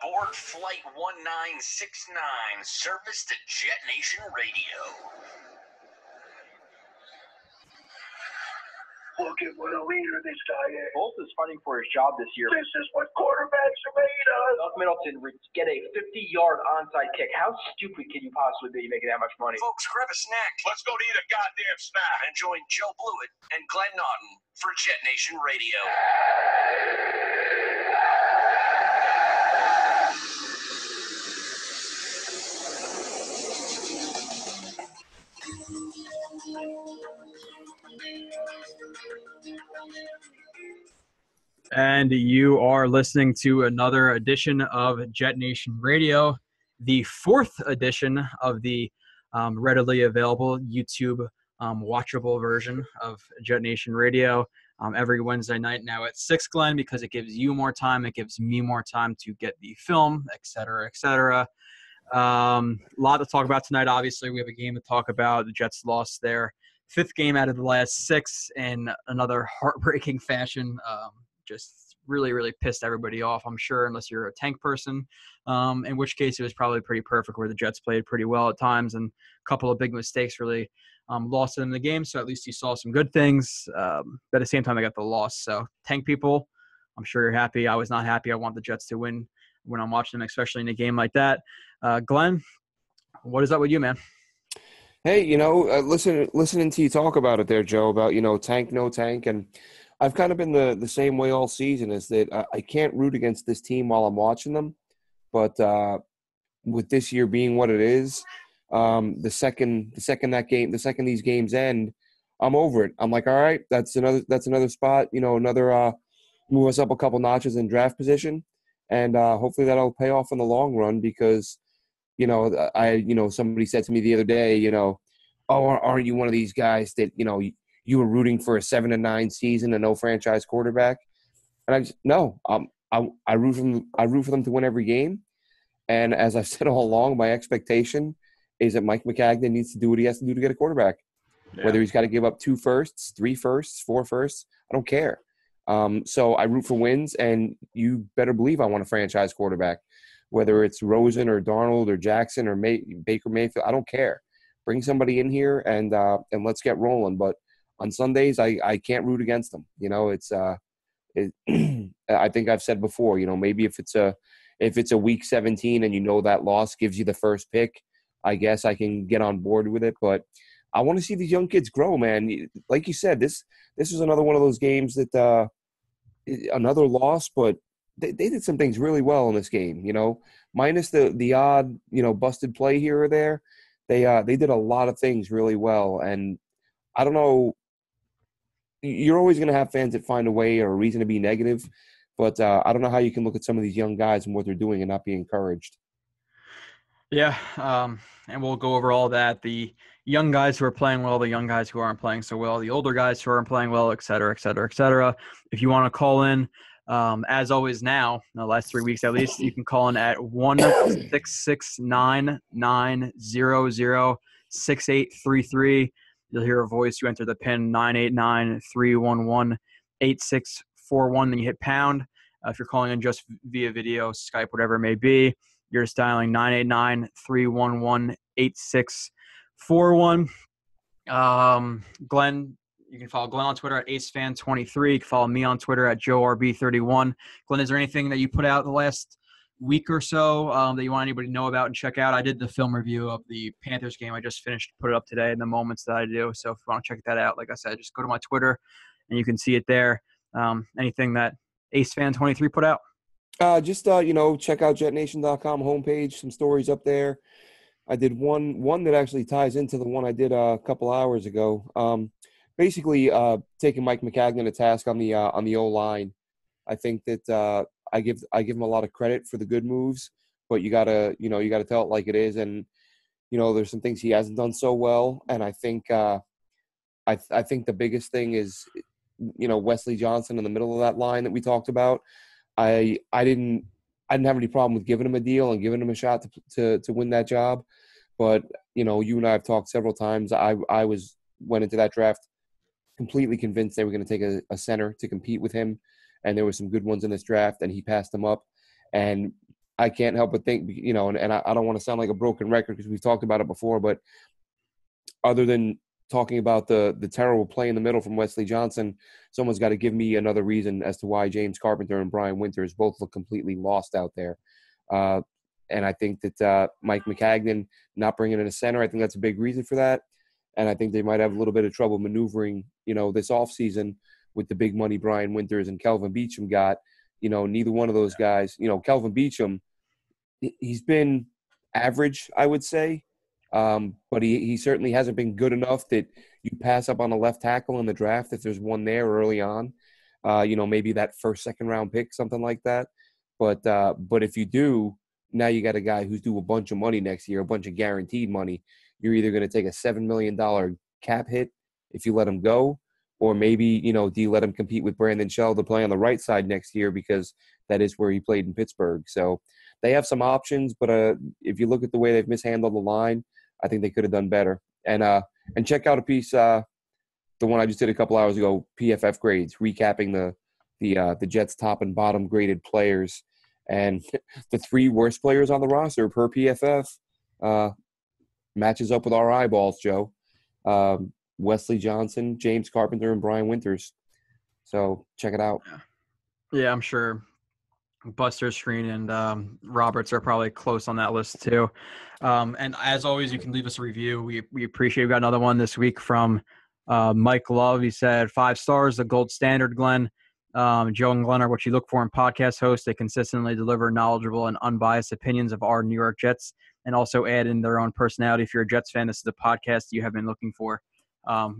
Aboard Flight 1969, service to JetNation Radio. Look at what a leader this guy is. Bolt is fighting for his job this year. This is what quarterbacks are made of. Doug Middleton get a 50-yard onside kick. How stupid can you possibly be making that much money? Folks, grab a snack. Let's go to eat a goddamn snack. And join Joe Blewett and Glenn Naughton for JetNation Radio. And you are listening to another edition of JetNation Radio, the fourth edition of the readily available YouTube watchable version of JetNation Radio every Wednesday night now at 6, Glenn, because it gives you more time. It gives me more time to get the film, et cetera, et cetera. A lot to talk about tonight. Obviously, we have a game to talk about. The Jets lost their 5th game out of the last 6 in another heartbreaking fashion. Just really, really pissed everybody off, I'm sure, unless you're a tank person, in which case it was probably pretty perfect where the Jets played pretty well at times and a couple of big mistakes really lost them in the game. So at least you saw some good things. But at the same time, they got the loss. So tank people, I'm sure you're happy. I was not happy. I want the Jets to win when I'm watching them, especially in a game like that. Glenn, what is up with you, man? Hey, listening to you talk about it there, Joe, about, tank, no tank. And I've kind of been the same way all season, is that I can't root against this team while I'm watching them. But with this year being what it is, the second these games end, I'm over it. I'm like, all right, that's another spot, another move us up a couple notches in draft position. And hopefully that'll pay off in the long run because, somebody said to me the other day, oh, aren't you one of these guys that, you were rooting for a 7-9 season and no franchise quarterback? And I just, no, I root for them to win every game. And as I've said all along, my expectation is that Mike McCagnon needs to do what he has to do to get a quarterback. Yeah. Whether he's got to give up 2 firsts, 3 firsts, 4 firsts, I don't care. So I root for wins, and you better believe I want a franchise quarterback. Whether it's Rosen or Darnold or Jackson or Baker Mayfield, I don't care. Bring somebody in here and let's get rolling. But on Sundays, I can't root against them. I think I've said before, maybe if it's a week 17 and that loss gives you the first pick, I guess I can get on board with it. But I want to see these young kids grow, man. Like you said, this is another one of those games that another loss, but they did some things really well in this game, minus the odd, busted play here or there. They did a lot of things really well. And I don't know, you're always going to have fans that find a way or a reason to be negative, but I don't know how you can look at some of these young guys and what they're doing and not be encouraged. Yeah, and we'll go over all that. The young guys who are playing well, the young guys who aren't playing so well, the older guys who aren't playing well, et cetera, et cetera, et cetera. If you want to call in, as always now, in the last 3 weeks at least, you can call in at 1-669-900-6833. You'll hear a voice. You enter the PIN 989-311-8641. Then you hit pound. If you're calling in just via video, Skype, whatever it may be, you're just dialing 989-311-8641. Glenn, you can follow Glenn on Twitter at AceFan23. You can follow me on Twitter at JoeRB31. Glenn, is there anything that you put out the last week or so that you want anybody to know about and check out? I did the film review of the Panthers game. I just finished, put it up today in the moments that I do. So if you want to check that out, like I said, just go to my Twitter and you can see it there. Anything that AceFan23 put out? Check out JetNation.com homepage, some stories up there. I did one that actually ties into the one I did a couple hours ago. Basically, taking Mike McCagnon to task on the O-line. I think that I give him a lot of credit for the good moves, but you gotta tell it like it is. And there's some things he hasn't done so well. And I think I think the biggest thing is Wesley Johnson in the middle of that line that we talked about. I didn't have any problem with giving him a deal and giving him a shot to win that job. But you and I have talked several times. I went into that draft completely convinced they were going to take a center to compete with him. And there were some good ones in this draft, and he passed them up. And I can't help but think, and I don't want to sound like a broken record because we've talked about it before, but other than talking about the terrible play in the middle from Wesley Johnson, someone's got to give me another reason as to why James Carpenter and Brian Winters both look completely lost out there. And I think that Mike McCagnon not bringing in a center, I think that's a big reason for that. And I think they might have a little bit of trouble maneuvering, this offseason with the big money Brian Winters and Kelvin Beachum got. Neither one of those guys, Kelvin Beachum, he's been average, I would say. But he certainly hasn't been good enough that you pass up on a left tackle in the draft if there's one there early on. Maybe that first, second round pick, something like that. But if you do, now you got a guy who's due a bunch of money next year, a bunch of guaranteed money. You're either going to take a $7 million cap hit if you let him go, or maybe, do you let him compete with Brandon Shell to play on the right side next year because that is where he played in Pittsburgh. So they have some options, but if you look at the way they've mishandled the line, I think they could have done better. And check out a piece, the one I just did a couple hours ago, PFF grades, recapping the Jets' top and bottom graded players. And the 3 worst players on the roster per PFF matches up with our eyeballs, Joe. Wesley Johnson, James Carpenter, and Brian Winters. So check it out. Yeah, I'm sure Buster Screen and Roberts are probably close on that list too. And as always, you can leave us a review. We appreciate it. We got another one this week from Mike Love. He said 5 stars, the gold standard, Glenn. Joe and Glenn are what you look for in podcast hosts. They consistently deliver knowledgeable and unbiased opinions of our New York Jets and also add in their own personality. If you're a Jets fan, this is the podcast you have been looking for.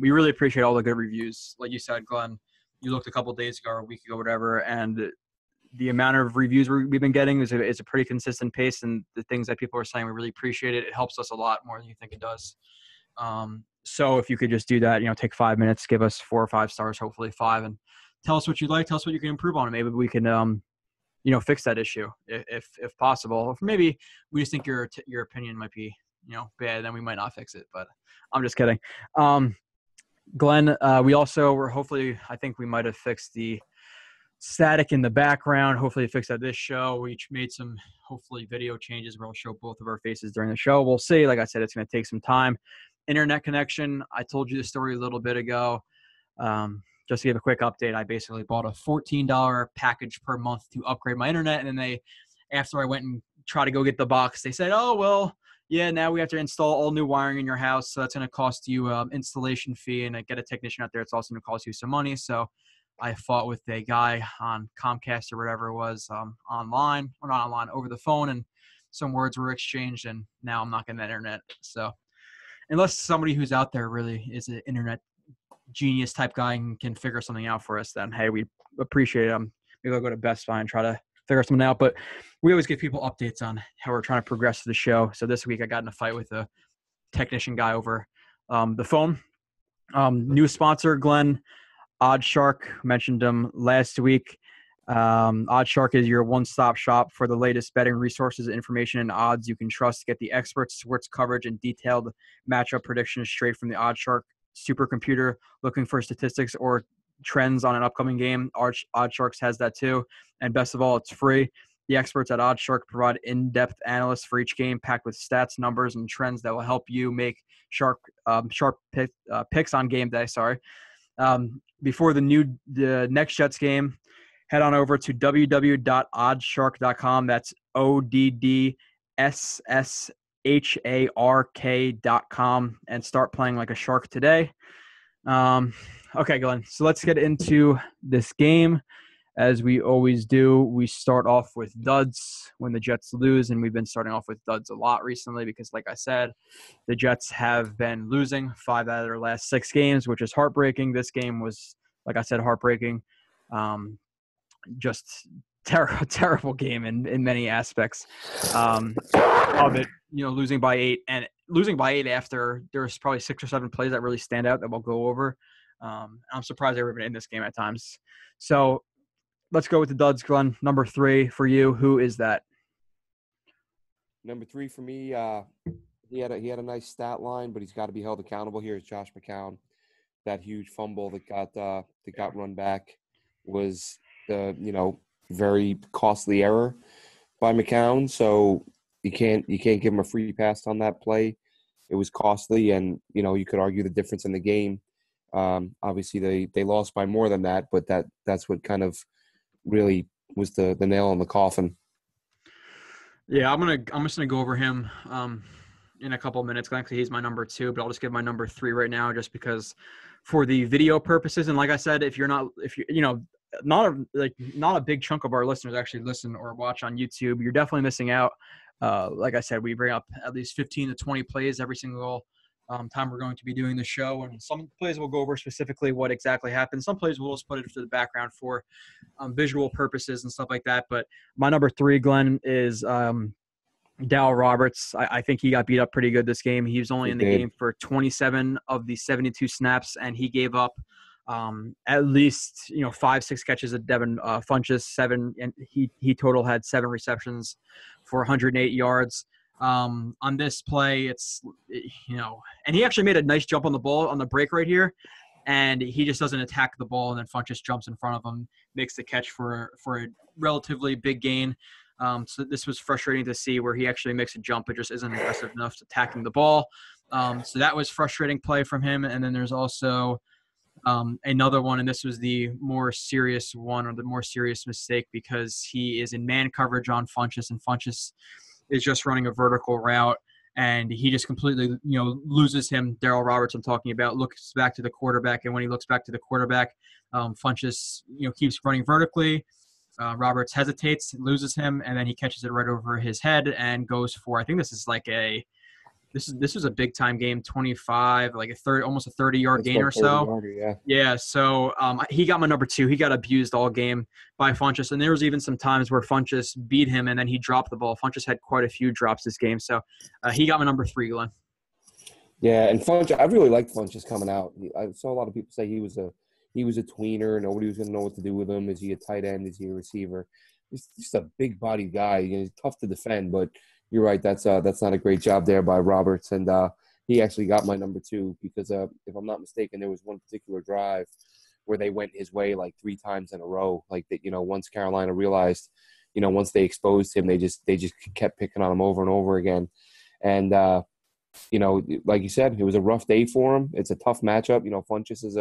We really appreciate all the good reviews. Like you said, Glenn, you looked a couple days ago or a week ago, whatever, and the amount of reviews we've been getting is a pretty consistent pace, and the things that people are saying, we really appreciate it. It helps us a lot more than you think it does. So if you could just do that, take 5 minutes, give us 4 or 5 stars, hopefully 5, and tell us what you like, tell us what you can improve on. Maybe we can, fix that issue if possible. Or maybe we just think your opinion might be, bad, then we might not fix it. But I'm just kidding. Glenn, we also were I think we might have fixed the static in the background. Hopefully fix that this show. We made some hopefully video changes where I'll show both of our faces during the show. We'll see. Like I said, it's going to take some time. Internet connection. I told you the story a little bit ago. Just to give a quick update, I basically bought a $14 package per month to upgrade my internet. And then after I went and tried to go get the box, they said, oh, well, yeah, now we have to install all new wiring in your house. So that's going to cost you installation fee, and get a technician out there. It's also going to cost you some money. So I fought with a guy on Comcast or whatever it was online, or not online, over the phone, and some words were exchanged, and now I'm not getting that internet. So unless somebody who's out there really is an internet genius type guy and can figure something out for us, then hey, we appreciate it. Maybe I'll go to Best Buy and try to figure something out. But we always give people updates on how we're trying to progress the show. So this week I got in a fight with a technician guy over the phone. New sponsor, Glenn, OddsShark. Mentioned them last week. OddsShark is your one-stop shop for the latest betting resources, information, and odds you can trust. Get the expert sports coverage and detailed matchup predictions straight from the OddsShark supercomputer. Looking for statistics or trends on an upcoming game, OddsShark has that too. And best of all, it's free. The experts at OddsShark provide in-depth analysis for each game, packed with stats, numbers, and trends that will help you make sharp picks on game day. Before the next Jets game, head on over to www.oddshark.com. That's ODDSSHARK.com and start playing like a shark today. Okay, Glenn. So let's get into this game. As we always do, we start off with duds when the Jets lose, and we've been starting off with duds a lot recently because, like I said, the Jets have been losing 5 out of their last 6 games, which is heartbreaking. This game was, like I said, heartbreaking. Just terrible game in many aspects of it. Losing by 8 after there's probably 6 or 7 plays that really stand out that we'll go over. I'm surprised they were even in this game at times. So let's go with the duds, Glenn. Number 3 for you. Who is that? Number 3 for me, he had a nice stat line, but he's got to be held accountable here. Is Josh McCown. That huge fumble that got run back was the very costly error. by McCown, so you can't give him a free pass on that play. It was costly, and you could argue the difference in the game. Obviously, they lost by more than that, but that's what kind of really was the nail in the coffin. Yeah, I'm just gonna go over him in a couple of minutes. Actually, he's my number 2, but I'll just give my number 3 right now, just because for the video purposes. And like I said, if you're not a big chunk of our listeners actually listen or watch on YouTube, you're definitely missing out. Like I said, we bring up at least 15 to 20 plays every single time we're going to be doing the show, and some plays we'll go over specifically what exactly happened. Some plays we'll just put it to the background for visual purposes and stuff like that. But my number 3, Glenn, is Darryl Roberts. I think he got beat up pretty good this game. He was only in the game for 27 of the 72 snaps, and he gave up at least 5-6 catches of Devin Funchess, 7, and he total had 7 receptions for 108 yards. On this play, and he actually made a nice jump on the ball on the break right here, and he just doesn't attack the ball, and then Funchess jumps in front of him, makes the catch for a relatively big gain. So this was frustrating to see where he actually makes a jump, but just isn't aggressive enough to attacking the ball. So that was frustrating play from him. And then there's also another one, and this was the more serious one, or the more serious mistake, because he is in man coverage on Funchess, and Funchess is just running a vertical route, and he just completely, loses him. Darryl Roberts, I'm talking about, looks back to the quarterback, and when he looks back to the quarterback, Funchess, keeps running vertically. Roberts hesitates, loses him, and then he catches it right over his head and goes for, I think this is like this was a big time game, 25, like almost a 30-yard gain or so. Yeah. So he got my number 2. He got abused all game by Funchess, and there was even some times where Funchess beat him and then he dropped the ball. Funchess had quite a few drops this game, so he got my number 3, Glenn. Yeah, and Funchess, I really liked Funchess coming out. I saw a lot of people say he was a tweener. Nobody was going to know what to do with him. Is he a tight end? Is he a receiver? He's just a big-bodied guy. He's tough to defend, but you're right. That's not a great job there by Roberts, and he actually got my number 2 because if I'm not mistaken, there was one particular drive where they went his way like 3 times in a row. Like that, once Carolina realized, once they exposed him, they just kept picking on him over and over again, and like you said, it was a rough day for him. It's a tough matchup. Funchess is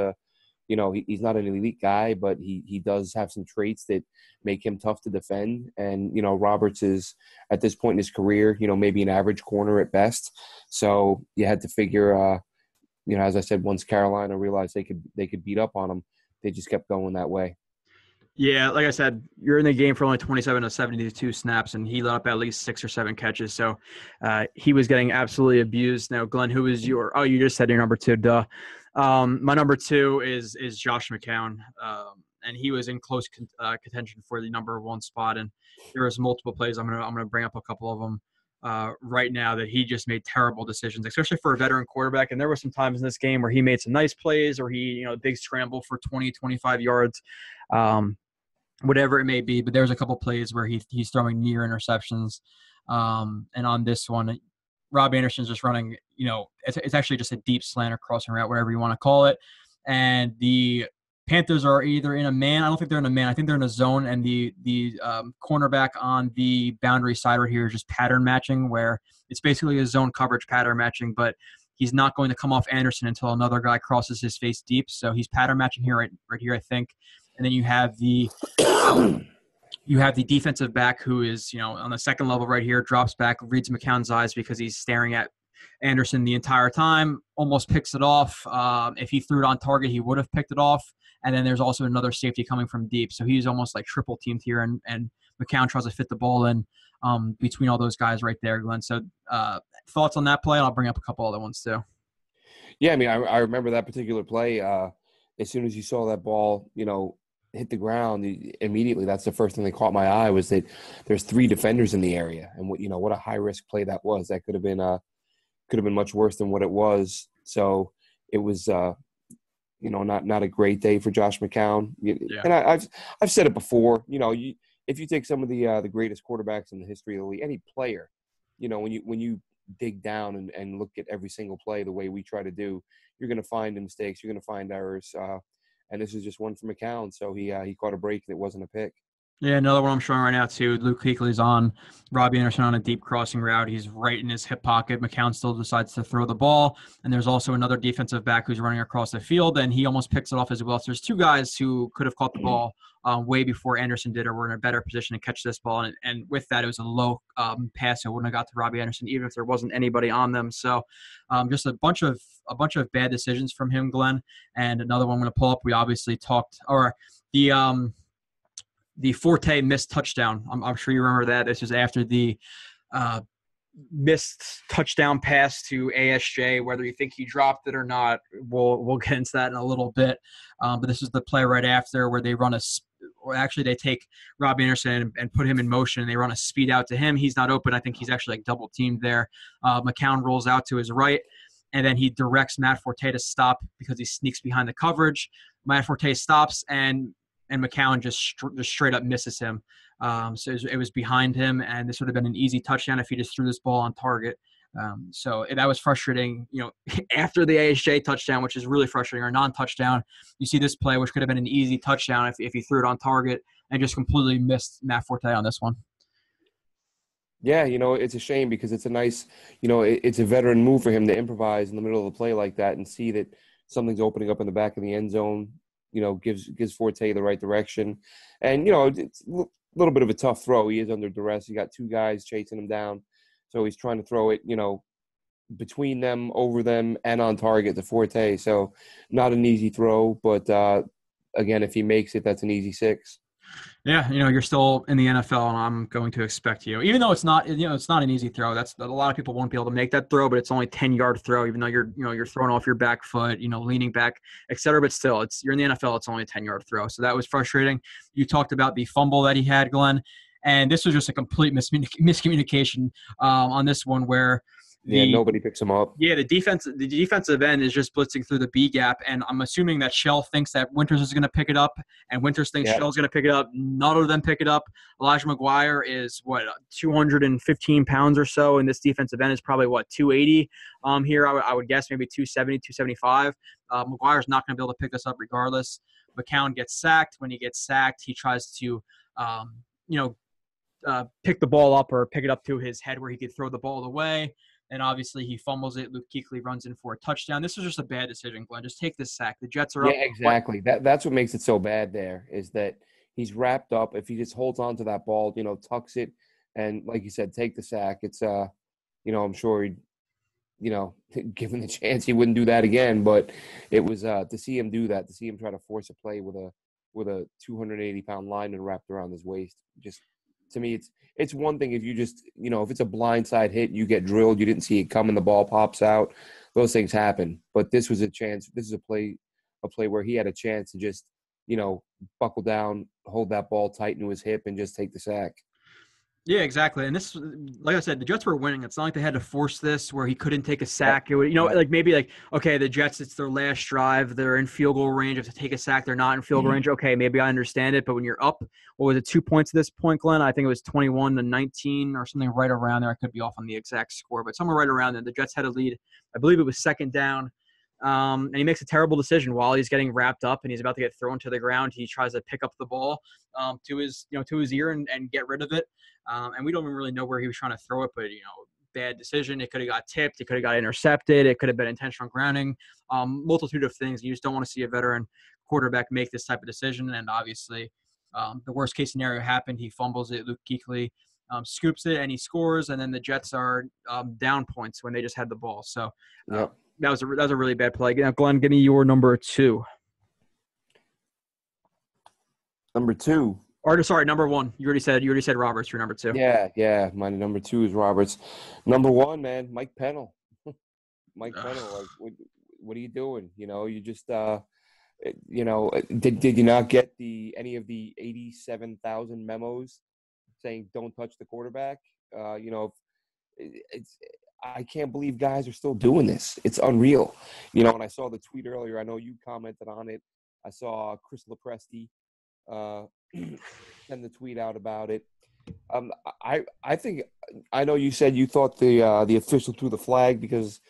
he's not an elite guy, but he does have some traits that make him tough to defend. And, Roberts is, at this point in his career, maybe an average corner at best. So you had to figure, as I said, once Carolina realized they could beat up on him, they just kept going that way. Yeah, like I said, you're in the game for only 27 of 72 snaps, and he let up at least 6 or 7 catches. So he was getting absolutely abused. Now, Glenn, who is your – oh, you just said your number 2, duh. My number 2 is Josh McCown, and he was in close contention for the number 1 spot. And there was multiple plays. I'm gonna bring up a couple of them right now that he just made terrible decisions, especially for a veteran quarterback. And there were some times in this game where he made some nice plays, or he big scramble for 20, 25 yards, whatever it may be. But there was a couple plays where he's throwing near interceptions, and on this one, Rob Anderson's just running, it's actually just a deep slant or crossing route, whatever you want to call it. And the Panthers are either in a man. I don't think they're in a man. I think they're in a zone. And the cornerback on the boundary side right here is just pattern matching, where it's basically a zone coverage pattern matching, but he's not going to come off Anderson until another guy crosses his face deep. So he's pattern matching here, right here, I think. And then you have the defensive back who is, on the second level right here, drops back, reads McCown's eyes because he's staring at Anderson the entire time, almost picks it off. If he threw it on target, he would have picked it off. And then there's also another safety coming from deep. So he's almost like triple teamed here, and McCown tries to fit the ball in between all those guys right there, Glenn. So thoughts on that play? I'll bring up a couple other ones too. Yeah, I mean, I remember that particular play. As soon as you saw that ball, hit the ground, immediately that's the first thing that caught my eye was that there's 3 defenders in the area, and what a high risk play that was. That could have been much worse than what it was. So it was not a great day for Josh McCown. Yeah. And I've said it before. If you take some of the greatest quarterbacks in the history of the league, any player, when you dig down and look at every single play the way we try to do, you're going to find mistakes, you're going to find errors. And this is just one for McCown. So he caught a break that wasn't a pick. Yeah, another one I'm showing right now too. Luke Kuechly's on Robbie Anderson on a deep crossing route. He's right in his hip pocket. McCown still decides to throw the ball. And there's also another defensive back who's running across the field, and he almost picks it off as well. So there's two guys who could have caught the ball way before Anderson did, or were in a better position to catch this ball. And with that, it was a low pass. It wouldn't have got to Robbie Anderson, even if there wasn't anybody on them. So just a bunch of bad decisions from him, Glenn. And another one I'm going to pull up. We obviously talked, or the Forte missed touchdown. I'm sure you remember that. This was after the missed touchdown pass to ASJ. Whether you think he dropped it or not, we'll get into that in a little bit. But this is the play right after where they run they take Robbie Anderson and put him in motion, and they run a speed out to him. He's not open. I think he's actually like double teamed there. McCown rolls out to his right, and then he directs Matt Forte to stop because he sneaks behind the coverage. Matt Forte stops, and McCown just straight up misses him. So it was behind him, and this would have been an easy touchdown if he just threw this ball on target. So that was frustrating. After the ASJ touchdown, which is really frustrating, or non-touchdown, you see this play, which could have been an easy touchdown if he threw it on target, and just completely missed Matt Forte on this one. Yeah, it's a shame because it's a nice, it's a veteran move for him to improvise in the middle of the play like that and see that something's opening up in the back of the end zone. Gives Forte the right direction. And, it's a little bit of a tough throw. He is under duress. You got two guys chasing him down. So he's trying to throw it, between them, over them, and on target to Forte. So not an easy throw. But, again, if he makes it, that's an easy 6. Yeah, you're still in the NFL, and I'm going to expect you. Even though it's not an easy throw. That's a lot of people won't be able to make that throw, but it's only 10-yard throw. Even though you're throwing off your back foot, leaning back, etc. But still, you're in the NFL. It's only a 10-yard throw, so that was frustrating. You talked about the fumble that he had, Glenn, and this was just a complete miscommunication on this one where. Nobody picks him up. Yeah, the defensive end is just blitzing through the B gap, and I'm assuming that Shell thinks that Winters is going to pick it up, and Winters thinks Shell's going to pick it up. None of them pick it up. Elijah McGuire is 215 pounds or so, and this defensive end is probably 280. Here I would guess maybe 270, 275. McGuire's not going to be able to pick this up regardless. McCown gets sacked. When he gets sacked, he tries to pick the ball up or pick it up to his head where he could throw the ball away. And obviously he fumbles it. Luke Kuechly runs in for a touchdown. This was just a bad decision, Glenn. Just take this sack. The Jets are up. Yeah, exactly. That's what makes it so bad there is that he's wrapped up. If he just holds on to that ball, tucks it, and like you said, take the sack. It's, I'm sure he'd, given the chance, he wouldn't do that again. But it was to see him do that, to see him try to force a play with a 280-pound lineman wrapped around his waist. Just to me, it's one thing if you just, if it's a blindside hit, you get drilled, you didn't see it coming, the ball pops out. Those things happen. But this was a chance. This is a play where he had a chance to just, buckle down, hold that ball tight into his hip, and just take the sack. Yeah, exactly. And this, like I said, the Jets were winning. It's not like they had to force this where he couldn't take a sack. It would, okay, the Jets, it's their last drive. They're in field goal range. If they take a sack, they're not in field goal range. Okay, maybe I understand it. But when you're up, what was it, 2 points at this point, Glenn? I think it was 21-19 or something right around there. I could be off on the exact score, but somewhere right around there. The Jets had a lead. I believe it was second down. And he makes a terrible decision while he's getting wrapped up and he's about to get thrown to the ground. He tries to pick up the ball to his ear and get rid of it. And we don't even really know where he was trying to throw it, but bad decision. It could have got tipped. It could have got intercepted. It could have been intentional grounding. Multitude of things. You just don't want to see a veteran quarterback make this type of decision. And obviously, the worst case scenario happened. He fumbles it. Luke Kuechly scoops it and he scores. And then the Jets are down points when they just had the ball. So. Yep. That was a really bad play. Now, Glenn, give me your number 2. Number 2. Or sorry, number 1. You already said Roberts for number 2. Yeah. My number 2 is Roberts. Number 1, man, Mike Pennell. Mike Pennell, what are you doing? You just did you not get any of the 87,000 memos saying don't touch the quarterback? I can't believe guys are still doing this. It's unreal. And I saw the tweet earlier. I know you commented on it. I saw Chris Lopresti send the tweet out about it. I think I know you said you thought the official threw the flag because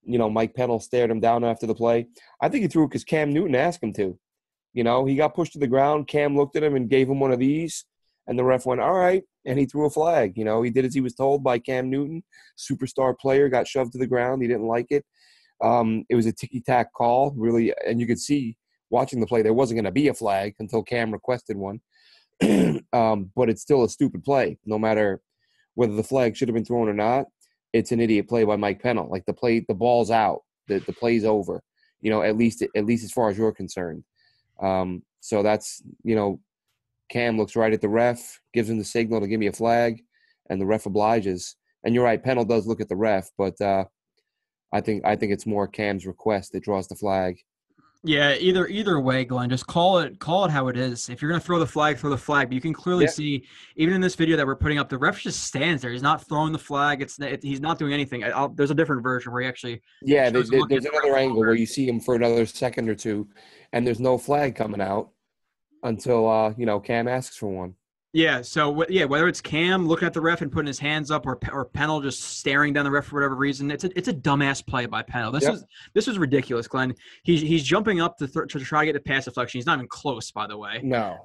Mike Pennell stared him down after the play. I think he threw it because Cam Newton asked him to. He got pushed to the ground. Cam looked at him and gave him one of these. And the ref went, all right, and he threw a flag. You know, he did as he was told by Cam Newton, superstar player, got shoved to the ground. He didn't like it. It was a ticky-tack call, really, and you could see watching the play there wasn't going to be a flag until Cam requested one. But it's still a stupid play, no matter whether the flag should have been thrown or not. It's an idiot play by Mike Pennell. Like the ball's out, the play's over. You know, at least as far as you're concerned. So that's, you know, Cam looks right at the ref, gives him the signal to give me a flag, and the ref obliges. And you're right, Pennell does look at the ref, but I think it's more Cam's request that draws the flag. Yeah, either way, Glenn, just call it how it is. If you're gonna throw the flag, throw the flag. But you can clearly see, even in this video that we're putting up, the ref just stands there. He's not throwing the flag. He's not doing anything. There's a different version where he actually there's another angle where you see him for another second or two, and there's no flag coming out until you know, Cam asks for one. Yeah, so whether it's Cam looking at the ref and putting his hands up, or Pennell just staring down the ref for whatever reason, it's a dumbass play by Pennell. This was ridiculous, Glenn. He's jumping up to try to get the pass deflection. He's not even close, by the way. No.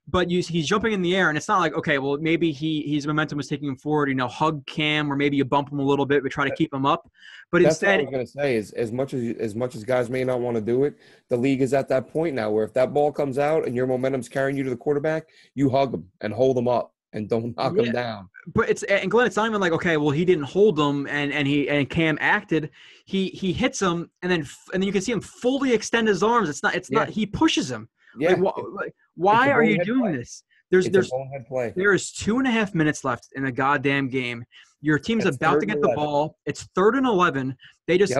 But he's jumping in the air, and it's not like, okay, well, maybe his momentum was taking him forward. You know, hug Cam, or maybe you bump him a little bit, but try to keep him up. But that's instead, what I was going to say is as much as guys may not want to do it, the league is at that point now where if that ball comes out and your momentum's carrying you to the quarterback, you hug him and hold him up and don't knock him down. But and Glenn, it's not even like, okay, well, he didn't hold him and Cam acted. He hits him and then you can see him fully extend his arms. It's not he pushes him. Yeah. Why are you doing this? There is 2.5 minutes left in the goddamn game. Your team's about to get the ball. It's 3rd and 11. They just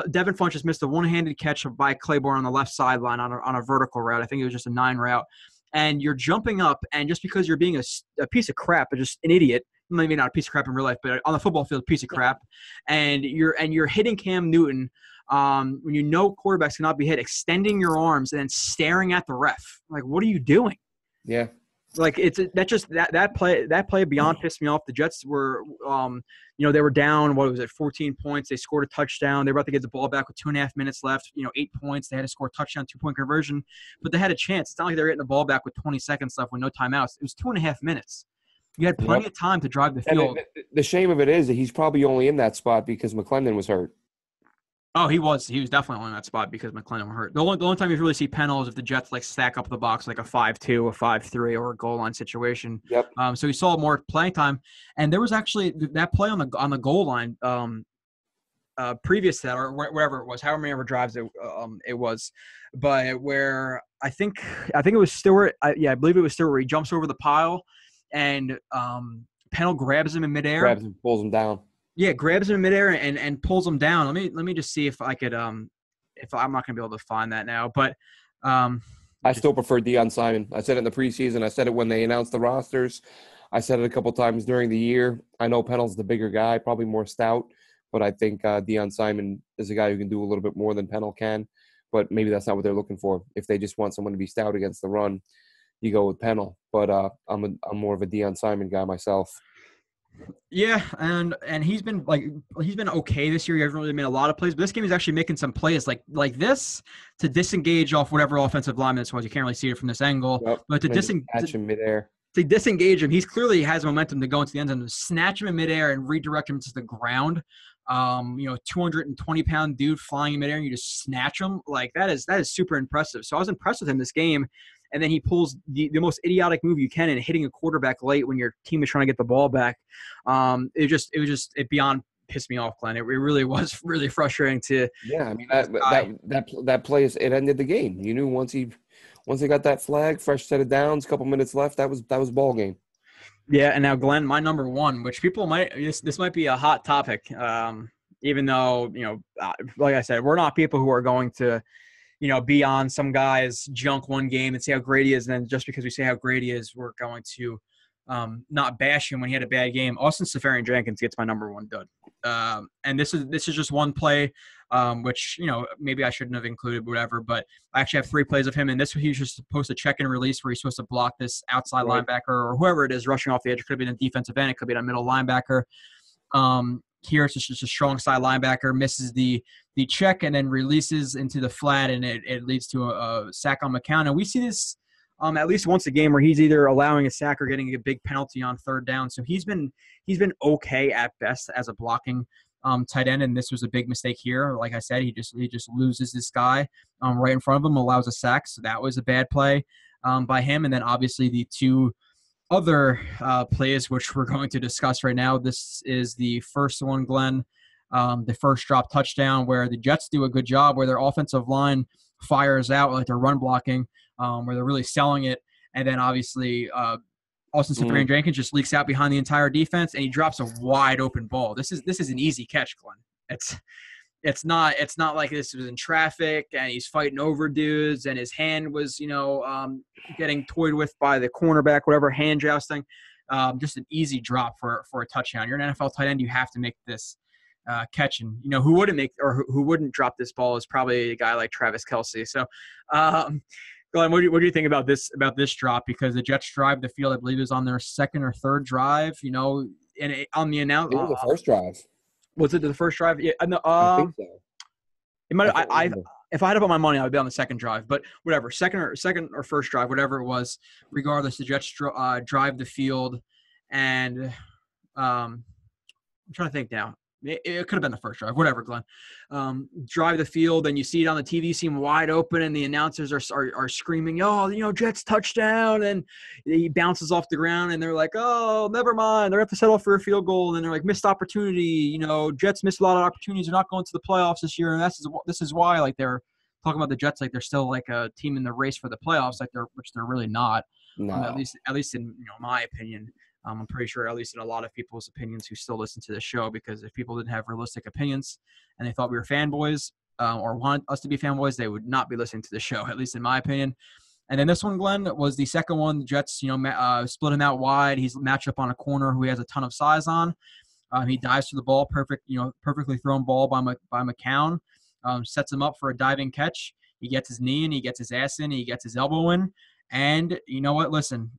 Devin Funch just missed a one-handed catch by Claiborne on the left sideline on a vertical route. I think it was just a 9 route. And you're jumping up, and just because you're being a piece of crap, or just an idiot, maybe not a piece of crap in real life, but on the football field, piece of crap, and you're hitting Cam Newton when you know quarterbacks cannot be hit, extending your arms and then staring at the ref. Like, what are you doing? Yeah. Like that play beyond pissed me off. The Jets were, they were down. What was it? 14 points. They scored a touchdown. They were about to get the ball back with 2.5 minutes left. 8 points. They had to score a touchdown, 2-point conversion, but they had a chance. It's not like they were getting the ball back with 20 seconds left with no timeouts. It was 2.5 minutes. You had plenty of time to drive the field. And the shame of it is that he's probably only in that spot because McClendon was hurt. Oh, he was definitely on that spot because McClendon was hurt. The only time you really see Pennell is if the Jets stack up the box like a 5-2, a 5-3, or a goal line situation. Yep. So he saw more playing time, and there was actually that play on the goal line previous to that, or wherever it was, however many drives it was, but where I think it was Stewart. I believe it was Stewart where he jumps over the pile, and Pennell grabs him in midair, pulls him down. Yeah, grabs him in midair and pulls him down. Let me just see if I could if I'm not gonna be able to find that now, but I still prefer Deion Simon. I said it in the preseason. I said it when they announced the rosters. I said it a couple times during the year. I know Pennell's the bigger guy, probably more stout, but I think Deion Simon is a guy who can do a little bit more than Pennell can. But maybe that's not what they're looking for. If they just want someone to be stout against the run, you go with Pennell. But I'm more of a Deion Simon guy myself. Yeah, and he's been okay this year. He hasn't really made a lot of plays, but this game he's actually making some plays like this to disengage off whatever offensive lineman this was. You can't really see it from this angle, but to disengage him midair. To disengage him, he's clearly has momentum to go into the end zone, to snatch him in midair and redirect him to the ground. 220-pound dude flying in midair, and you just snatch him. Like that is super impressive. So I was impressed with him this game. And then he pulls the most idiotic move you can in hitting a quarterback late when your team is trying to get the ball back. It beyond pissed me off, Glenn. It really was really frustrating to. Yeah, I mean that play it ended the game. You knew once he got that flag, fresh set of downs, couple minutes left, that was ball game. Yeah, and now Glenn, my number one, which people this might be a hot topic, even though like I said, we're not people who are going to. Be on some guy's junk one game and see how great he is. And then just because we say how great he is, we're going to not bash him when he had a bad game. Austin Seferian-Jenkins gets my number one dud. And this is just one play, which, maybe I shouldn't have included, whatever. But I actually have 3 plays of him. And this he's just supposed to check and release where he's supposed to block this outside linebacker or whoever it is rushing off the edge. It could have been a defensive end. It could be a middle linebacker. Here it's just a strong side linebacker, misses the check and then releases into the flat, and it leads to a sack on McCown. And we see this at least once a game where he's either allowing a sack or getting a big penalty on third down. So he's been okay at best as a blocking tight end, and this was a big mistake here. Like I said, he just loses this guy right in front of him, allows a sack. So that was a bad play by him. And then obviously the two other plays, which we're going to discuss right now. This is the first one, Glenn, the first drop touchdown, where the Jets do a good job, where their offensive line fires out like they're run blocking, where they're really selling it. And then obviously Austin Seferian Jenkins just leaks out behind the entire defense, and he drops a wide open ball. This is an easy catch, Glenn. It's not like this was in traffic and he's fighting over dudes and his hand was, getting toyed with by the cornerback, whatever, hand jousting. Just an easy drop for a touchdown. You're an NFL tight end, you have to make this catch. And who wouldn't drop this ball is probably a guy like Travis Kelce. So, Glenn, what do you think about this drop? Because the Jets drive the field, I believe, is on their second or third drive. And on the announcement, it was the first drive. Was it the first drive? Yeah, no, I think so. It might. If I had to put my money, I would be on the second drive. But whatever, second or first drive, whatever it was. Regardless, the Jets drive the field, and I'm trying to think now. It could have been the first drive, whatever, Glenn. Drive the field, and you see it on the TV, seem wide open, and the announcers are screaming, "Oh, Jets touchdown!" And he bounces off the ground, and they're like, "Oh, never mind, they're going to have to settle for a field goal." And then they're like, "Missed opportunity." Jets missed a lot of opportunities. They're not going to the playoffs this year, and this is why, like, they're talking about the Jets like they're still like a team in the race for the playoffs, which they're really not. No. At least in my opinion. I'm pretty sure, at least in a lot of people's opinions who still listen to the show, because if people didn't have realistic opinions and they thought we were fanboys or want us to be fanboys, they would not be listening to the show, at least in my opinion. And then this one, Glenn, was the second one. The Jets, split him out wide. He's matched up on a corner who he has a ton of size on. He dives to the ball, perfectly thrown ball by McCown, sets him up for a diving catch. He gets his knee in, he gets his ass in, he gets his elbow in. And you know what? Listen,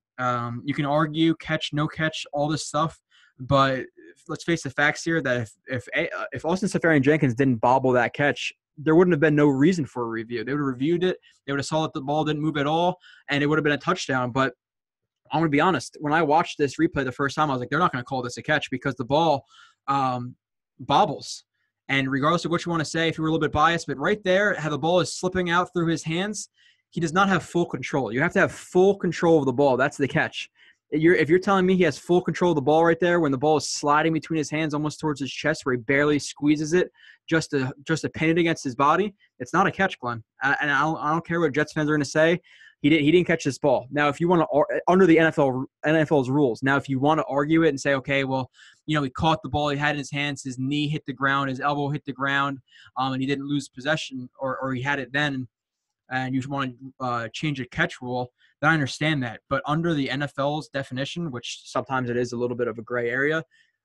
you can argue catch, no catch, all this stuff, but let's face the facts here that if Austin Seferian Jenkins didn't bobble that catch, there wouldn't have been no reason for a review. They would have reviewed it. They would have saw that the ball didn't move at all, and it would have been a touchdown. But I'm going to be honest. When I watched this replay the first time, I was like, they're not going to call this a catch because the ball bobbles. And regardless of what you want to say, if you were a little bit biased, but right there, how the ball is slipping out through his hands, he does not have full control. You have to have full control of the ball. That's the catch. If you're telling me he has full control of the ball right there when the ball is sliding between his hands almost towards his chest where he barely squeezes it just to pin it against his body, it's not a catch, Glenn. And I don't care what Jets fans are going to say. He didn't catch this ball. Now, if you want to, under the NFL's rules, now if you want to argue it and say, okay, well, he caught the ball, he had it in his hands, his knee hit the ground, his elbow hit the ground, and he didn't lose possession, or he had it then, and you want to change a catch rule, then I understand that. But under the NFL's definition, which sometimes it is a little bit of a gray area,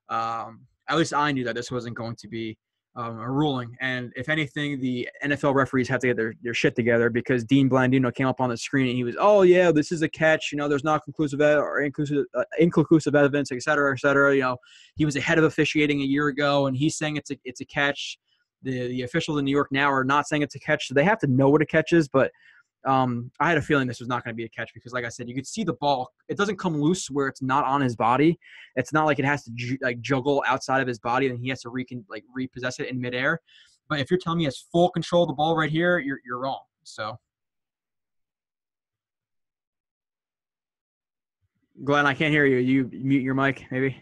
at least I knew that this wasn't going to be a ruling. And if anything, the NFL referees have to get their shit together, because Dean Blandino came up on the screen and he was, oh, yeah, this is a catch. There's not conclusive or inconclusive evidence, et cetera, et cetera. He was ahead of officiating a year ago, and he's saying it's a catch. The officials in New York now are not saying it's a catch, so they have to know what a catch is. But I had a feeling this was not going to be a catch because, like I said, you could see the ball. It doesn't come loose where it's not on his body. It's not like it has to juggle outside of his body and he has to repossess it in midair. But if you're telling me he has full control of the ball right here, you're wrong. So, Glenn, I can't hear you. You mute your mic, maybe.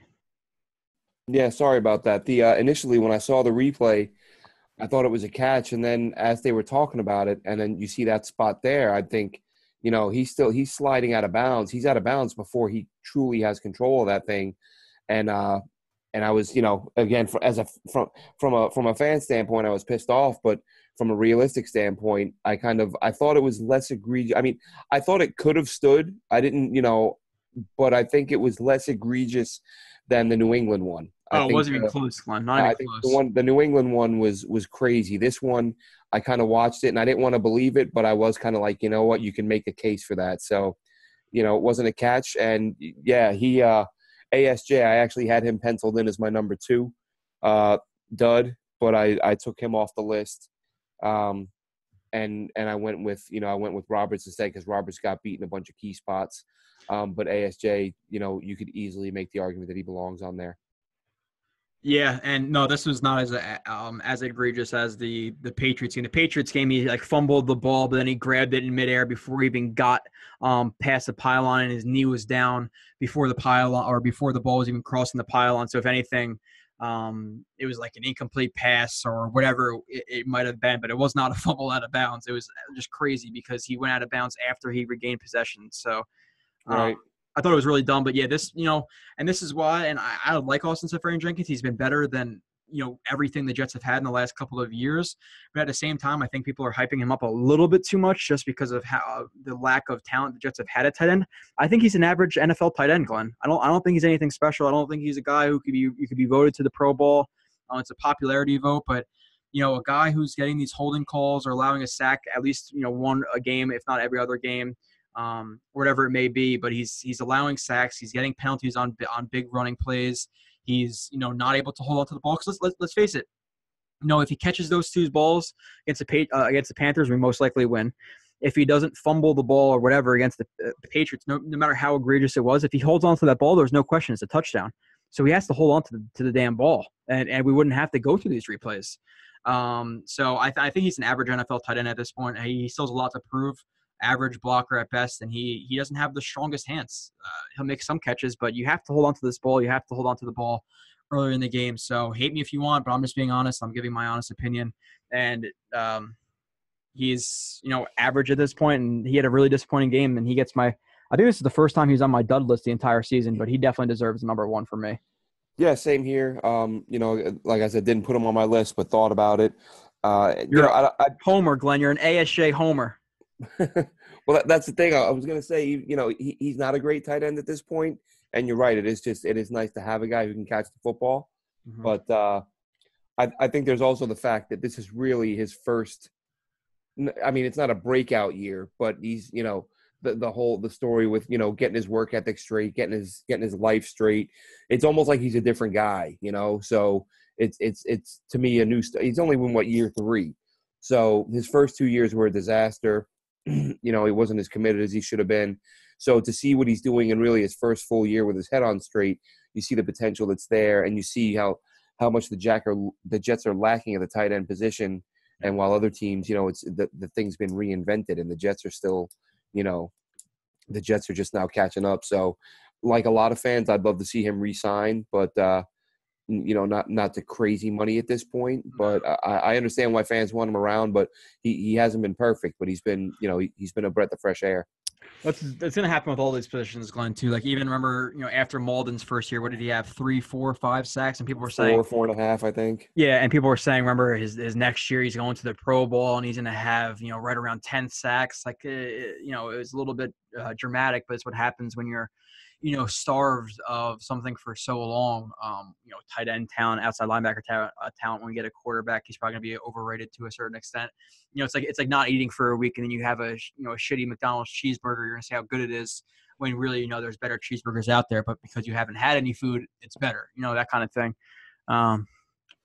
Yeah, sorry about that. Initially when I saw the replay, I thought it was a catch, and then as they were talking about it, and then you see that spot there, I think, he's sliding out of bounds. He's out of bounds before he truly has control of that thing, and I was, again, from a fan standpoint, I was pissed off, but from a realistic standpoint, I thought it was less egregious. I mean, I thought it could have stood. I didn't, but I think it was less egregious than the New England one. It wasn't even close, Glenn. Not even close. The New England one was crazy. This one, I kind of watched it, and I didn't want to believe it, but I was kind of like, you know what, you can make a case for that. So, it wasn't a catch. And, yeah, he ASJ, I actually had him penciled in as my number 2 dud, but I took him off the list. and I went with Roberts instead because Roberts got beaten a bunch of key spots. But ASJ, you could easily make the argument that he belongs on there. Yeah, and no, this was not as egregious as the Patriots game. The Patriots game, he like fumbled the ball, but then he grabbed it in midair before he even got past the pylon, and his knee was down before the pylon or before the ball was even crossing the pylon. So if anything, it was like an incomplete pass or whatever it might have been, but it was not a fumble out of bounds. It was just crazy because he went out of bounds after he regained possession. So Right. I thought it was really dumb, but yeah, this, and this is why, and I like Austin Seferian-Jenkins. He's been better than, everything the Jets have had in the last couple of years. But at the same time, I think people are hyping him up a little bit too much just because of how the lack of talent the Jets have had at tight end. I think he's an average NFL tight end, Glenn. I don't think he's anything special. I don't think he's a guy who you could be voted to the Pro Bowl. It's a popularity vote, but a guy who's getting these holding calls or allowing a sack at least, one a game, if not every other game, whatever it may be, but he's allowing sacks. He's getting penalties on big running plays. He's not able to hold on to the ball. Because let's face it, if he catches those two balls against the Panthers, we most likely win. If he doesn't fumble the ball or whatever against the Patriots, no matter how egregious it was, if he holds on to that ball, there's no question it's a touchdown. So he has to hold on to the damn ball, and we wouldn't have to go through these replays. So I think he's an average NFL tight end at this point. He still has a lot to prove. Average blocker at best, and he doesn't have the strongest hands. He'll make some catches, but you have to hold on to this ball. You have to hold on to the ball earlier in the game. So hate me if you want, but I'm just being honest. I'm giving my honest opinion. And he's, average at this point, and he had a really disappointing game, and he gets I think this is the first time he's on my dud list the entire season, but he definitely deserves number one for me. Yeah, same here. Like I said, didn't put him on my list, but thought about it. You're a homer, Glenn. You're an ASJ homer. Well, that's the thing. I was going to say, he's not a great tight end at this point, and you're right. It is nice to have a guy who can catch the football. Mm-hmm. But I think there's also the fact that this is really his first. I mean, it's not a breakout year, but he's the story with getting his work ethic straight, getting his life straight. It's almost like he's a different guy, So it's to me a new. He's only in year 3, so his first 2 years were a disaster. He wasn't as committed as he should have been. So to see what he's doing in really his first full year with his head on straight, you see the potential that's there, and you see how much the Jets are lacking at the tight end position. And while other teams, it's the thing's been reinvented, and the Jets are still, the Jets are just now catching up. So, like a lot of fans, I'd love to see him re-sign, but not the crazy money at this point. But I understand why fans want him around. But he hasn't been perfect, but he's been a breath of fresh air. That's going to happen with all these positions, Glenn, too. Like, even remember, after Malden's first year, what did he have? 3, 4, 5 sacks? And people were saying 4.5, I think. Yeah, and people were saying, remember, his next year he's going to the Pro Bowl and he's going to have, right around 10 sacks. Like, it was a little bit dramatic, but it's what happens when you're, starved of something for so long. Tight end talent, outside linebacker talent. When you get a quarterback, he's probably going to be overrated to a certain extent. It's like not eating for a week and then you have a shitty McDonald's cheeseburger. You're going to see how good it is when really there's better cheeseburgers out there, but because you haven't had any food, it's better. That kind of thing.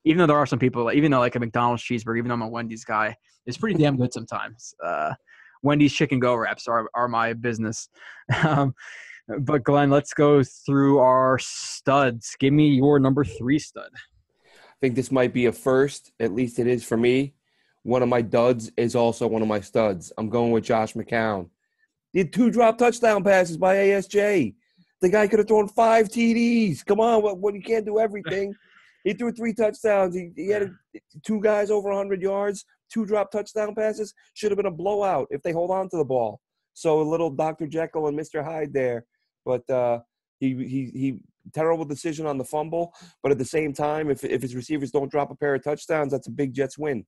Even though there are some people, even though like a McDonald's cheeseburger, even though I'm a Wendy's guy, it's pretty damn good sometimes. Wendy's chicken go wraps are my business. But Glenn, let's go through our studs. Give me your number 3 stud. I think this might be a first. At least it is for me. One of my duds is also one of my studs. I'm going with Josh McCown. He had 2 drop touchdown passes by ASJ. The guy could have thrown 5 TDs. Come on, what you can't do everything. He threw 3 touchdowns. He had 2 guys over 100 yards, 2 drop touchdown passes. Should have been a blowout if they hold on to the ball. So a little Dr. Jekyll and Mr. Hyde there. But he terrible decision on the fumble. But at the same time, if his receivers don't drop a pair of touchdowns, that's a big Jets win.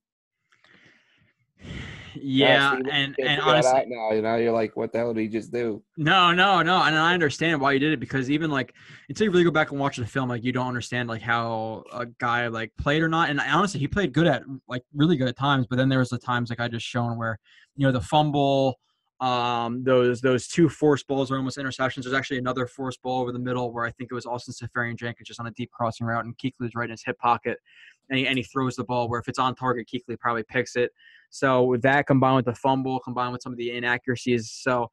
Yeah, and honestly, now you're like, what the hell did he just do? No, and I understand why he did it, because even like until you really go back and watch the film, like you don't understand like how a guy like played or not. And honestly, he played really good at times, but then there was the times like I just shown where the fumble. those two forced balls are almost interceptions. There's actually another forced ball over the middle where I think it was Austin Seferian-Jenkins just on a deep crossing route, and Kuechly's right in his hip pocket, and he throws the ball where if it's on target, Kuechly probably picks it. So with that combined with the fumble, combined with some of the inaccuracies, so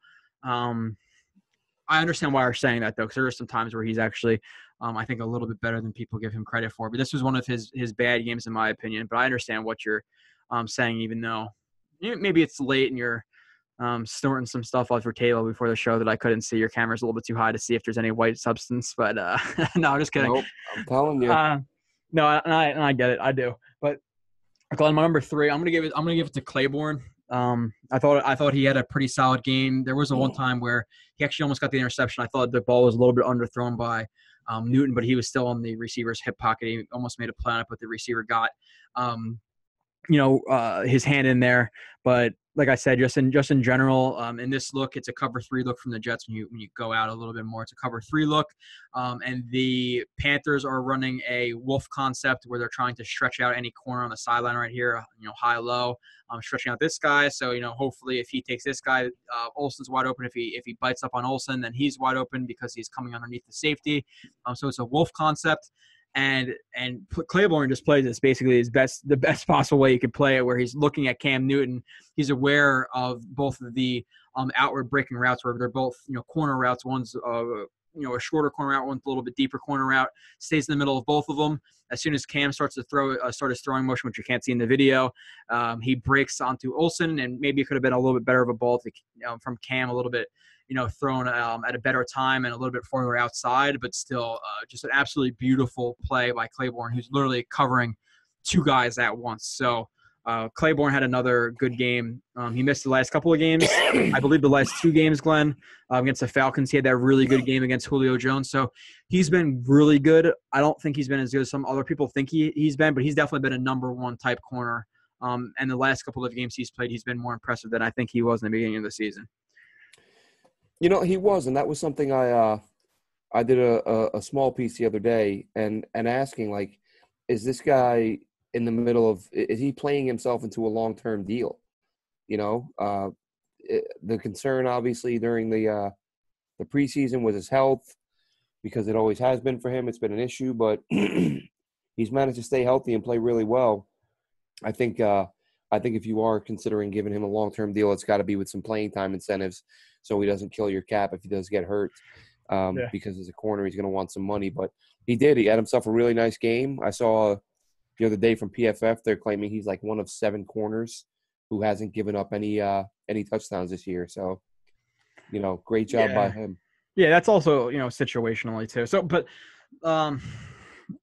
I understand why you're saying that, though, because there are some times where he's actually, I think, a little bit better than people give him credit for. But this was one of his bad games, in my opinion. But I understand what you're saying, even though maybe it's late and you're snorting some stuff off your table before the show that I couldn't see. Your camera's a little bit too high to see if there's any white substance. But no, I'm just kidding. Nope, I'm telling you. No, and I get it. I do. But Glenn, my number 3, I'm gonna give it to Claiborne. I thought he had a pretty solid game. There was a one time where he actually almost got the interception. I thought the ball was a little bit underthrown by Newton, but he was still on the receiver's hip pocket. He almost made a play on it, but the receiver got his hand in there. But like I said, just in general, in this look, it's a cover 3 look from the Jets. When you go out a little bit more, it's a cover 3 look. And the Panthers are running a wolf concept where they're trying to stretch out any corner on the sideline right here, high low, stretching out this guy. So hopefully if he takes this guy, Olsen's wide open. If he bites up on Olsen, then he's wide open because he's coming underneath the safety. So it's a wolf concept. And Claiborne just plays this basically the best possible way you could play it, where he's looking at Cam Newton. He's aware of both of the outward breaking routes, where they're both corner routes. One's a shorter corner route, one's a little bit deeper corner route. Stays in the middle of both of them. As soon as Cam starts to start his throwing motion, which you can't see in the video, he breaks onto Olsen, and maybe it could have been a little bit better of a ball from Cam, a little bit thrown at a better time and a little bit further outside, but still just an absolutely beautiful play by Claiborne, who's literally covering 2 guys at once. So Claiborne had another good game. He missed the last couple of games. I believe the last 2 games, Glenn, against the Falcons. He had that really good game against Julio Jones. So he's been really good. I don't think he's been as good as some other people think he's been, but he's definitely been a number 1 type corner. And the last couple of games he's played, he's been more impressive than I think he was in the beginning of the season. He was, and that was something I did a small piece the other day and asking, like, is this guy in the middle of – is he playing himself into a long-term deal? The concern, obviously, during the preseason was his health, because it always has been for him. It's been an issue, but he's managed to stay healthy and play really well. I think if you are considering giving him a long-term deal, it's got to be with some playing time incentives, so he doesn't kill your cap if he does get hurt. Because as a corner, he's going to want some money. But he did. He had himself a really nice game. I saw the other day from PFF, they're claiming he's like one of 7 corners who hasn't given up any touchdowns this year. So, great job by him. Yeah, that's also, situationally too. So, but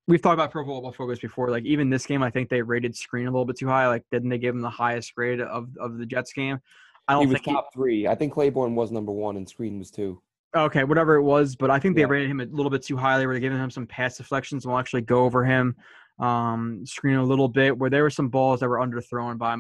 we've talked about Pro Football Focus before. Like, even this game, I think they rated screen a little bit too high. Like, didn't they give him the highest grade of the Jets game? He was top 3. I think Claiborne was number 1 and screen was 2. Okay, whatever it was. But I think they rated him a little bit too high. They were giving him some pass deflections. We'll actually go over him, screen a little bit, where there were some balls that were underthrown by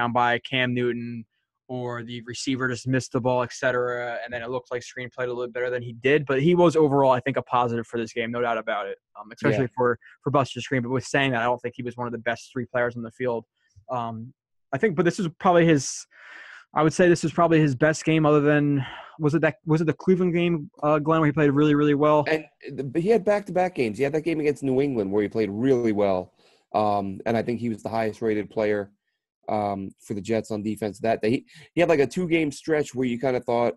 by Cam Newton, or the receiver just missed the ball, etc. And then it looked like screen played a little bit better than he did. But he was overall, I think, a positive for this game, no doubt about it, especially for Buster Screen. But with saying that, I don't think he was one of the best 3 players on the field. I think, but this is probably I would say this is probably his best game, other than was it the Cleveland game, Glenn, where he played really, really well? But he had back-to-back games. He had that game against New England where he played really well, and I think he was the highest-rated player for the Jets on defense that day. He had like a 2-game stretch where you kind of thought,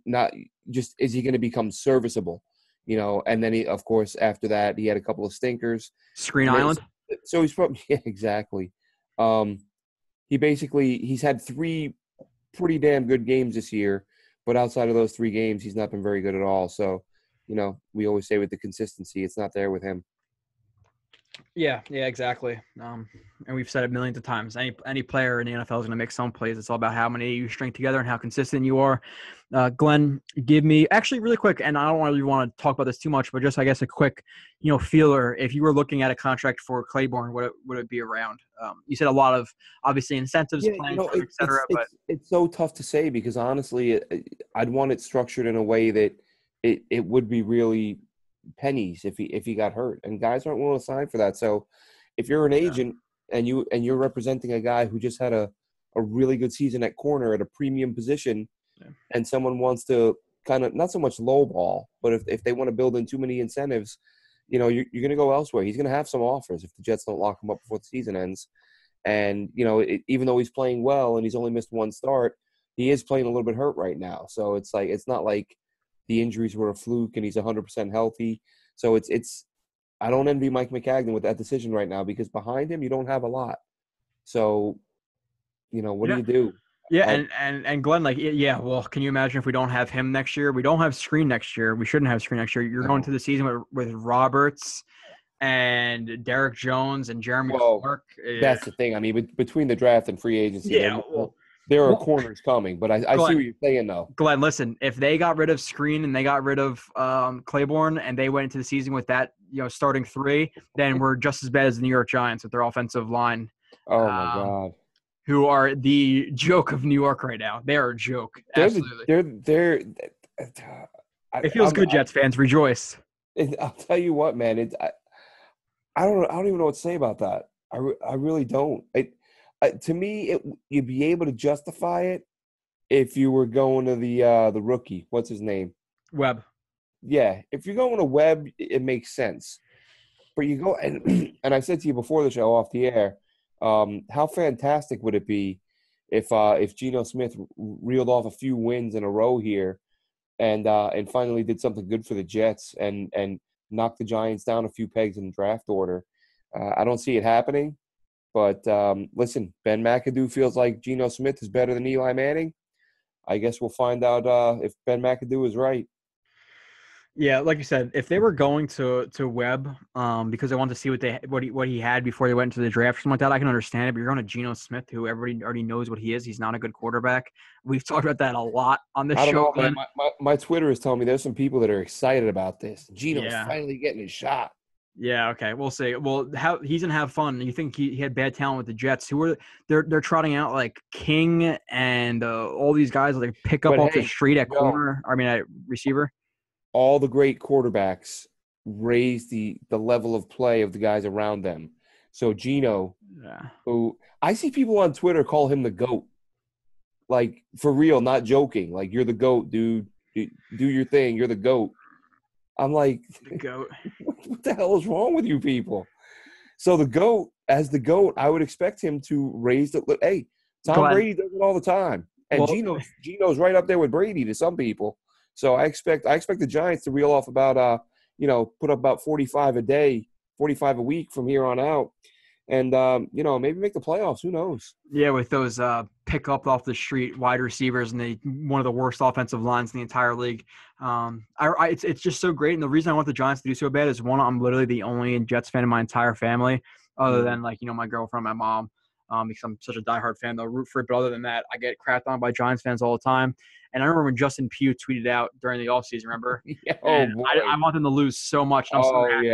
not just is he going to become serviceable, and then he, of course, after that he had a couple of stinkers. Screen Island. So he's probably exactly. He's had 3 pretty damn good games this year, but outside of those 3 games, he's not been very good at all. So, we always say with the consistency, it's not there with him. Yeah, exactly. And we've said it millions of times. Any player in the NFL is going to make some plays. It's all about how many you string together and how consistent you are. Glenn, give me actually really quick, and I don't really want to talk about this too much, but just I guess a quick, feeler. If you were looking at a contract for Claiborne, would it be around? You said a lot of obviously incentives, playing, etc. But it's so tough to say because honestly, I'd want it structured in a way that it would be really pennies if he got hurt, and guys aren't willing to sign for that. So if you're an agent and you're representing a guy who just had a a really good season at corner at a premium position, and someone wants to kind of not so much lowball, but if they want to build in too many incentives, you're going to go elsewhere. He's going to have some offers if the Jets don't lock him up before the season ends. And, even though he's playing well and he's only missed one start, he is playing a little bit hurt right now. So it's not like the injuries were a fluke and he's 100% healthy. So I don't envy Mike McCagnon with that decision right now, because behind him, you don't have a lot. So, what do you do? Yeah, and Glenn, well, can you imagine if we don't have him next year? We don't have Screen next year. We shouldn't have Screen next year. You're going to the season with Roberts and Derek Jones and Jeremy Clark. That's the thing. I mean, between the draft and free agency, there are corners coming. But I see what you're saying, though. Glenn, listen, if they got rid of Screen and they got rid of Claiborne and they went into the season with that, starting three, then we're just as bad as the New York Giants with their offensive line. Oh, my God. Who are the joke of New York right now. They are a joke. Absolutely. It feels good, Jets fans. Rejoice. I'll tell you what, man. I don't even know what to say about that. I really don't. To me, you'd be able to justify it if you were going to the rookie. What's his name? Webb. Yeah, if you're going to Webb, it makes sense. But you go and I said to you before the show off the air, how fantastic would it be if Geno Smith reeled off a few wins in a row here, and finally did something good for the Jets and knocked the Giants down a few pegs in the draft order. I don't see it happening, but listen, Ben McAdoo feels like Geno Smith is better than Eli Manning. I guess we'll find out if Ben McAdoo is right. Yeah, like you said, if they were going to Webb because they wanted to see what he had before they went into the draft or something like that, I can understand it. But you're going to Geno Smith, who everybody already knows what he is. He's not a good quarterback. We've talked about that a lot on this show. I don't know, my Twitter is telling me there's some people that are excited about this. Geno's finally getting his shot. Yeah, okay, we'll see. Well, he's gonna have fun. You think he had bad talent with the Jets? They're trotting out like King and all these guys like pick up off the street at corner. I mean, at receiver. All the great quarterbacks raise the level of play of the guys around them. So Geno, who I see people on Twitter call him the GOAT, like for real, not joking. Like, you're the GOAT, dude. Do your thing. You're the GOAT. I'm like, the GOAT. What the hell is wrong with you people? So the GOAT, as the GOAT, I would expect him to raise the. Hey, Tom Brady does it all the time, and Geno's right up there with Brady to some people. So I expect the Giants to reel off about put up about 45 a day, 45 a week from here on out, and maybe make the playoffs. Who knows? Yeah, with those pick up off the street wide receivers and one of the worst offensive lines in the entire league. It's just so great. And the reason I want the Giants to do so bad is, one, I'm literally the only Jets fan in my entire family, other than my girlfriend, my mom, because I'm such a diehard fan. They'll root for it. But other than that, I get crapped on by Giants fans all the time. And I remember when Justin Pugh tweeted out during the offseason, remember? Yeah, I want them to lose so much. I'm so happy.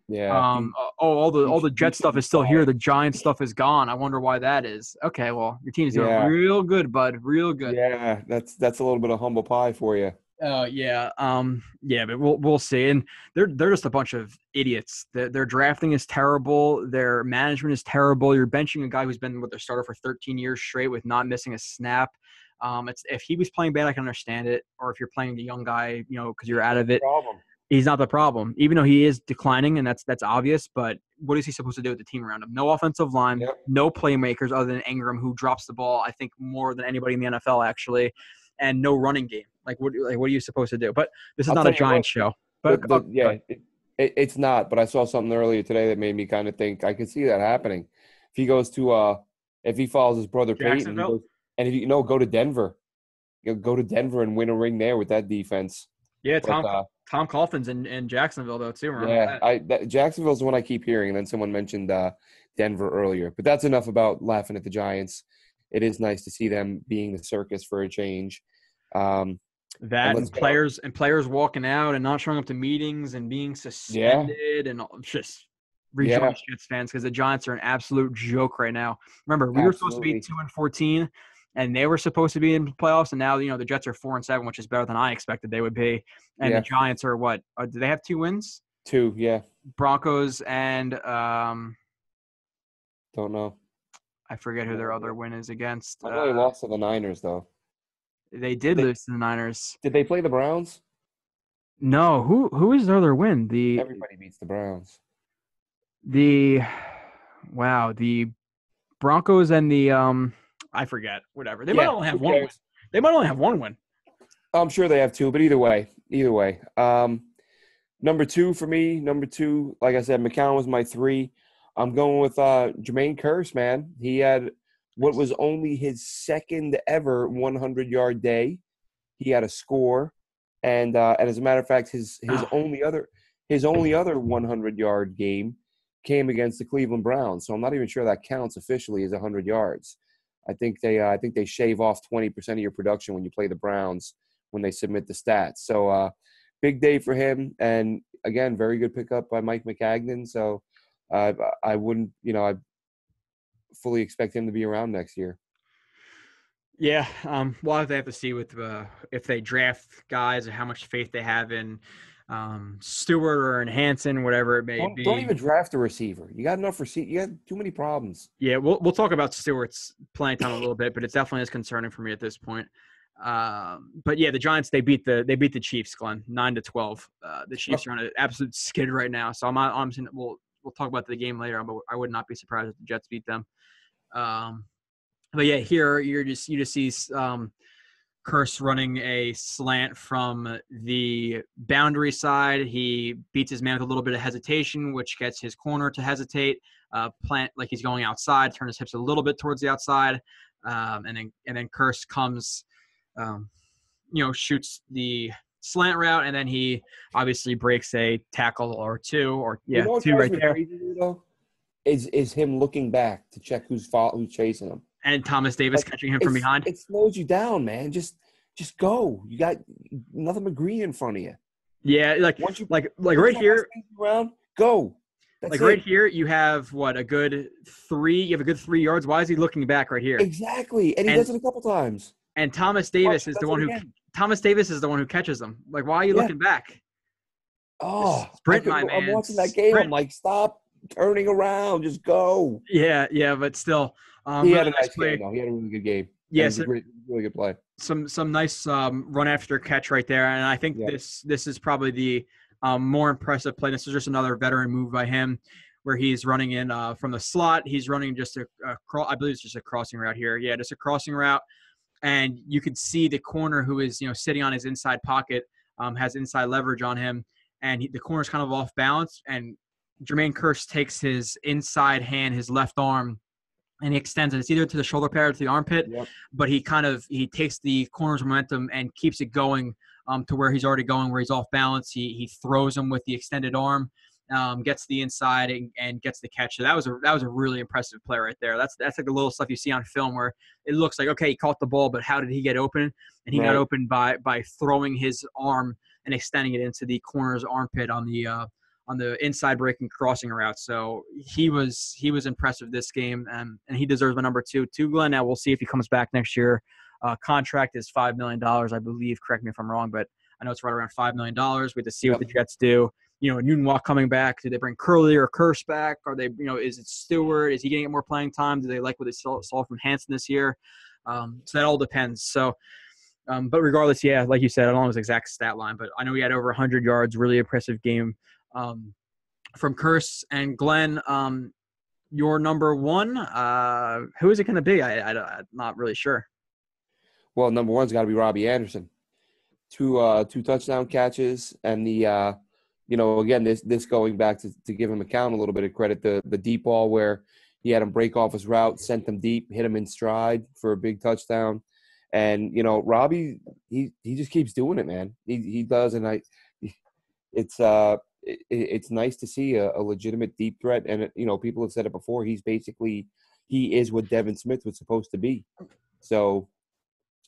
Yeah. All the Jet stuff is still here. The Giants stuff is gone. I wonder why that is. Okay, well, your team's doing real good, bud. Real good. Yeah, that's a little bit of humble pie for you. Yeah. But we'll see. And they're just a bunch of idiots. Their drafting is terrible. Their management is terrible. You're benching a guy who's been with their starter for 13 years straight with not missing a snap. If he was playing bad, I can understand it. Or if you're playing the young guy, because you're out of it, he's not the problem. Even though he is declining, and that's obvious. But what is he supposed to do with the team around him? No offensive line, no playmakers other than Ingram, who drops the ball, I think, more than anybody in the NFL actually, and no running game. What are you supposed to do? But this is not a Giants show. But it's not. But I saw something earlier today that made me kind of think I could see that happening. If he goes to if he follows his brother Peyton. And if you go to Denver, go to Denver and win a ring there with that defense. Yeah, Tom Coughlin's in Jacksonville though too. Jacksonville's the one I keep hearing. And then someone mentioned Denver earlier. But that's enough about laughing at the Giants. It is nice to see them being the circus for a change. Players walking out and not showing up to meetings and being suspended and just rejoice, Jets fans, because the Giants are an absolute joke right now. Remember, we were supposed to be 2-14. And they were supposed to be in playoffs, and now the Jets are 4-7, which is better than I expected they would be. And the Giants are what? Do they have 2 wins? 2, yeah. Broncos and don't know. I forget who their other win is against. I know they lost to the Niners, though. They did lose to the Niners. Did they play the Browns? No, who is their other win? Everybody beats the Browns. The Broncos and the I forget. Whatever. They might only have one win. They might only have one win. I'm sure they have two, but either way. Number two for me. Like I said, McCown was my 3. I'm going with Jermaine Kearse, man. He had what was only his second ever 100-yard day. He had a score, and as a matter of fact, his only other 100-yard game came against the Cleveland Browns. So I'm not even sure that counts officially as 100 yards. I think they shave off 20% of your production when you play the Browns when they submit the stats. So big day for him, and again, very good pickup by Mike McCagnon. So I wouldn't, I fully expect him to be around next year. Yeah, well, they have to see with if they draft guys or how much faith they have in Stewart or in Hansen, whatever it may be. Don't even draft a receiver. You got enough receiver. You got too many problems. Yeah, we'll talk about Stewart's playing time a little bit, but it's definitely as concerning for me at this point. But yeah, the Giants they beat the Chiefs, Glenn, 9-12. The Chiefs are on an absolute skid right now. So I'm saying we'll talk about the game later on, but I would not be surprised if the Jets beat them. But yeah, here you just see Kearse running a slant from the boundary side. He beats his man with a little bit of hesitation, which gets his corner to hesitate. Plant like he's going outside, turn his hips a little bit towards the outside, and then Kearse comes, shoots the slant route, and then he obviously breaks a tackle or two, two right there. Is him looking back to check who's chasing him. And Thomas Davis catching him from behind. It slows you down, man. Just go. You got nothing but green in front of you. Yeah, like right here. Around, go. That's right here, you have a good 3. You have a good 3 yards. Why is he looking back right here? Exactly, and he does it a couple times. And Thomas Davis is the one who catches them. Like, why are you looking back? Oh, sprint, my man. I'm watching that game. I'm like, stop turning around. Just go. Yeah, but still. He had a nice game, though. He had a really good game. Yes, really good play. Some nice run after catch right there, and I think this is probably the more impressive play. This is just another veteran move by him, where he's running in from the slot. He's running just I believe it's just a crossing route here. Yeah, just a crossing route, and you can see the corner who is sitting on his inside pocket has inside leverage on him, and the corner's kind of off balance, and Jermaine Kearse takes his inside hand, his left arm, and he extends it. It's either to the shoulder pad or to the armpit, but he takes the corner's momentum and keeps it going to where he's already going, where he's off balance. He throws him with the extended arm, gets the inside and gets the catch. So that was a really impressive play right there. That's like the little stuff you see on film where it looks like, okay, he caught the ball, but how did he get open? And he got open by throwing his arm and extending it into the corner's armpit on the inside breaking crossing route. So he was impressive this game, and he deserves my number 2 too, Glenn. Now we'll see if he comes back next year. Contract is $5 million, I believe. Correct me if I'm wrong, but I know it's right around $5 million. We have to see what the Jets do. Newton Walk coming back. Do they bring Curley or Kearse back? Are they, is it Stewart? Is he getting more playing time? Do they like what they saw from Hansen this year? So that all depends. So, but regardless, yeah, like you said, I don't know his exact stat line, but I know he had over 100 yards. Really impressive game from Kearse. And Glenn, your number 1, who is it going to be? I'm not really sure. Well, number 1's got to be Robbie Anderson. 2 touchdown catches, and the again, this going back to give him a little bit of credit, the deep ball where he had him break off his route, sent them deep, hit him in stride for a big touchdown. And Robbie, he just keeps doing it, man. He does, and it's nice to see a legitimate deep threat. And people have said it before. He is what Devin Smith was supposed to be. So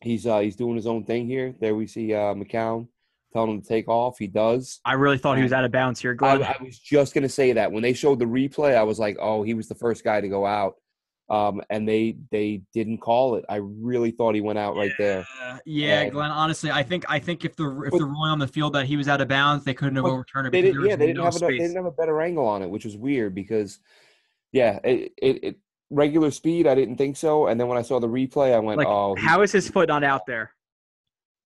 he's doing his own thing here. There we see McCown telling him to take off. He does. I really thought he was out of bounds here, Glenn. I was just going to say that. When they showed the replay, I was like, oh, he was the first guy to go out. And they didn't call it. I really thought he went out right there. Yeah, Glenn. Honestly, I think if the ruling on the field that he was out of bounds, they couldn't have overturned it. They didn't have a better angle on it, which was weird because, regular speed, I didn't think so. And then when I saw the replay, I went, Like, "Oh, how is his foot not out there?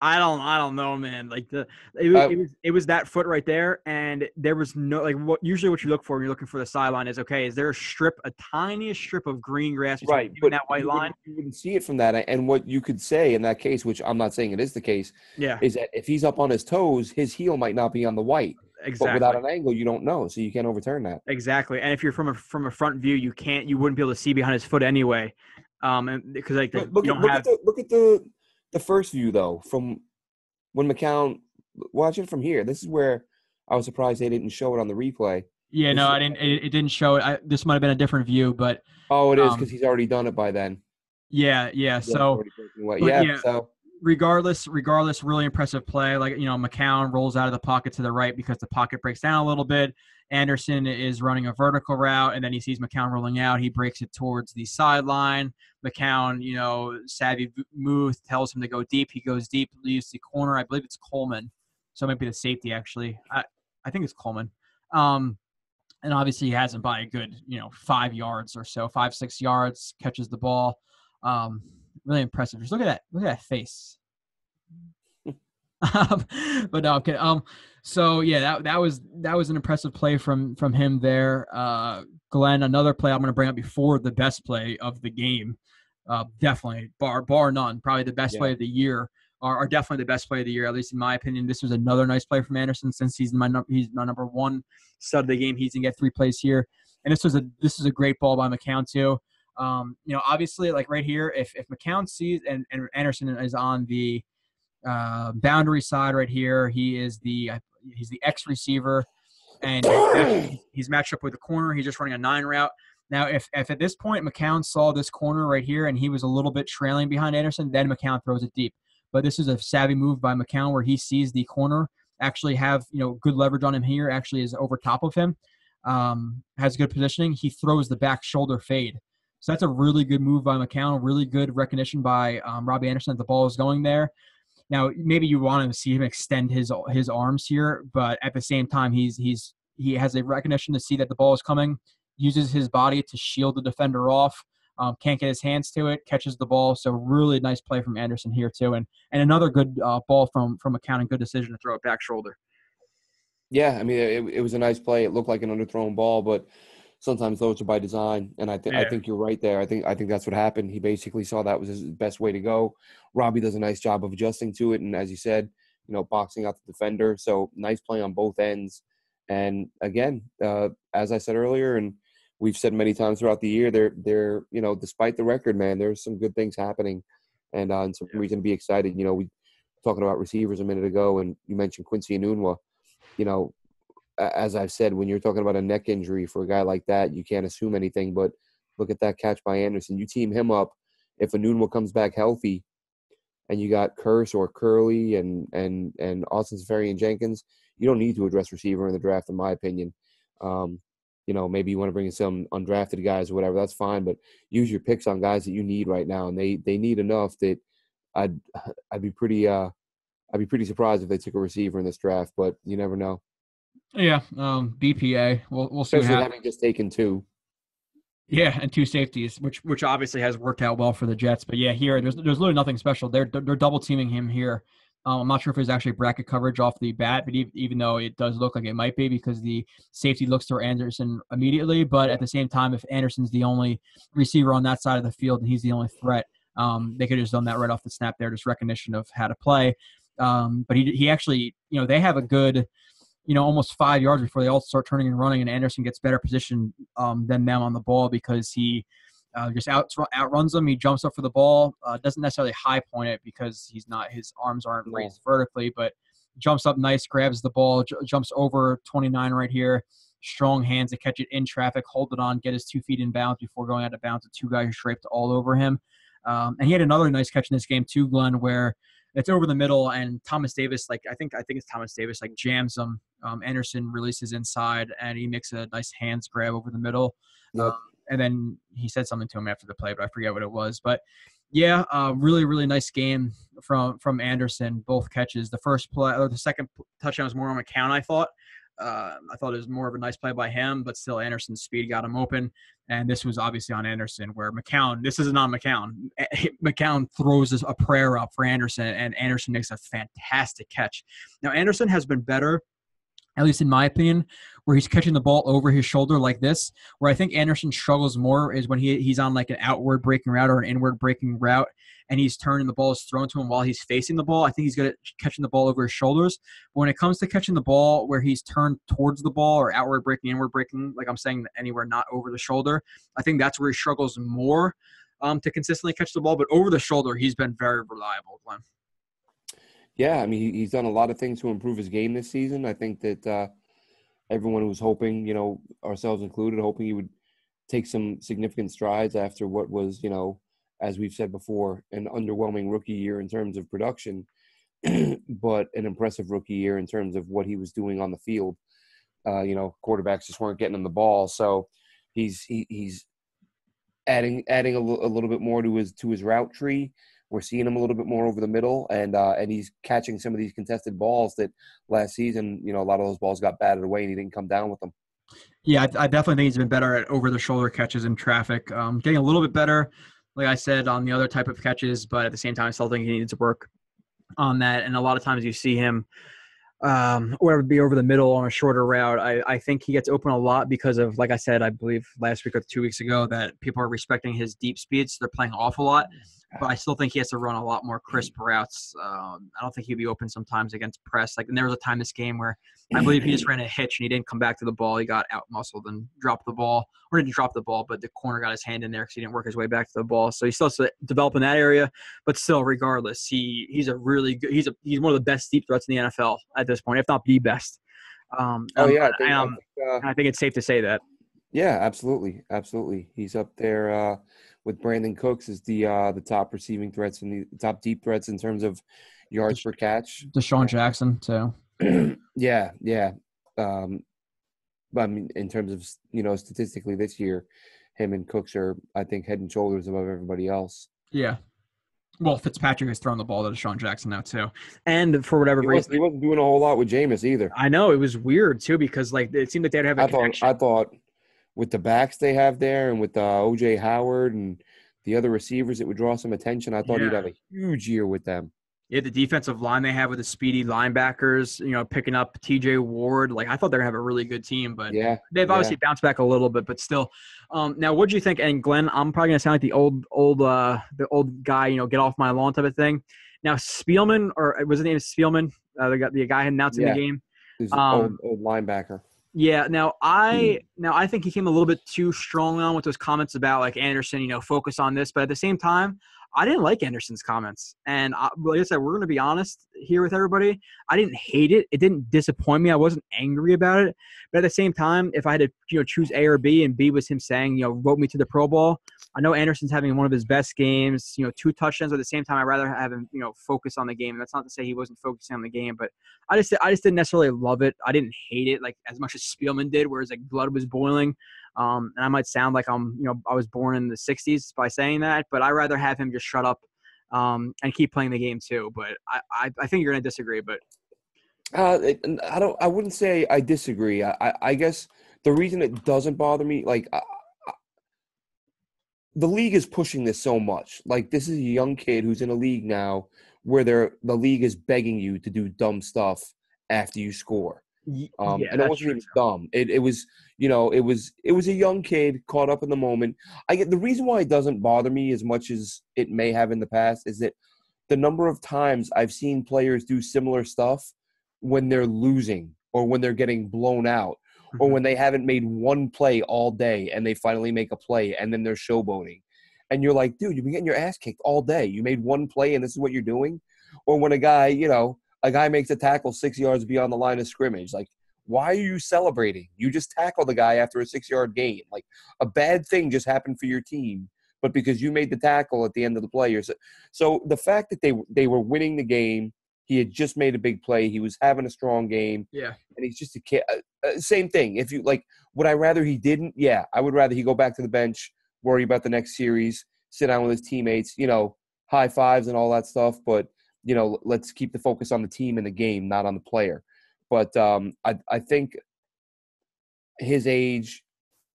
I don't know, man. Like it was that foot right there, and there was no like what usually what you look for when you're looking for the sideline is okay. Is there a tiniest strip of green grass between right?" you But and that white line? you wouldn't see it from that. And what you could say in that case, which I'm not saying it is the case, Yeah, is that if he's up on his toes, his heel might not be on the white. But without exactly. an angle, you don't know, so you can't overturn that. Exactly. And if you're from a front view, you wouldn't be able to see behind his foot anyway. And because like But you don't have look at the first view though, from when McCown watch it from here. This is where I was surprised they didn't show it on the replay. yeah, This no, is- I didn't it didn't show it. This might have been a different view, but Oh, it is because he's already done it by then. yeah. Yeah, So but yeah, yeah, so regardless, really impressive play. Like, McCown rolls out of the pocket to the right because the pocket breaks down a little bit. Anderson is running a vertical route, and then he sees McCown rolling out. He breaks it towards the sideline. McCown, savvy move, tells him to go deep. He goes deep, leaves the corner. I believe it's Coleman. So it might be the safety, actually. I think it's Coleman. And obviously he has him by a good, 5 yards or so, 5-6 yards, catches the ball. Really impressive. Just look at that face. But no, okay. So yeah, that was an impressive play from him there. Glenn, another play I'm going to bring up before the best play of the game. Definitely bar none, probably the best play of the year, or definitely the best play of the year, at least in my opinion. This was another nice play from Anderson since he's my number one stud of the game. He's gonna get 3 plays here, and this is a great ball by McCown too. Obviously, like right here, if McCown sees and Anderson is on the boundary side right here, he's the X receiver, and he's matched up with the corner. He's just running a 9 route. Now, if at this point McCown saw this corner right here and he was a little bit trailing behind Anderson, then McCown throws it deep. But this is a savvy move by McCown where he sees the corner actually have good leverage on him here, actually is over top of him, has good positioning. He throws the back shoulder fade. So that's a really good move by McCown, really good recognition by Robbie Anderson that the ball is going there. Now, maybe you want to see him extend his arms here, but at the same time, he has a recognition to see that the ball is coming, uses his body to shield the defender off, can't get his hands to it, catches the ball. So really nice play from Anderson here too, and another good ball from McCown, and good decision to throw it back shoulder. Yeah, I mean it was a nice play. It looked like an underthrown ball, but sometimes those are by design, and I think you're right there. I think that's what happened. He basically saw that was his best way to go. Robbie does a nice job of adjusting to it, and as you said, boxing out the defender. So nice play on both ends. And again, as I said earlier, and we've said many times throughout the year, they're despite the record, man, there's some good things happening, and some reason to be excited. We were talking about receivers a minute ago, and you mentioned Quincy Enunwa. As I've said, when you're talking about a neck injury for a guy like that, you can't assume anything. But look at that catch by Anderson. You team him up. If Enunwa comes back healthy, and you got Curse or Curley and Austin Safarian Jenkins, you don't need to address receiver in the draft, in my opinion. Maybe you want to bring in some undrafted guys or whatever. That's fine, but use your picks on guys that you need right now, and they need enough that I'd be pretty surprised if they took a receiver in this draft, but you never know. Yeah, BPA. We'll see. Especially having just taken 2. Yeah, and 2 safeties, which obviously has worked out well for the Jets. But yeah, here there's literally nothing special. They're double teaming him here. I'm not sure if there's actually bracket coverage off the bat, but even though it does look like it might be because the safety looks to Anderson immediately. But at the same time, if Anderson's the only receiver on that side of the field and he's the only threat, they could have just done that right off the snap there, just recognition of how to play. But he actually, they have a good, almost 5 yards before they all start turning and running, and Anderson gets better position than them on the ball because he just outruns them. He jumps up for the ball, doesn't necessarily high point it because his arms aren't raised vertically, but jumps up nice, grabs the ball, jumps over 29 right here. Strong hands to catch it in traffic, hold it on, get his 2 feet in bounds before going out of bounds. The 2 guys are draped all over him. And he had another nice catch in this game too, Glenn, where it's over the middle and Thomas Davis, I think it's Thomas Davis, jams him. Anderson releases inside and he makes a nice hands grab over the middle. Yep. And then he said something to him after the play, but I forget what it was. But yeah, really, really nice game from Anderson. Both catches. The first play or the second touchdown was more on McCown, I thought. I thought it was more of a nice play by him, but still Anderson's speed got him open. And this was obviously on Anderson, where McCown, this isn't on McCown. McCown throws a prayer up for Anderson, and Anderson makes a fantastic catch. Now, Anderson has been better, at least in my opinion, where he's catching the ball over his shoulder like this. Where I think Anderson struggles more is when he's on like an outward breaking route or an inward breaking route, and he's turning the ball is thrown to him while he's facing the ball. I think he's good at catching the ball over his shoulders. But when it comes to catching the ball where he's turned towards the ball or outward breaking, inward breaking, like I'm saying, anywhere not over the shoulder, I think that's where he struggles more to consistently catch the ball. But over the shoulder, he's been very reliable, Glenn. Yeah, I mean, he's done a lot of things to improve his game this season. I think that everyone was hoping, you know, ourselves included, hoping he would take some significant strides after what was, you know, as we've said before, an underwhelming rookie year in terms of production, but an impressive rookie year in terms of what he was doing on the field. You know, quarterbacks just weren't getting him the ball, so he's adding a little bit more to his route tree. We're seeing him a little bit more over the middle, and he's catching some of these contested balls that last season, you know, a lot of those balls got batted away and he didn't come down with them. Yeah, I definitely think he's been better at over-the-shoulder catches in traffic. Getting a little bit better, like I said, on the other type of catches, but at the same time, I still think he needs to work on that. And a lot of times you see him or it would be over the middle on a shorter route. I think he gets open a lot because of, like I said, I believe last week or 2 weeks ago, that people are respecting his deep speeds. So they're playing off a lot. But I still think he has to run a lot more crisp routes. I don't think he'd be open sometimes against press. Like, and there was a time this game where I believe he just ran a hitch and he didn't come back to the ball. He got out-muscled and dropped the ball. Or didn't drop the ball, but the corner got his hand in there because he didn't work his way back to the ball. So he still has to develop in that area. But still, regardless, he's a really good – he's one of the best deep threats in the NFL at this point, if not the best. I think it's safe to say that. Yeah, absolutely. Absolutely. He's up there with Brandon Cooks as the top receiving threats and the top deep threats in terms of yards per catch. Deshaun Jackson, too. Yeah. But I mean, in terms of, you know, statistically this year, him and Cooks are, I think, head and shoulders above everybody else. Yeah. Well, Fitzpatrick has thrown the ball to Deshaun Jackson now, too. And for whatever reason. He wasn't doing a whole lot with Jameis either. I know. It was weird, too, because, like, it seemed like they'd have a connection. I thought with the backs they have there and with O.J. Howard and the other receivers, it would draw some attention. I thought he'd have a huge year with them. Yeah, the defensive line they have with the speedy linebackers, you know, picking up T.J. Ward. Like, I thought they were going to have a really good team, but they've obviously bounced back a little bit, but still. Now, what do you think? And, Glenn, I'm probably going to sound like the old guy, you know, get off my lawn type of thing. Now, Spielman, or was his name Spielman, the guy announcing the game? He's old linebacker. Yeah. Now I think he came a little bit too strong on with those comments about, like, Anderson, you know, focus on this. But at the same time, I didn't like Anderson's comments. And like I said, we're going to be honest here with everybody. I didn't hate it. It didn't disappoint me. I wasn't angry about it. But at the same time, if I had to, you know, choose A or B, and B was him saying, you know, vote me to the Pro Bowl, I know Anderson's having one of his best games, you know, 2 touchdowns. At the same time, I'd rather have him, you know, focus on the game. And that's not to say he wasn't focusing on the game, but I just didn't necessarily love it. I didn't hate it like as much as Spielman did, where his, like, blood was boiling. And I might sound like I was born in the 60s by saying that, but I'd rather have him just shut up and keep playing the game too. But I think you're going to disagree, but I wouldn't say I disagree. I guess the reason it doesn't bother me, like, the league is pushing this so much. Like, this is a young kid who's in a league now where the league is begging you to do dumb stuff after you score. And it wasn't even dumb. It was, you know, it was a young kid caught up in the moment. I get the reason why it doesn't bother me as much as it may have in the past is that the number of times I've seen players do similar stuff when they're losing or when they're getting blown out or when they haven't made one play all day and they finally make a play and then they're showboating. And you're like, dude, you've been getting your ass kicked all day. You made one play and this is what you're doing? Or when a guy makes a tackle 6 yards beyond the line of scrimmage. Like, why are you celebrating? You just tackled the guy after a 6-yard gain. Like, a bad thing just happened for your team, but because you made the tackle at the end of the play. So the fact that they were winning the game, he had just made a big play. He was having a strong game. Yeah. And he's just a kid. Same thing. If you like, would I rather he didn't? Yeah, I would rather he go back to the bench, worry about the next series, sit down with his teammates, you know, high fives and all that stuff. But, you know, let's keep the focus on the team and the game, not on the player. But I think his age,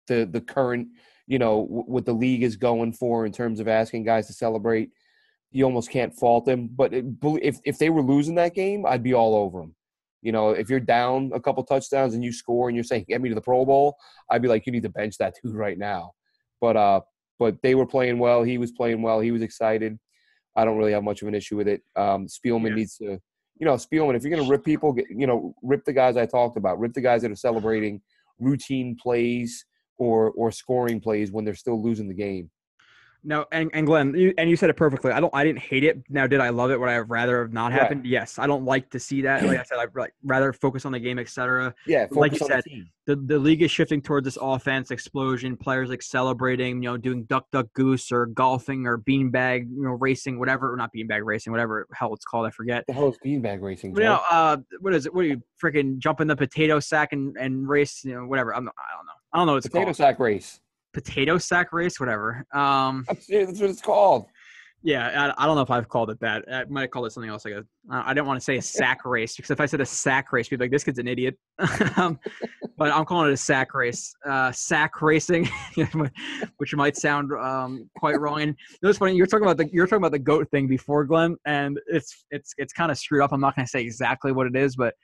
the current, what the league is going for in terms of asking guys to celebrate, you almost can't fault him. But if they were losing that game, I'd be all over him. If you're down a couple touchdowns and you score and you're saying, get me to the Pro Bowl, I'd be like, you need to bench that dude right now. But they were playing well. He was playing well. He was excited. I don't really have much of an issue with it. Spielman needs to, Spielman, if you're going to rip people, rip the guys I talked about. Rip the guys that are celebrating routine plays or scoring plays when they're still losing the game. No, and Glenn, you said it perfectly. I didn't hate it. Now, did I love it? Would I have rather have not happened? Right. Yes. I don't like to see that. Like I said, I'd rather focus on the game, etc. Yeah, like you said, the league is shifting towards this offense explosion. Players like celebrating, doing duck, duck, goose, or golfing, or beanbag, racing, whatever. Or not beanbag racing, whatever hell it's called. I forget. The hell is beanbag racing? Joe? What is it? What do you freaking jump in the potato sack and race? Whatever. I don't know. I don't know what it's called. Potato sack race. Potato sack race, whatever. That's what it's called. Yeah, I don't know if I've called it that. I might have called it something else. I didn't want to say a sack race because if I said a sack race, people would be like, this kid's an idiot. But I'm calling it a sack race. Sack racing, which might sound quite wrong. And it was funny. You're talking about the goat thing before, Glenn, and it's kind of screwed up. I'm not going to say exactly what it is, but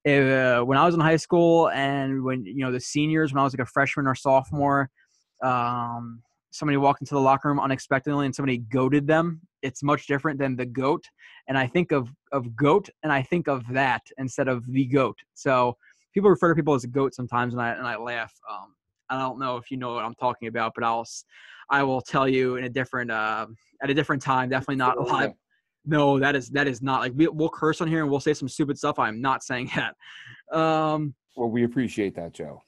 when I was in high school and when the seniors, when I was like a freshman or sophomore. Somebody walked into the locker room unexpectedly and somebody goated them. It's much different than the goat. And I think of goat and I think of that instead of the goat. So people refer to people as a goat sometimes and I laugh. I don't know if you know what I'm talking about, but I will tell you in a different at a different time. Definitely not live. No, that is not like we'll curse on here and we'll say some stupid stuff. I'm not saying that. Well, we appreciate that, Joe.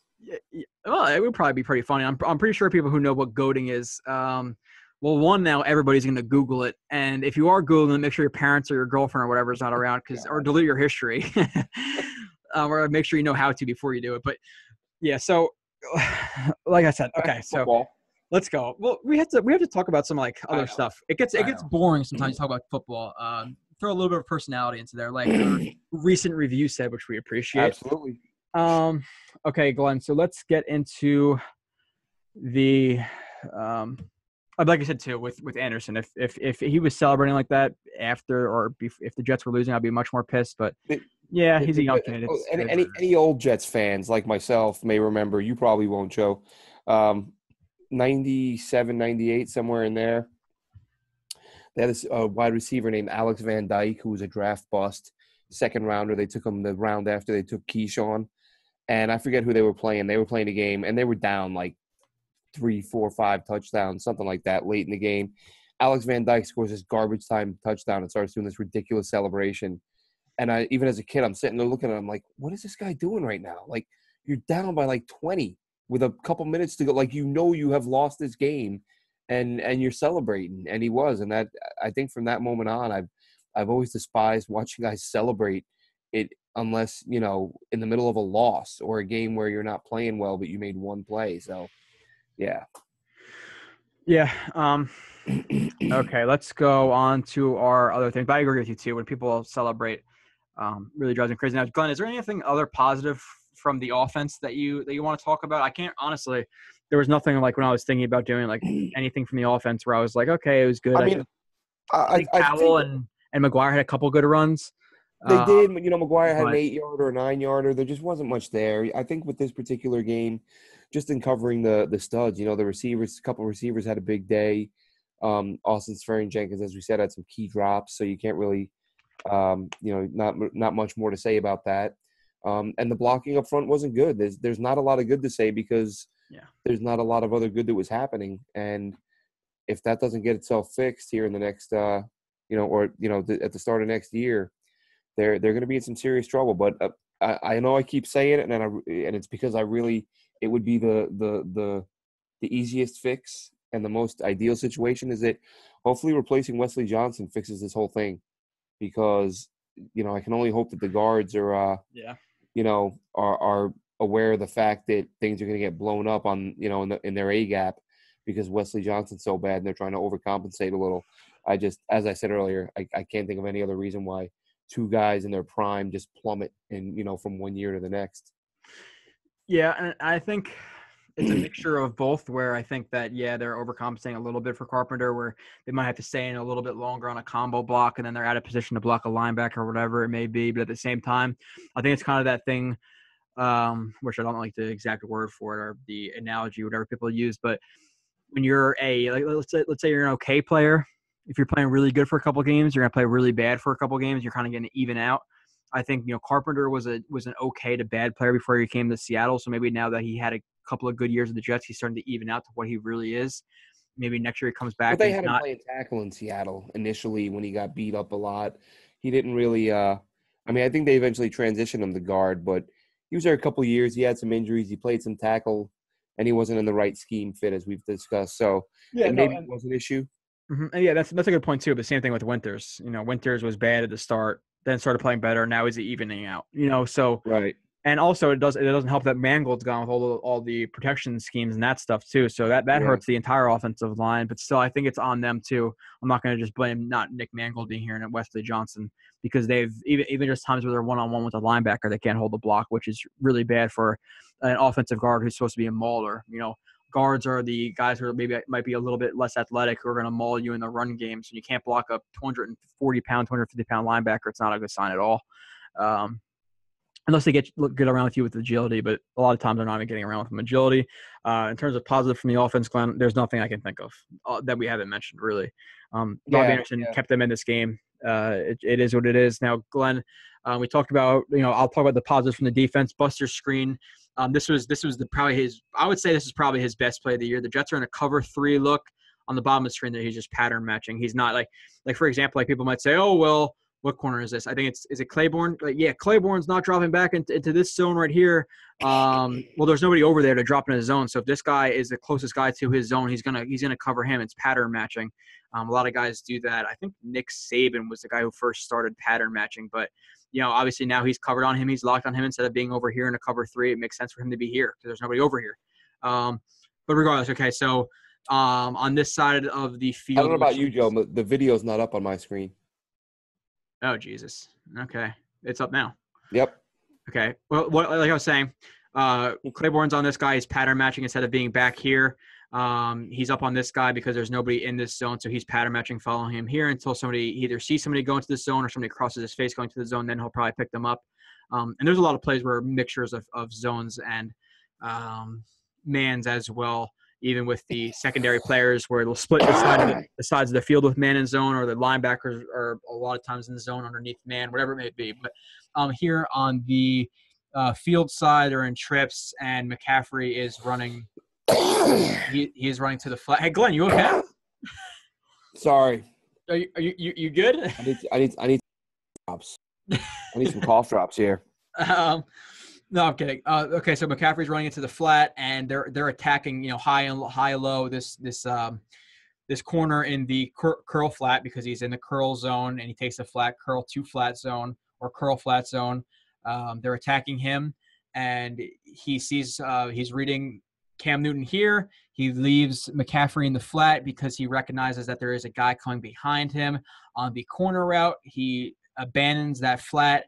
Well, it would probably be pretty funny. I'm pretty sure people who know what goating is. Well, one, now everybody's going to Google it. And if you are Googling it, make sure your parents or your girlfriend or whatever is not around or delete your history. Or make sure you know how to before you do it. But, yeah, so like I said, okay, so football. Let's go. Well, we have to talk about some, other stuff. It gets boring sometimes to talk about football. Throw a little bit of personality into there, like our recent review said, which we appreciate. Absolutely. Okay, Glenn. So let's get into the like I said too with Anderson. If he was celebrating like that after or if the Jets were losing, I'd be much more pissed. But yeah, he's a young kid. Any old Jets fans like myself may remember. You probably won't, Joe. 97, 98, somewhere in there. They had this wide receiver named Alex Van Dyke, who was a draft bust, second rounder. They took him the round after they took Keyshawn. And I forget who they were playing. They were playing a game, and they were down 3, 4, 5 touchdowns, something like that, late in the game. Alex Van Dyke scores this garbage time touchdown and starts doing this ridiculous celebration. And even as a kid, I'm sitting there looking at him like, what is this guy doing right now? You're down by 20 with a couple minutes to go. You have lost this game, and you're celebrating. And he was. And that, I think from that moment on, I've always despised watching guys celebrate it unless, in the middle of a loss or a game where you're not playing well, but you made one play. So, yeah. Yeah. Okay, let's go on to our other thing. But I agree with you, too. When people celebrate, really drives me crazy. Now, Glenn, is there anything other positive from the offense that you want to talk about? I can't, honestly. There was nothing when I was thinking about doing anything from the offense where I was like, okay, it was good. I think Powell and McGuire had a couple good runs. They did. McGuire had an 8-yarder or a 9-yarder. There just wasn't much there. I think with this particular game, just in covering the studs, the receivers, a couple of receivers had a big day. Austin Swearingen-Jenkins, as we said, had some key drops, so you can't really, not much more to say about that. And the blocking up front wasn't good. There's not a lot of good to say because there's not a lot of other good that was happening. And if that doesn't get itself fixed here in the next, at the start of next year, they're going to be in some serious trouble. But I know I keep saying it, and it's because it would be the easiest fix and the most ideal situation is that hopefully replacing Wesley Johnson fixes this whole thing, because I can only hope that the guards are are aware of the fact that things are going to get blown up on in their A gap because Wesley Johnson's so bad and they're trying to overcompensate a little. As I said earlier, I can't think of any other reason why two guys in their prime just plummet and, from one year to the next. Yeah, and I think it's a mixture of both where I think that, they're overcompensating a little bit for Carpenter where they might have to stay in a little bit longer on a combo block and then they're out of position to block a linebacker or whatever it may be. But at the same time, I think it's kind of that thing, which I don't like the exact word for it or the analogy, whatever people use. But when you're let's say you're an okay player, if you're playing really good for a couple of games, you're going to play really bad for a couple of games, you're kind of getting to even out. I think, Carpenter was an okay to bad player before he came to Seattle. So maybe now that he had a couple of good years with the Jets, he's starting to even out to what he really is. Maybe next year he comes back. But they had him playing tackle in Seattle initially when he got beat up a lot. He didn't really I think they eventually transitioned him to guard, but he was there a couple of years. He had some injuries. He played some tackle, and he wasn't in the right scheme fit, as we've discussed. So maybe it was an issue. Mm-hmm. And yeah, that's a good point too. But same thing with Winters. Winters was bad at the start, then started playing better. Now he's evening out. So right. And also, it doesn't help that Mangold's gone with all the protection schemes and that stuff too. So that hurts the entire offensive line. But still, I think it's on them too. I'm not going to just blame not Nick Mangold being here and Wesley Johnson because they've even just times where they're one-on-one with a linebacker, they can't hold the block, which is really bad for an offensive guard who's supposed to be a mauler. Guards are the guys who might be a little bit less athletic who are going to maul you in the run game. So you can't block a 240-pound, 250-pound linebacker. It's not a good sign at all. Unless they get around with you with agility, but a lot of times they're not even getting around with them agility. In terms of positive from the offense, Glenn, there's nothing I can think of that we haven't mentioned really. Rob Anderson kept them in this game. It is what it is. Now, Glenn, we talked about, I'll talk about the positives from the defense. Buster Screen. This was probably his. I would say this is probably his best play of the year. The Jets are in a cover 3 look on the bottom of the screen that he's just pattern matching. He's not like for example, like people might say, oh well, what corner is this? I think is it Claiborne? Claiborne's not dropping back into this zone right here. Well, there's nobody over there to drop in his zone. So if this guy is the closest guy to his zone, he's gonna cover him. It's pattern matching. A lot of guys do that. I think Nick Saban was the guy who first started pattern matching, but obviously now he's covered on him. He's locked on him instead of being over here in a cover 3. It makes sense for him to be here because there's nobody over here. But regardless, okay. So on this side of the field, I don't know about you, Joe, but the video's not up on my screen. Oh, Jesus. Okay. It's up now. Yep. Okay. Well, like I was saying, Claiborne's on this guy. He's pattern matching instead of being back here. He's up on this guy because there's nobody in this zone, so he's pattern matching, following him here until somebody either sees somebody go into the zone or somebody crosses his face going to the zone. Then he'll probably pick them up. And there's a lot of plays where mixtures of zones and mans as well, even with the secondary players where they'll split the sides of the field with man and zone, or the linebackers are a lot of times in the zone underneath man, whatever it may be. But here on the field side or in trips, and McCaffrey is running he is running to the flat. Hey, Glenn, you okay? Sorry. Are you good? I need drops. I need some cough drops here. No, I'm kidding. Okay, so McCaffrey's running into the flat, and they're attacking, high and low this corner in the curl flat because he's in the curl zone, and he takes a flat curl to flat zone or curl flat zone. They're attacking him, and he sees he's reading Cam Newton here. He leaves McCaffrey in the flat because he recognizes that there is a guy coming behind him on the corner route. He abandons that flat,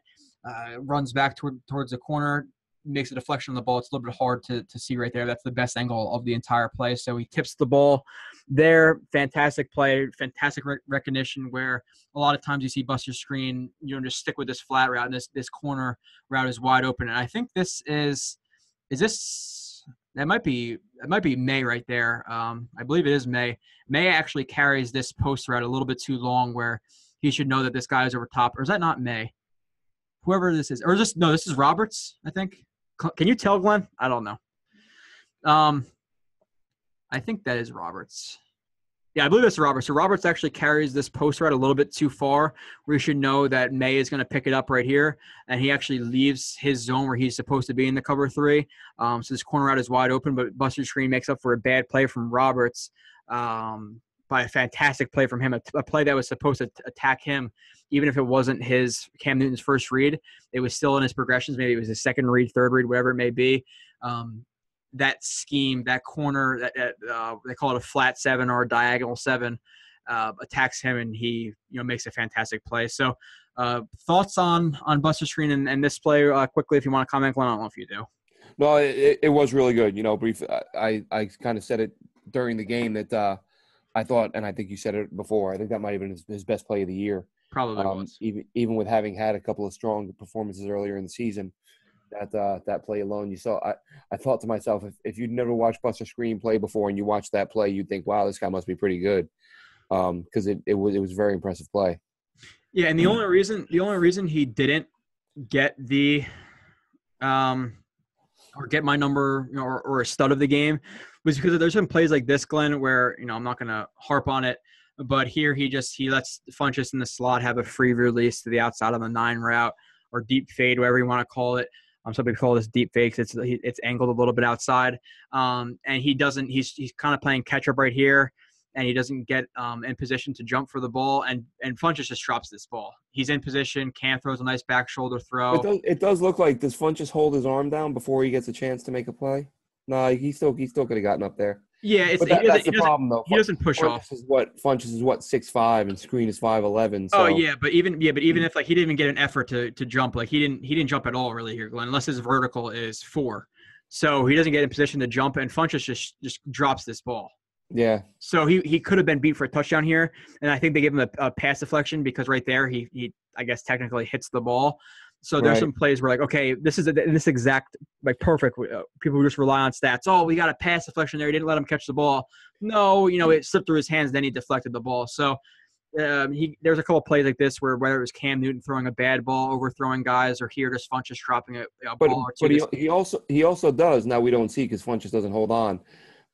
runs back towards the corner, makes a deflection on the ball. It's a little bit hard to see right there. That's the best angle of the entire play. So he tips the ball there. Fantastic play, fantastic recognition where a lot of times you see Buster Screen, just stick with this flat route, and this corner route is wide open. And I think this is this – that might be Maye right there. I believe it is Maye. Maye actually carries this post route a little bit too long where he should know that this guy is over top. Or is that not Maye? Whoever this is. Or this is Roberts, I think. Can you tell, Glenn? I don't know. I think that is Roberts. Yeah, I believe that's Roberts. So Roberts actually carries this post route a little bit too far, where you should know that Maye is going to pick it up right here, and he actually leaves his zone where he's supposed to be in the cover 3. So this corner route is wide open, but Buster Screen makes up for a bad play from Roberts by a fantastic play from him, a play that was supposed to attack him. Even if it wasn't Cam Newton's first read, it was still in his progressions. Maybe it was his second read, third read, whatever it may be. That scheme, that corner, they call it a flat 7 or a diagonal 7. attacks him, and he makes a fantastic play. So thoughts on Buster Screen and this play quickly, if you want to comment, Glenn. I don't know if you do. No, it was really good. Brief. I kind of said it during the game that I thought, and I think you said it before, I think that might have been his best play of the year. Probably was. Even with having had a couple of strong performances earlier in the season, that play alone, you saw. I thought to myself, if you'd never watched Buster Screen play before and you watched that play, you'd think, wow, this guy must be pretty good, because it was a very impressive play. Yeah, and the only reason he didn't get the or get my number or a stud of the game was because there's some plays like this, Glenn, where I'm not going to harp on it, but here he lets Funchess in the slot have a free release to the outside of the 9 route or deep fade, whatever you want to call it. Some people call this deep fake. It's angled a little bit outside, and he doesn't. He's kind of playing catch up right here, and he doesn't get in position to jump for the ball, and Funchess just drops this ball. He's in position. Cam throws a nice back shoulder throw. It does look like, does Funchess hold his arm down before he gets a chance to make a play? No, he still could have gotten up there. Yeah, that's the problem though. He doesn't push off. Funchess is 6'5" and Screen is 5'11". So. Oh yeah, but even if like he didn't even get an effort to jump, like he didn't jump at all really here, Glenn, unless his vertical is 4. So he doesn't get in position to jump, and Funchess just drops this ball. Yeah. So he could have been beat for a touchdown here, and I think they give him a pass deflection because right there he I guess technically hits the ball. So there's some plays where like, okay, this is in this exact like perfect. People just rely on stats. Oh, we got a pass deflection there. He didn't let him catch the ball. No, it slipped through his hands. Then he deflected the ball. So there's a couple of plays like this where whether it was Cam Newton throwing a bad ball, overthrowing guys, or here just Funchess dropping a ball or two. But he also does. Now we don't see because Funchess doesn't hold on.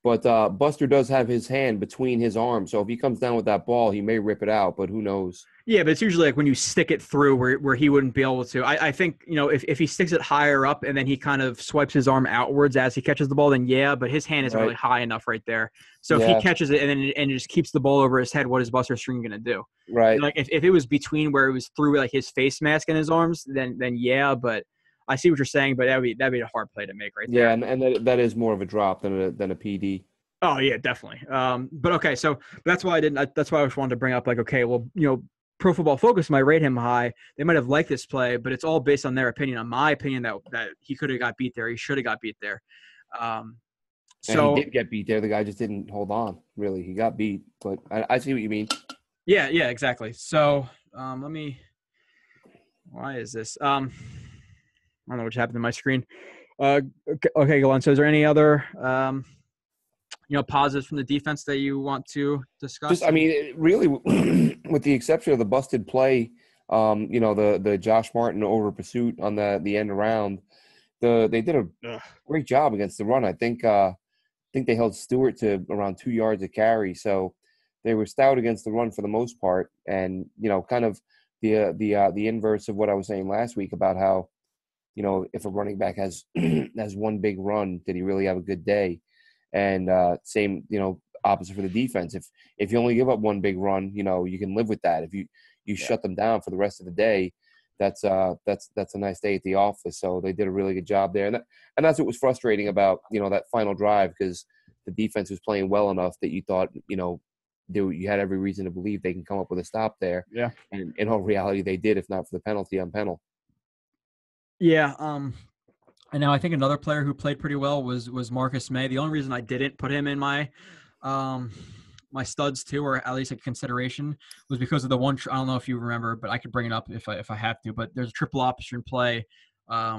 But Buster does have his hand between his arms, so if he comes down with that ball, he may rip it out, but who knows? Yeah, but it's usually like when you stick it through where he wouldn't be able to. I think, if he sticks it higher up and then he kind of swipes his arm outwards as he catches the ball, then yeah, but his hand isn't really high enough right there. So if he catches it and just keeps the ball over his head, what is Buster Screen going to do? Right. Like if it was between where it was through like his face mask and his arms, then yeah, but I see what you're saying, but that'd be a hard play to make right there. Yeah, and that is more of a drop than a PD. Oh yeah, definitely. But okay, so that's why that's why I just wanted to bring up like, okay, well, Pro Football Focus might rate him high. They might have liked this play, but it's all based on their opinion. On my opinion, that he could have got beat there. He should have got beat there. And he did get beat there. The guy just didn't hold on. Really, he got beat. But I see what you mean. Yeah, exactly. So let me. Why is this? I don't know what happened to my screen. Okay, Glenn. So is there any other positives from the defense that you want to discuss? Really, with the exception of the busted play, the Josh Martin over pursuit on the end around, they did a great job against the run. I think they held Stewart to around 2 yards a carry, so they were stout against the run for the most part. And kind of the inverse of what I was saying last week about how, if a running back has one big run, did he really have a good day? And same, opposite for the defense. If you only give up one big run, you can live with that. If you shut them down for the rest of the day, that's a nice day at the office. So they did a really good job there, and that's what was frustrating about that final drive, because the defense was playing well enough that you thought you had every reason to believe they can come up with a stop there. Yeah, and in all reality, they did, if not for the penalty on Pennell. Yeah. And now I think another player who played pretty well was Marcus Maye. The only reason I didn't put him in my my studs too, or at least a consideration, was because of the one. I don't know if you remember, but I could bring it up if I have to. But there's a triple option play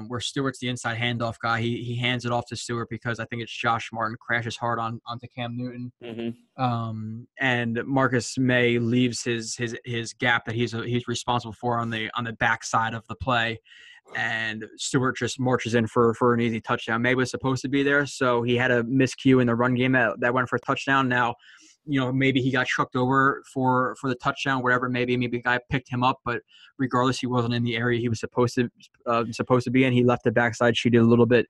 where Stewart's the inside handoff guy. He hands it off to Stewart because I think it's Josh Martin crashes hard onto Cam Newton, and Marcus Maye leaves his gap that he's responsible for on the backside of the play. And Stewart just marches in for an easy touchdown. Maye was supposed to be there, so he had a miscue in the run game that went for a touchdown. Now, maybe he got trucked over for the touchdown, whatever. Maybe the guy picked him up, but regardless, he wasn't in the area he was supposed to be in. He left the backside, cheated a little bit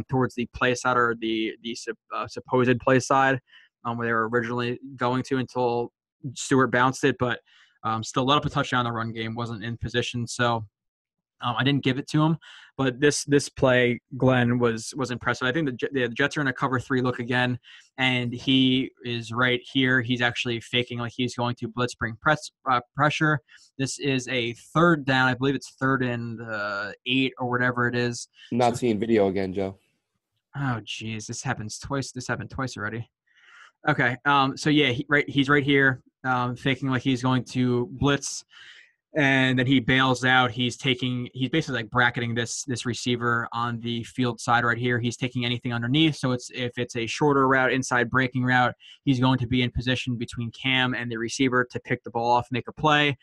towards the play side, or the supposed play side where they were originally going to, until Stewart bounced it, but still let up a touchdown in the run game. Wasn't in position, so. I didn't give it to him, but this play, Glenn, was impressive. I think the Jets are in a cover 3 look again, and he is right here. He's actually faking like he's going to blitz, bring pressure. This is a third down. I believe it's 3rd and 8 or whatever it is. I'm not seeing video again, Joe. Oh, geez, this happened twice already. Okay, so yeah, he's right here, faking like he's going to blitz. And then he bails out. He's basically like bracketing this receiver on the field side right here. He's taking anything underneath. So if it's a shorter route, inside breaking route, he's going to be in position between Cam and the receiver to pick the ball off, make a play.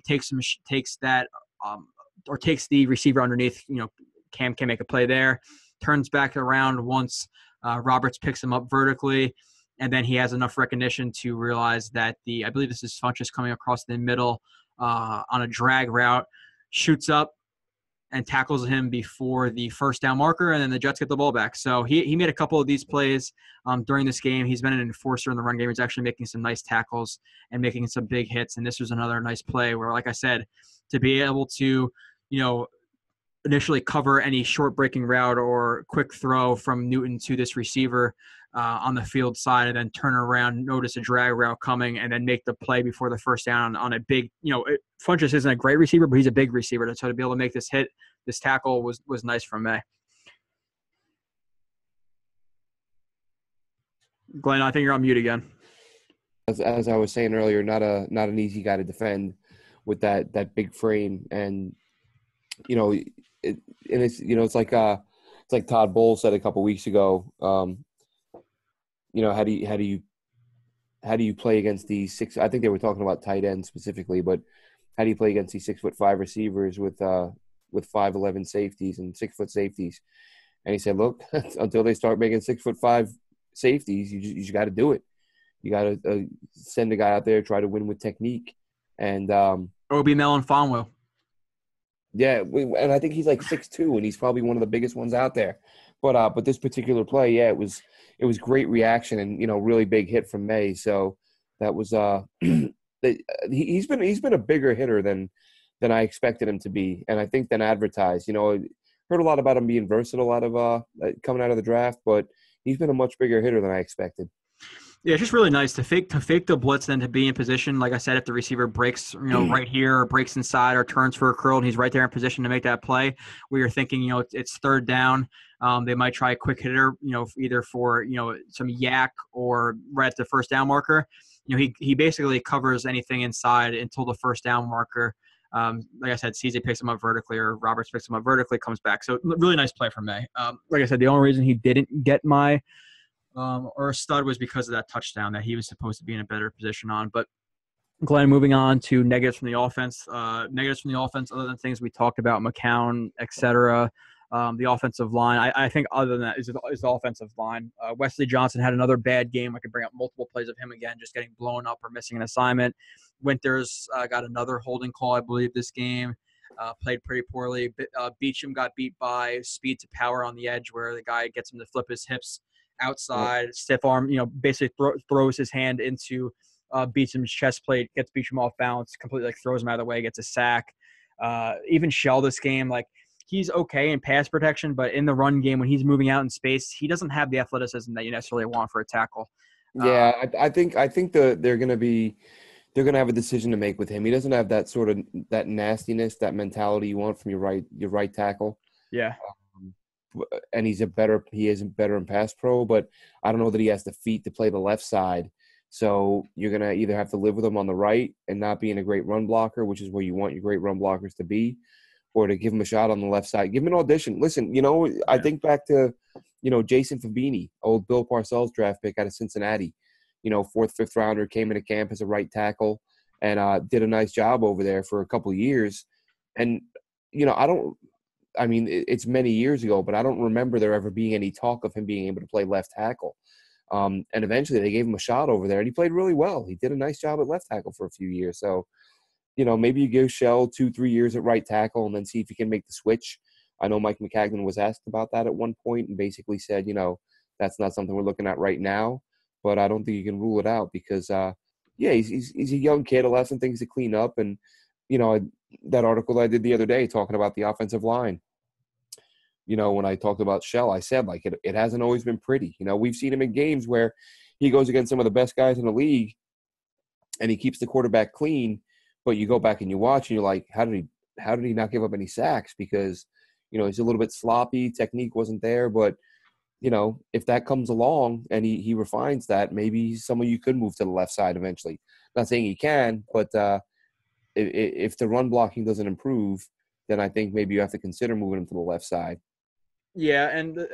Takes the receiver underneath. Cam can make a play there. Turns back around once Roberts picks him up vertically. And then he has enough recognition to realize that I believe this is Funchess coming across the middle, on a drag route, shoots up and tackles him before the first down marker, and then the Jets get the ball back. So he made a couple of these plays during this game. He's been an enforcer in the run game. He's actually making some nice tackles and making some big hits, and this was another nice play where, like I said, to be able to, initially cover any short breaking route or quick throw from Newton to this receiver on the field side, and then turn around, notice a drag route coming, and then make the play before the first down on a big, Funchess isn't a great receiver, but he's a big receiver. So to be able to make this hit, this tackle was nice from Maye. Glenn, I think you're on mute again. As I was saying earlier, not an easy guy to defend with that big frame, and it's like Todd Bowles said a couple weeks ago. How do you play against these six? I think they were talking about tight ends specifically, but how do you play against these 6'5" receivers with 5'11" safeties and 6-foot safeties? And he said, look, until they start making 6'5" safeties, you just got to do it. You got to send a guy out there, try to win with technique. And Obi Mellon Fonwo. Yeah, and I think he's like 6'2", and he's probably one of the biggest ones out there. But this particular play, yeah, it was great reaction and really big hit from Maye. So that was he's been a bigger hitter than I expected him to be, and I think than advertised. I heard a lot about him being versatile out of coming out of the draft, but he's been a much bigger hitter than I expected. Yeah, it's just really nice to fake the blitz, then to be in position. Like I said, if the receiver breaks, right here, or breaks inside, or turns for a curl, and he's right there in position to make that play, where you're thinking, it's 3rd down. They might try a quick hitter, either for some yak or right at the first down marker. He basically covers anything inside until the first down marker. Like I said, CJ picks him up vertically, or Roberts picks him up vertically, comes back. So really nice play from Maye. Like I said, the only reason he didn't get my or a stud was because of that touchdown that he was supposed to be in a better position on. But Glenn, moving on to negatives from the offense. Other than things we talked about, McCown, et cetera. The offensive line, I think other than that is the offensive line. Wesley Johnson had another bad game. I could bring up multiple plays of him again, just getting blown up or missing an assignment. Winters got another holding call, I believe, this game. Played pretty poorly. Beachum got beat by speed to power on the edge, where the guy gets him to flip his hips outside, stiff arm, basically throws his hand into Beachum's chest plate, gets Beachum off balance, completely throws him out of the way, gets a sack. Even Shell this game, he's okay in pass protection, but in the run game, when he's moving out in space, he doesn't have the athleticism that you necessarily want for a tackle. Yeah, I think they're going to have a decision to make with him. He doesn't have that sort of that nastiness, that mentality you want from your right tackle. Yeah. And he isn't better in pass pro, but I don't know that he has the feet to play the left side. So you're going to either have to live with him on the right and not being a great run blocker, which is where you want your great run blockers to be, or to give him a shot on the left side. Give him an audition. Listen, I think back to, Jason Fabini, old Bill Parcells draft pick out of Cincinnati. 4th, 5th rounder, came into camp as a right tackle and did a nice job over there for a couple of years. And, it's many years ago, but I don't remember there ever being any talk of him being able to play left tackle. And eventually they gave him a shot over there, and he played really well. He did a nice job at left tackle for a few years. So, maybe you give Shell 2-3 years at right tackle and then see if he can make the switch. I know Mike McCagnon was asked about that at one point and basically said, that's not something we're looking at right now. But I don't think you can rule it out because, he's a young kid. He'll have some things to clean up. And that article that I did the other day talking about the offensive line. When I talked about Shell, I said, like, it hasn't always been pretty. We've seen him in games where he goes against some of the best guys in the league and he keeps the quarterback clean, but you go back and you watch and you're like, how did he not give up any sacks? Because, he's a little bit sloppy, technique wasn't there, but if that comes along and he refines that, maybe someone you could move to the left side eventually. Not saying he can, but if the run blocking doesn't improve, then I think maybe you have to consider moving him to the left side. Yeah, and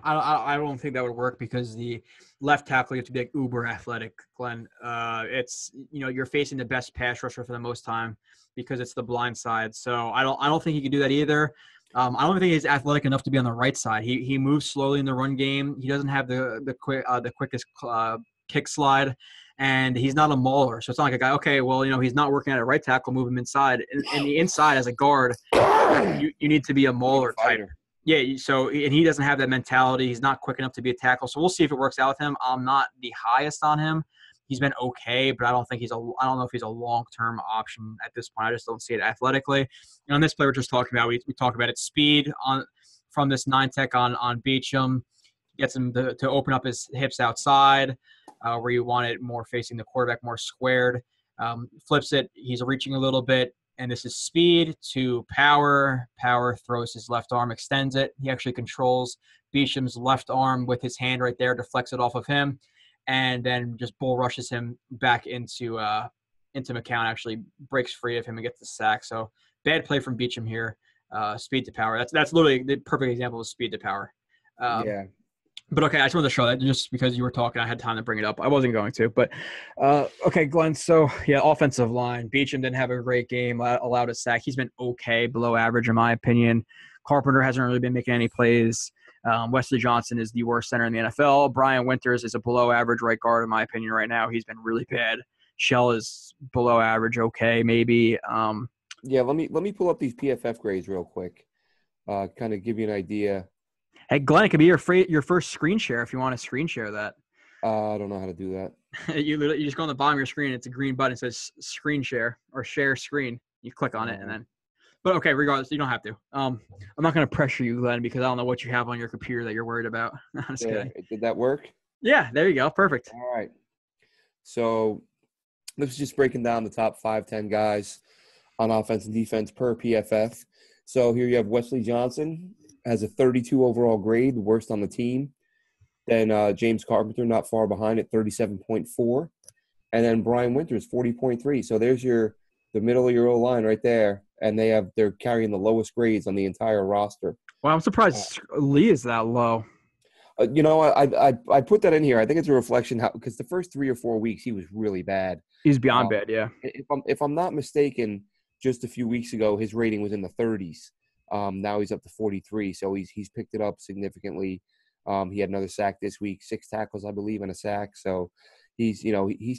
I don't think that would work because the left tackle you have to be like uber athletic, Glenn. It's you're facing the best pass rusher for the most time because it's the blind side. So I don't think he could do that either. I don't think he's athletic enough to be on the right side. He moves slowly in the run game. He doesn't have the quickest kick slide, and he's not a mauler. So it's not like a guy. Okay, well he's not working at a right tackle. Move him inside. In the inside as a guard, you need to be a mauler type. Yeah, and he doesn't have that mentality. He's not quick enough to be a tackle. So we'll see if it works out with him. I'm not the highest on him. He's been okay, but I don't know if he's a long-term option at this point. I just don't see it athletically. And on this play we're just talking about, we talk about its speed from this 9-tech on Beachum. Gets him to open up his hips outside where you want it more facing the quarterback, more squared. Flips it. He's reaching a little bit. And this is speed to power. Power throws his left arm, extends it. He actually controls Beacham's left arm with his hand right there, deflects it off of him, and then just bull rushes him back into McCown, actually breaks free of him and gets the sack. So bad play from Beacham here. Speed to power. That's literally the perfect example of speed to power. Yeah. But okay, I just wanted to show that just because you were talking. I had time to bring it up. I wasn't going to, but okay, Glenn. So yeah, offensive line. Beacham didn't have a great game. Allowed a sack. He's been okay, below average in my opinion. Carpenter hasn't really been making any plays. Wesley Johnson is the worst center in the NFL. Brian Winters is a below average right guard in my opinion right now. He's been really bad. Shell is below average, okay, maybe. Yeah, let me pull up these PFF grades real quick. Kind of give you an idea. Hey, Glenn, it could be your first screen share if you want to screen share that. I don't know how to do that. You just go on the bottom of your screen. It's a green button. It says screen share or share screen. You click on it and then. But okay, regardless, you don't have to. I'm not going to pressure you, Glenn, because I don't know what you have on your computer that you're worried about. I'm just kidding. Did that work? Yeah, there you go. Perfect. All right. So let's just breaking down the top 5-10 guys on offense and defense per PFF. So here you have Wesley Johnson. Has a 32 overall grade, the worst on the team. Then James Carpenter not far behind at 37.4. And then Brian Winters, 40.3. So there's the middle of your O-line right there. And they're carrying the lowest grades on the entire roster. Well, I'm surprised Lee is that low. I put that in here. I think it's a reflection because the first 3 or 4 weeks he was really bad. He's beyond bad, yeah. If I'm not mistaken, just a few weeks ago his rating was in the 30s. Now he's up to 43, so he's picked it up significantly. He had another sack this week, 6 tackles, I believe, and a sack. So he's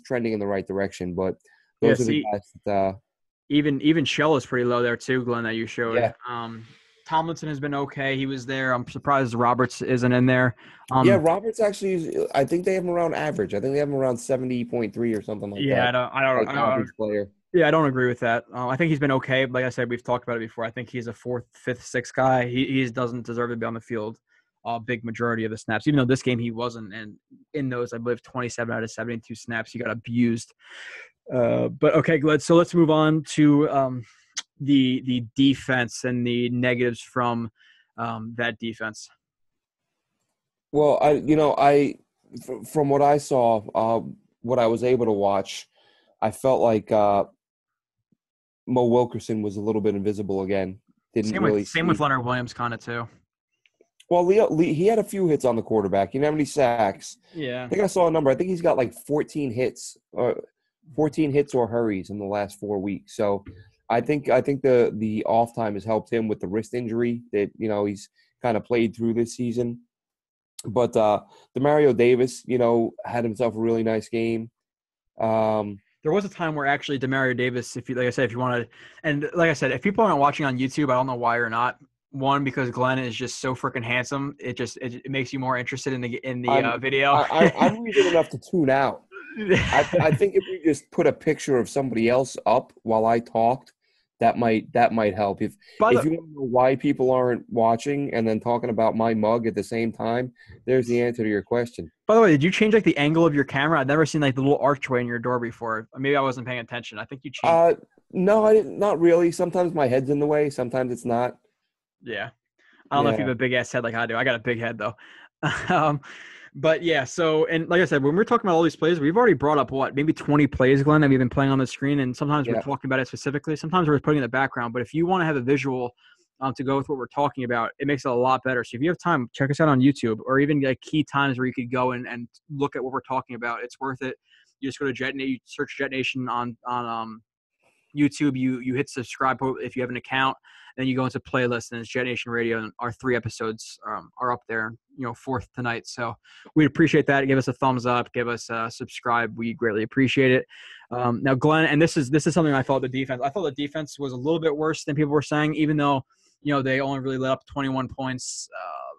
trending in the right direction. But those are the guys that even Shell is pretty low there too, Glenn, that you showed. Yeah. Tomlinson has been okay. He was there. I'm surprised Roberts isn't in there. Roberts actually I think they have him around average. I think they have him around 70.3 or something like that. Yeah, I don't. Average player. Yeah, I don't agree with that. I think he's been okay. Like I said, we've talked about it before. I think he's a 4th, 5th, 6th guy. He doesn't deserve to be on the field a big majority of the snaps, even though this game he wasn't. And in those, I believe, 27 out of 72 snaps, he got abused. But okay, Glenn, so let's move on to the defense and the negatives from that defense. Well, from what I saw, what I was able to watch, I felt like Mo Wilkerson was a little bit invisible again. Same with Leonard Williams kind of too. Well, he had a few hits on the quarterback. He didn't have any sacks. Yeah. I think I saw a number. I think he's got like 14 hits or hurries in the last 4 weeks. So I think the off time has helped him with the wrist injury that he's kind of played through this season. But Demario Davis, had himself a really nice game. There was a time where actually Demario Davis, if you want to, and like I said, if people aren't watching on YouTube, I don't know why or not. One, because Glenn is just so freaking handsome. It makes you more interested in the video. I'm reading enough to tune out. I think if we just put a picture of somebody else up while I talked, that might help. If you want to know why people aren't watching and then talking about my mug at the same time, there's the answer to your question. By the way, did you change like the angle of your camera? I've never seen like the little archway in your door before. Maybe I wasn't paying attention. I think you changed. No, I didn't. Not really. Sometimes my head's in the way. Sometimes it's not. Yeah. I don't know if you have a big ass head like I do. I got a big head though. But yeah, so, and like I said, when we're talking about all these plays, we've already brought up maybe 20 plays, Glenn, that we've been playing on the screen. And sometimes we're talking about it specifically. Sometimes we're putting it in the background. But if you want to have a visual to go with what we're talking about, it makes it a lot better. So if you have time, check us out on YouTube, or even like key times where you could go and look at what we're talking about. It's worth it. You just go to JetNation, you search JetNation on YouTube. You hit subscribe if you have an account. Then you go into playlist, and it's JetNation Radio, and our 3 episodes are up there, 4th tonight. So we'd appreciate that. Give us a thumbs up. Give us a subscribe. We greatly appreciate it. Now, Glenn, and this is something I thought the defense was a little bit worse than people were saying, even though, they only really let up 21 points.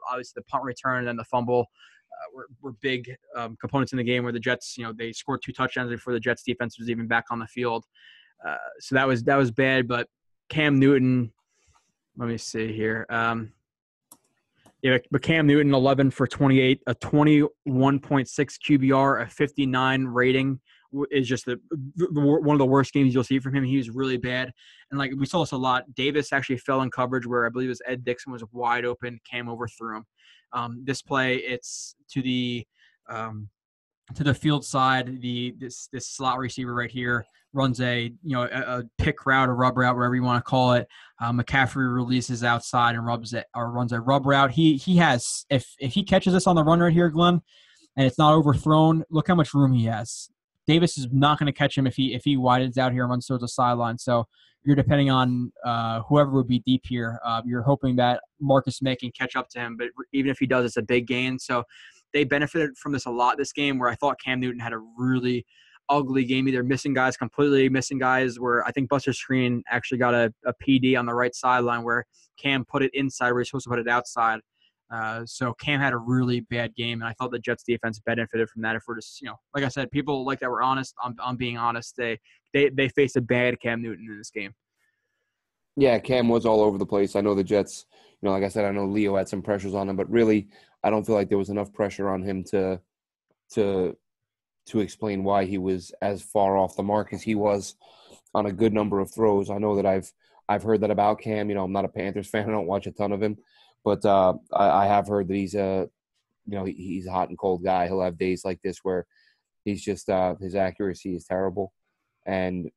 Obviously, the punt return and the fumble were big components in the game where the Jets, they scored 2 touchdowns before the Jets defense was even back on the field. So that was bad, but Cam Newton, let me see here. But Cam Newton, 11 for 28, a 21.6 QBR, a 59 rating is just one of the worst games you'll see from him. He was really bad. And like we saw this a lot. Davis actually fell in coverage where I believe it was Ed Dixon was wide open. Cam overthrew him. This play, it's to the field side. This slot receiver right here runs a pick route, a rub route, whatever you want to call it. McCaffrey releases outside and runs a rub route. He has, if he catches this on the run right here, Glenn, and it's not overthrown, look how much room he has. Davis is not going to catch him if he widens out here and runs towards the sideline. So you're depending on whoever would be deep here. You're hoping that Marcus Maye can catch up to him, but even if he does, it's a big gain. So they benefited from this a lot this game, where I thought Cam Newton had a really ugly game, either missing guys completely, missing guys where I think Buster Screen actually got a PD on the right sideline where Cam put it inside where he's supposed to put it outside. So Cam had a really bad game, and I thought the Jets defense benefited from that. If we're just, like I said, people like that were honest. I'm being honest. They faced a bad Cam Newton in this game. Yeah, Cam was all over the place. I know the Jets, like I said, I know Leo had some pressures on him, but really I don't feel like there was enough pressure on him to explain why he was as far off the mark as he was on a good number of throws. I know that I've heard that about Cam. I'm not a Panthers fan. I don't watch a ton of him, but I have heard that he's he's a hot and cold guy. He'll have days like this where he's just his accuracy is terrible, and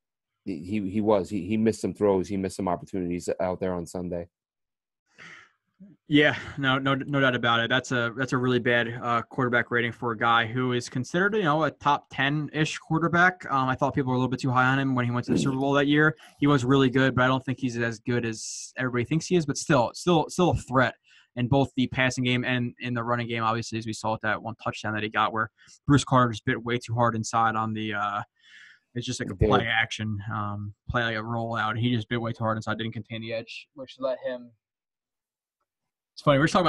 he missed some throws. He missed some opportunities out there on Sunday. Yeah, no doubt about it. That's a really bad quarterback rating for a guy who is considered, a top 10-ish quarterback. I thought people were a little bit too high on him when he went to the Super Bowl that year. He was really good, but I don't think he's as good as everybody thinks he is. But still a threat in both the passing game and in the running game. Obviously, as we saw with that one touchdown that he got, where Bruce Carter just bit way too hard inside on the. It's just like a play action, play like a rollout. He just bit way too hard inside, didn't contain the edge, which let him. It's funny. We were talking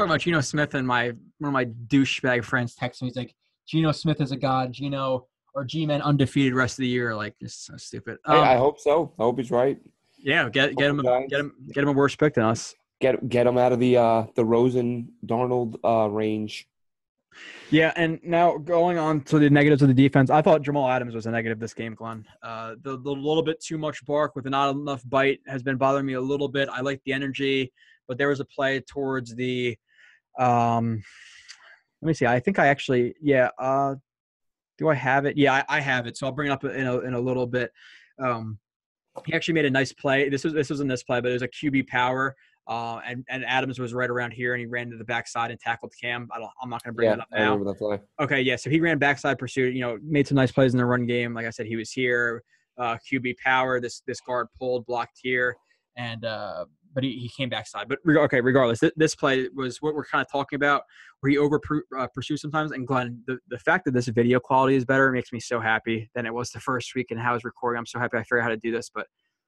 about Geno Smith, and one of my douchebag friends texted me. He's like, "Geno Smith is a god. Geno or G-Men undefeated rest of the year." Like, this is so stupid. Hey, I hope so. I hope he's right. Yeah, get him a worse pick than us. Get him out of the Rosen Darnold range. Yeah, and now going on to the negatives of the defense, I thought Jamal Adams was a negative this game, Glenn. The little bit too much bark with not enough bite has been bothering me a little bit. I like the energy. But there was a play towards the let me see. I think I actually do I have it? Yeah, I have it. So I'll bring it up in a little bit. He actually made a nice play. This was in this play, but it was a QB power. And Adams was right around here, and he ran to the backside and tackled Cam. I'm not going to bring that up now. I remember that play. Okay, yeah. So he ran backside pursuit. Made some nice plays in the run game. Like I said, he was here. QB power. This guard pulled, blocked here, and but he came backside. But regardless, this play was what we're kind of talking about, where he pursues sometimes. And Glenn, the fact that this video quality is better makes me so happy than it was the first week and how I was recording. I'm so happy I figured out how to do this, but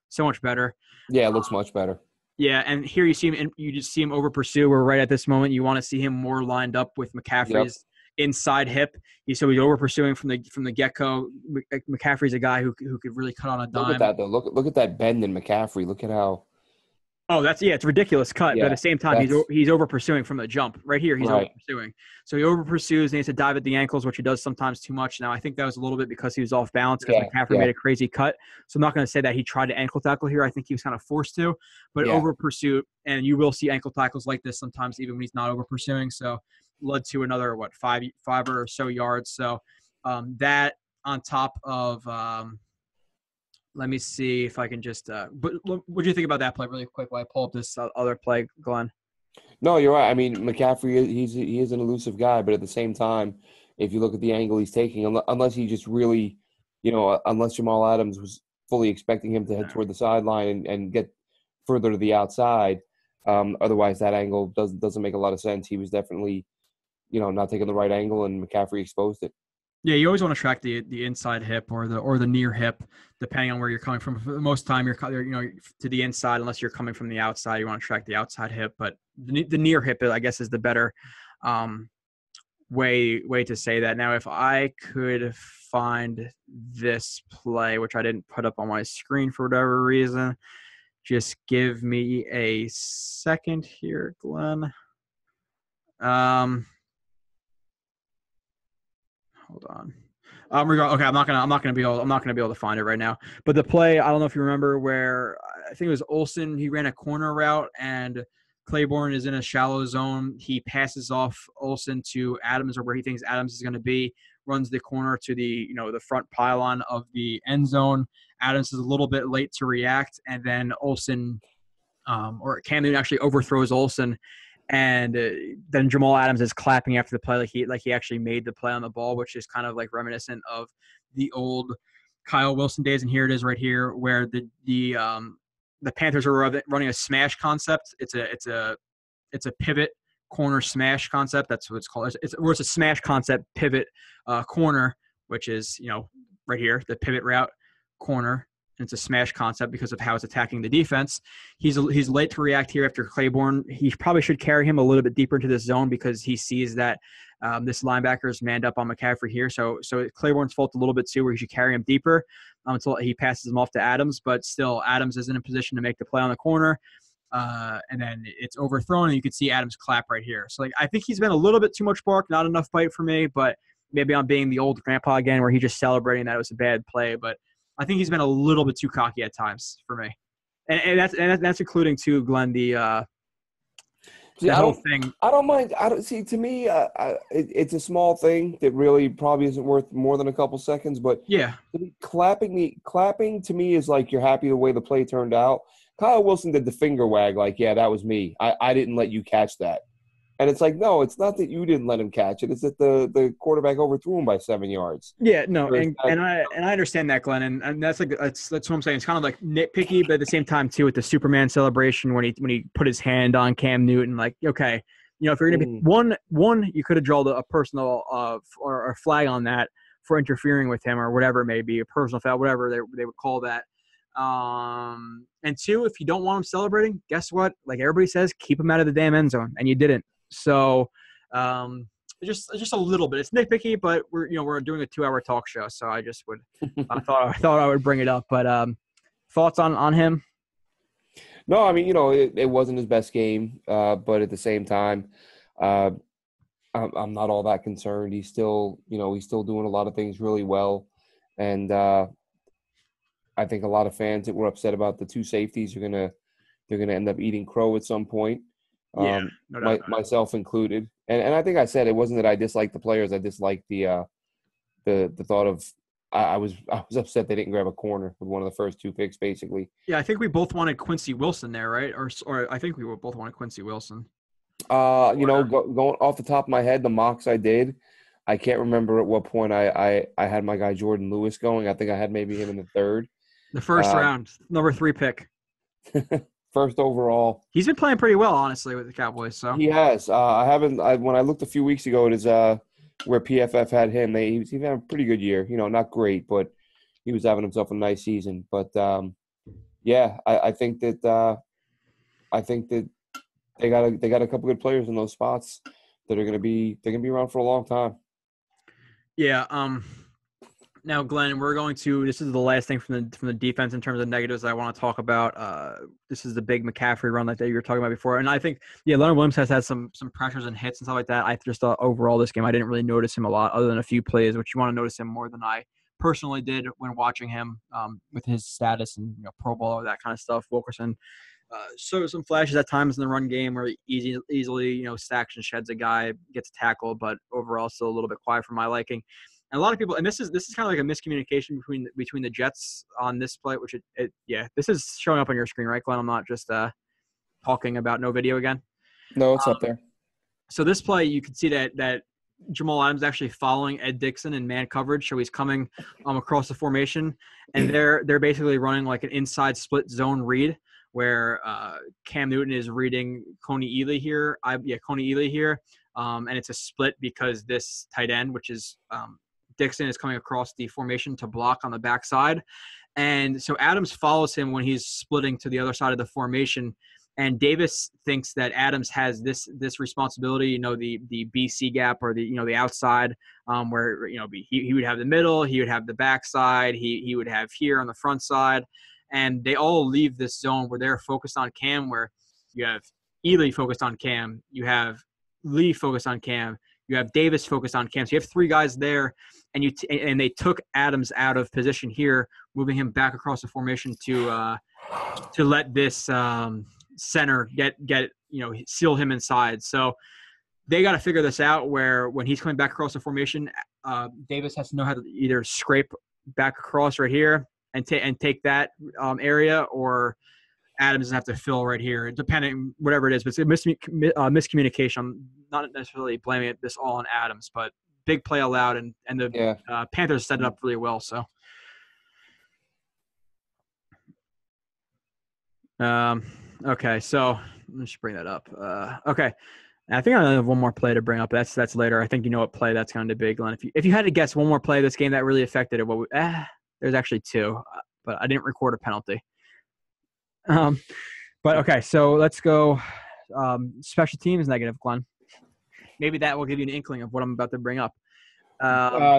so much better. Yeah, it looks much better. Yeah, and here you see him, and you just see him over pursue. Where right at this moment, you want to see him more lined up with McCaffrey's inside hip. He's over pursuing from the get-go. McCaffrey's a guy who could really cut on a dime. Look at that though. Look at that bend in McCaffrey. Look at how. Oh, it's a ridiculous cut, but at the same time, he's over pursuing from the jump. Right here, he's over pursuing. So he over pursues, and he has to dive at the ankles, which he does sometimes too much. Now, I think that was a little bit because he was off balance because McCaffrey made a crazy cut. So I'm not going to say that he tried to ankle tackle here. I think he was kind of forced to, but over pursuit, and you will see ankle tackles like this sometimes, even when he's not over pursuing. So led to another five or so yards. So that on top of. Let me see if I can just but what do you think about that play really quick while I pull up this other play, Glenn? No, you're right. I mean, McCaffrey, he is an elusive guy, but at the same time, if you look at the angle he's taking, unless he just really, unless Jamal Adams was fully expecting him to head toward the sideline and get further to the outside, otherwise that angle doesn't make a lot of sense. He was definitely, not taking the right angle, and McCaffrey exposed it. Yeah, you always want to track the inside hip or the near hip, depending on where you're coming from. For the most time, you're to the inside, unless you're coming from the outside. You want to track the outside hip, but the near hip, I guess, is the better way to say that. Now, if I could find this play, which I didn't put up on my screen for whatever reason, just give me a second here, Glenn. Hold on. Okay, I'm not gonna be able to find it right now. But the play, I don't know if you remember where I think it was Olsen. He ran a corner route and Claiborne is in a shallow zone. He passes off Olsen to Adams, or where he thinks Adams is going to be. Runs the corner to the the front pylon of the end zone. Adams is a little bit late to react, and then Olsen or Cam Newton actually overthrows Olsen. And then Jamal Adams is clapping after the play like he actually made the play on the ball, which is kind of like reminiscent of the old Kyle Wilson days. And here it is right here where the Panthers are running a smash concept. It's a pivot corner smash concept. That's what it's called. It's a smash concept pivot corner, which is right here, the pivot route corner. It's a smash concept because of how it's attacking the defense. He's late to react here after Claiborne. He probably should carry him a little bit deeper into this zone because he sees that this linebacker is manned up on McCaffrey here. So Claiborne's fault a little bit too, where he should carry him deeper until he passes him off to Adams. But still, Adams is in a position to make the play on the corner. And then it's overthrown, and you can see Adams clap right here. So I think he's been a little bit too much bark, not enough bite for me. But maybe I'm being the old grandpa again, where he's just celebrating that it was a bad play. But I think he's been a little bit too cocky at times for me, and that's including too, Glenn, the whole thing. I don't mind. To me, it's a small thing that really probably isn't worth more than a couple seconds. But yeah, clapping to me is like you're happy the way the play turned out. Kyle Wilson did the finger wag, like, yeah, that was me. I didn't let you catch that. And it's like, no, it's not that you didn't let him catch it. It's that the quarterback overthrew him by 7 yards. Yeah, no, and I understand that, Glenn, and that's what I'm saying. It's kind of like nitpicky, but at the same time too, with the Superman celebration when he put his hand on Cam Newton, like, okay, if you're gonna be one, you could have drawn a personal or a flag on that for interfering with him or whatever it may be, a personal foul, whatever they would call that. And two, if you don't want him celebrating, guess what? Like everybody says, keep him out of the damn end zone, and you didn't. So, just a little bit. It's nitpicky, but we're doing a 2-hour talk show, so I just would I thought I would bring it up. But thoughts on him? No, I mean it wasn't his best game, but at the same time, I'm not all that concerned. He's still doing a lot of things really well, and I think a lot of fans that were upset about the two safeties they're gonna end up eating crow at some point. Yeah, no doubt myself included, and I think I said it wasn't that I disliked the players. I disliked the thought of I was upset they didn't grab a corner with one of the first 2 picks, basically. Yeah, I think we both wanted Quincy Wilson there, right? Or I think we both wanted Quincy Wilson. Going off the top of my head, the mocks I did, I can't remember at what point I had my guy Jordan Lewis going. I think I had maybe him in the 3rd. The first round, number 3 pick. First overall. He's been playing pretty well, honestly, with the Cowboys. So he has. When I looked a few weeks ago, it is where PFF had him. He was having a pretty good year. Not great, but he was having himself a nice season. But I think that they got a couple good players in those spots that they're gonna be around for a long time. Yeah. Now, Glenn, this is the last thing from the defense in terms of negatives I want to talk about. This is the big McCaffrey run that you were talking about before. And I think, Leonard Williams has had some pressures and hits and stuff like that. I just thought overall this game, I didn't really notice him a lot other than a few plays, which you want to notice him more than I personally did when watching him with his status and Pro Bowl, that kind of stuff. Wilkerson showed some flashes at times in the run game where he easily stacks and sheds a guy, gets tackled, but overall still a little bit quiet for my liking. And a lot of people, and this is kind of like a miscommunication between the Jets on this play, which this is showing up on your screen, right, Glenn? I'm not just talking about no video again. No, it's up there. So this play, you can see that Jamal Adams actually following Ed Dixon in man coverage, so he's coming across the formation, and they're basically running like an inside split zone read where Cam Newton is reading Coney Ealy here. And it's a split because this tight end, which is Dixon, is coming across the formation to block on the backside. And so Adams follows him when he's splitting to the other side of the formation. And Davis thinks that Adams has this responsibility, the BC gap or the outside, where he would have the middle, he would have the backside, he would have here on the front side, and they all leave this zone where they're focused on Cam, where you have Ely focused on Cam, you have Lee focused on Cam, you have Davis focused on Cam. So you have three guys there, and they took Adams out of position here, moving him back across the formation to let this center get seal him inside. So they got to figure this out where when he's coming back across the formation, Davis has to know how to either scrape back across right here and take that area, or Adams doesn't have to fill right here, depending whatever it is. But it's a miscommunication. I'm not necessarily blaming this all on Adams, but big play allowed, and the Panthers set it up really well. So, okay, so let's bring that up. Okay, and I think I only have one more play to bring up. That's later. I think you know what play that's going to be, Glenn. If you had to guess one more play this game that really affected it, there's actually two, but I didn't record a penalty. But okay, so let's go. Special teams negative, Glenn. Maybe that will give you an inkling of what I'm about to bring up.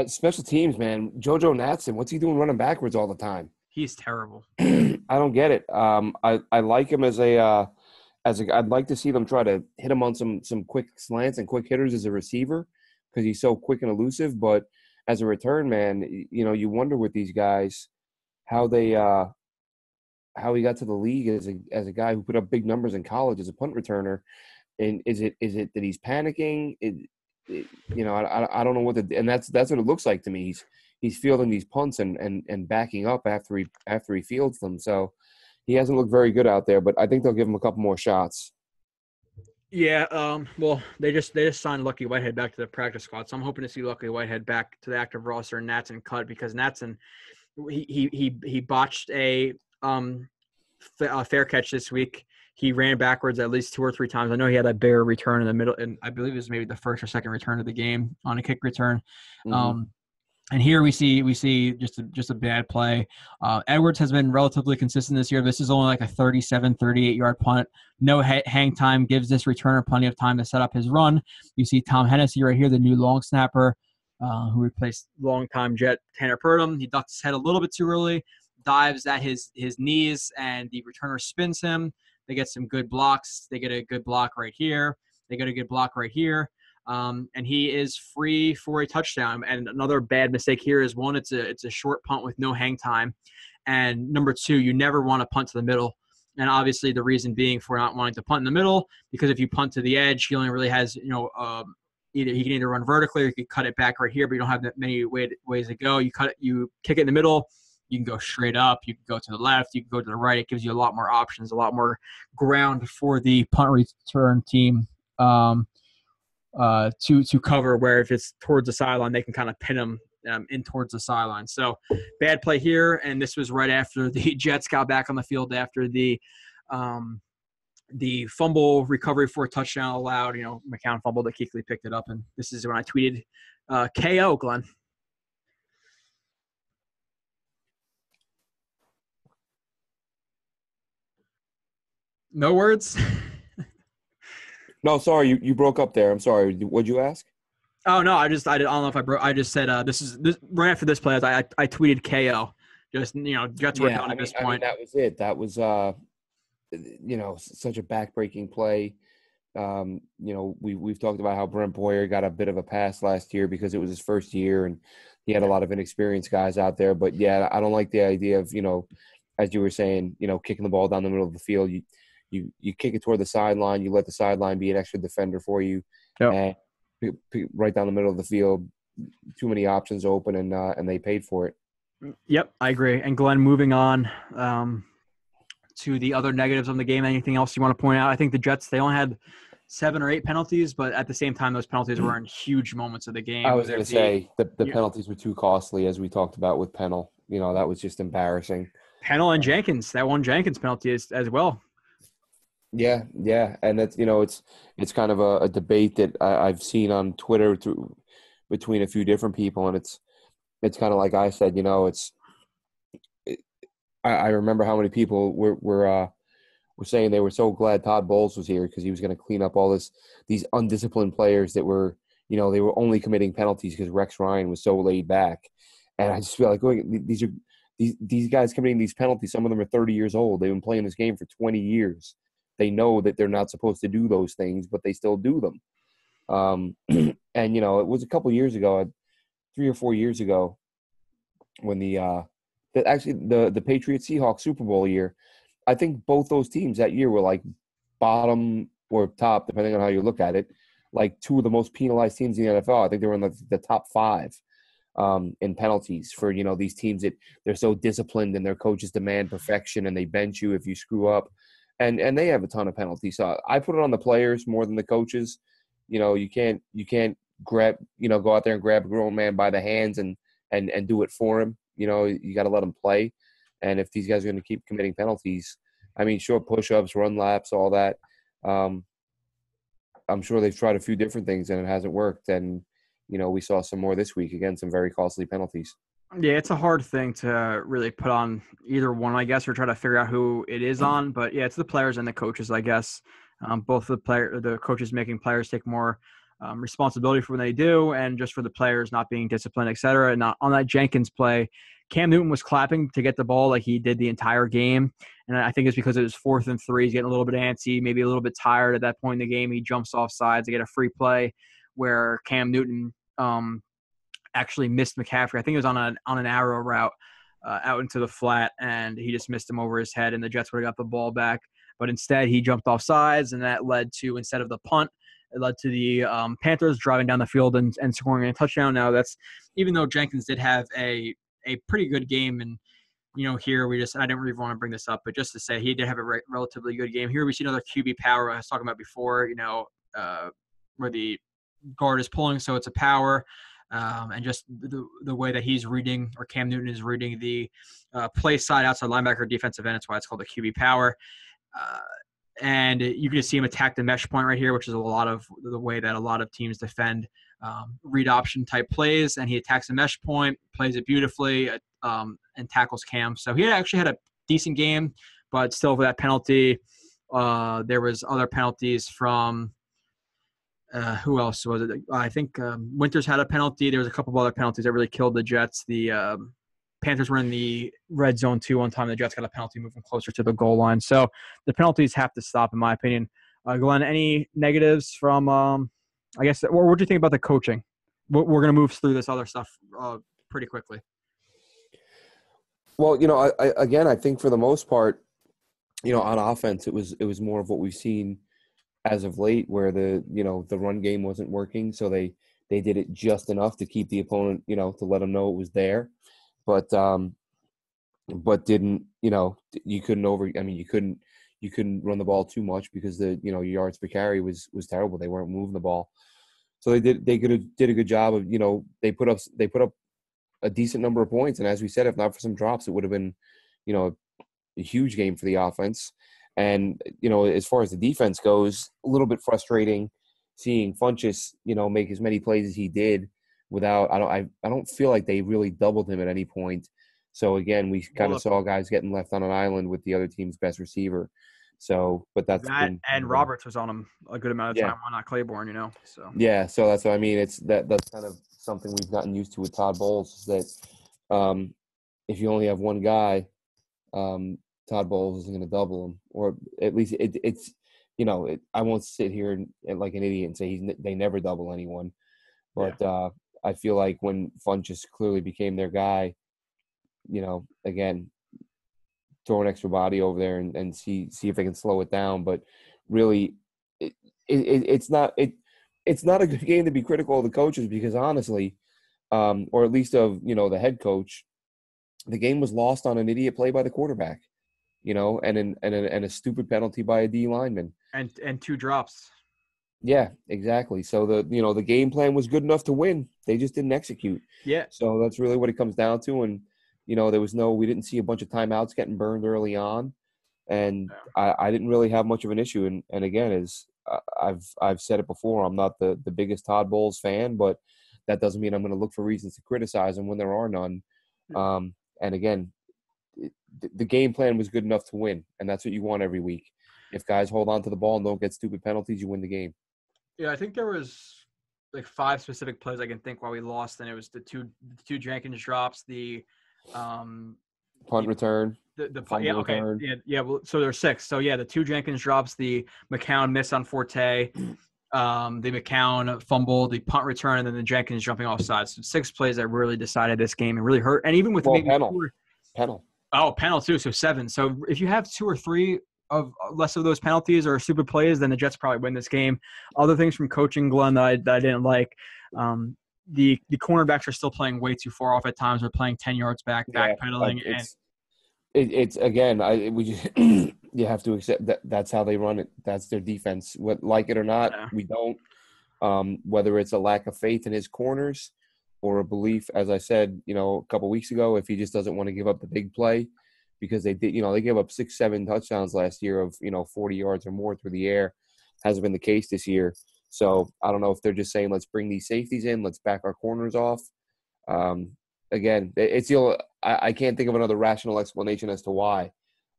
Special teams, man. JoJo Natson, what's he doing running backwards all the time? He's terrible. I don't get it. I like him as a I'd like to see them try to hit him on some quick slants and quick hitters as a receiver because he's so quick and elusive. But as a return man, you wonder with these guys how he got to the league as a guy who put up big numbers in college as a punt returner. And is it that he's panicking? I don't know what and that's what it looks like to me. He's fielding these punts and backing up after he fields them. So he hasn't looked very good out there, but I think they'll give him a couple more shots. Yeah. Well, they just signed Lucky Whitehead back to the practice squad, so I'm hoping to see Lucky Whitehead back to the active roster and Natson cut, because Natson he botched a fair catch this week. He ran backwards at least 2 or 3 times. I know he had a bare return in the middle, and I believe it was maybe the first or second return of the game on a kick return. Mm-hmm. And here we see just a bad play. Edwards has been relatively consistent this year. This is only like a 37, 38-yard punt. No hang time gives this returner plenty of time to set up his run. You see Tom Hennessy right here, the new long snapper, who replaced longtime Jet Tanner Purdom. He ducks his head a little bit too early, dives at his knees, and the returner spins him. They get some good blocks. They get a good block right here. They get a good block right here. And he is free for a touchdown. And another bad mistake here is, one, it's a short punt with no hang time. And number 2, you never want to punt to the middle. And obviously the reason being for not wanting to punt in the middle, because if you punt to the edge, he only really has, he can either run vertically or you can cut it back right here, but you don't have that many ways to go. You kick it in the middle. You can go straight up. You can go to the left. You can go to the right. It gives you a lot more options, a lot more ground for the punt return team to cover, where if it's towards the sideline, they can kind of pin them in towards the sideline. So bad play here, and this was right after the Jets got back on the field after the fumble recovery for a touchdown allowed. McCown fumbled, that Kuechly picked it up, and this is when I tweeted KO, Glenn. No words? No, sorry, you broke up there. I'm sorry. What'd you ask? Oh no, I don't know if I broke. I just said this right after this play. I tweeted KO. Just Jets were Yeah, done I at mean, this point. that was it. That was such a backbreaking play. We've talked about how Brent Boyer got a bit of a pass last year because it was his first year and he had a lot of inexperienced guys out there. But yeah, I don't like the idea of, as you were saying, kicking the ball down the middle of the field. You kick it toward the sideline, you let the sideline be an extra defender for you, Yep. and right down the middle of the field, too many options open, and they paid for it. Yep, I agree. And Glenn, moving on to the other negatives on the game. Anything else you want to point out? I think the Jets, they only had 7 or 8 penalties, but at the same time, those penalties were in huge moments of the game. I was going to say the penalties were too costly, as we talked about with Pennell. That was just embarrassing. Pennell and Jenkins, that one Jenkins penalty as well. Yeah, and it's it's kind of a debate that I've seen on Twitter between a few different people, and it's kind of like I said, I remember how many people were saying they were so glad Todd Bowles was here because he was going to clean up all these undisciplined players that were they were only committing penalties because Rex Ryan was so laid back, and I just feel like these guys committing these penalties. Some of them are 30 years old. They've been playing this game for 20 years. They know that they're not supposed to do those things, but they still do them. And it was a couple years ago, 3 or 4 years ago, when the Patriots Seahawks Super Bowl year. I think both those teams that year were like bottom or top, depending on how you look at it, like 2 of the most penalized teams in the NFL. I think they were in the top 5 in penalties for these teams that they're so disciplined and their coaches demand perfection and they bench you if you screw up. And they have a ton of penalties. So I put it on the players more than the coaches. You can't grab, go out there and grab a grown man by the hands and do it for him. You got to let him play. And if these guys are going to keep committing penalties, I mean, sure, push-ups, run laps, all that. I'm sure they've tried a few different things and it hasn't worked. And, we saw some more this week. Again, some very costly penalties. Yeah, it's a hard thing to really put on either one, I guess, or try to figure out who it is on. But yeah, it's the players and the coaches, I guess. Both the coaches making players take more responsibility for what they do, and just for the players not being disciplined, et cetera. And on that Jenkins play, Cam Newton was clapping to get the ball like he did the entire game. And I think it's because it was 4th and 3. He's getting a little bit antsy, maybe a little bit tired at that point in the game. He jumps off sides to get a free play where Cam Newton actually missed McCaffrey. I think it was on an arrow route out into the flat, and he just missed him over his head, and the Jets would have got the ball back. But instead, he jumped off sides, and that led to, instead of the punt, it led to the Panthers driving down the field and scoring a touchdown. Now, that's even though Jenkins did have a pretty good game, and here I didn't really want to bring this up, but just to say he did have a relatively good game. Here we see another QB power I was talking about before, where the guard is pulling, so it's a power. And just the way that he's reading, or Cam Newton is reading the play side outside linebacker defensive end. That's why it's called the QB power. And you can just see him attack the mesh point right here, which is a lot of the way that a lot of teams defend read option type plays. And he attacks the mesh point, plays it beautifully, and tackles Cam. So he actually had a decent game, but still for that penalty, there was other penalties from who else was it? I think Winters had a penalty. There was a couple of other penalties that really killed the Jets. The Panthers were in the red zone too one time. The Jets got a penalty moving closer to the goal line. So the penalties have to stop, in my opinion. Glenn, any negatives from, I guess, or what do you think about the coaching? We're going to move through this other stuff pretty quickly. Well, I think for the most part, on offense, it was more of what we've seen as of late, where the run game wasn't working, so they did it just enough to keep the opponent, to let them know it was there, but didn't, you couldn't run the ball too much because the yards per carry was terrible. They weren't moving the ball, so they did a good job of they put up a decent number of points, and as we said, if not for some drops, it would have been a huge game for the offense. And, as far as the defense goes, a little bit frustrating seeing Funchess, make as many plays as he did without – I don't feel like they really doubled him at any point. So, again, we kind of saw guys getting left on an island with the other team's best receiver. So, but that's that, been and Roberts was on him a good amount of time. Why not Claiborne? So yeah. So that's what I mean. It's that's kind of something we've gotten used to with Todd Bowles, is that if you only have one guy, Todd Bowles isn't going to double him, or at least it's I won't sit here and like an idiot and say they never double anyone, but I feel like when Funchess clearly became their guy, again, throw an extra body over there and see if they can slow it down. But really, it's not a good game to be critical of the coaches, because honestly, or at least of the head coach, the game was lost on an idiot play by the quarterback, and a stupid penalty by a D lineman and 2 drops. Yeah, exactly. So the game plan was good enough to win. They just didn't execute. Yeah. So that's really what it comes down to. And we didn't see a bunch of timeouts getting burned early on, and I didn't really have much of an issue. And again, as I've said it before, I'm not the biggest Todd Bowles fan, but that doesn't mean I'm going to look for reasons to criticize him when there are none. And again, the game plan was good enough to win, and that's what you want every week. If guys hold on to the ball and don't get stupid penalties, you win the game. Yeah, I think there was like 5 specific plays I can think why we lost, and it was the two Jenkins drops, the punt return, the return. Well, so there's 6. So the 2 Jenkins drops, the McCown miss on Forte, the McCown fumble, the punt return, and then the Jenkins jumping off sides. So 6 plays that really decided this game and really hurt. And even with penal. Oh, penal too. So 7. So if you have 2 or 3 of less of those penalties or stupid plays, then the Jets probably win this game. Other things from coaching, Glenn, that I didn't like. The cornerbacks are still playing way too far off at times. They're playing 10 yards backpedaling. It's again, you have to accept that that's how they run it. That's their defense. Like it or not, we don't. Whether it's a lack of faith in his corners or a belief, as I said, a couple weeks ago, if he just doesn't want to give up the big play, because they did, they gave up 6-7 touchdowns last year of 40 yards or more through the air. Hasn't been the case this year. So I don't know if they're just saying, let's bring these safeties in, let's back our corners off. Again, it's I can't think of another rational explanation as to why.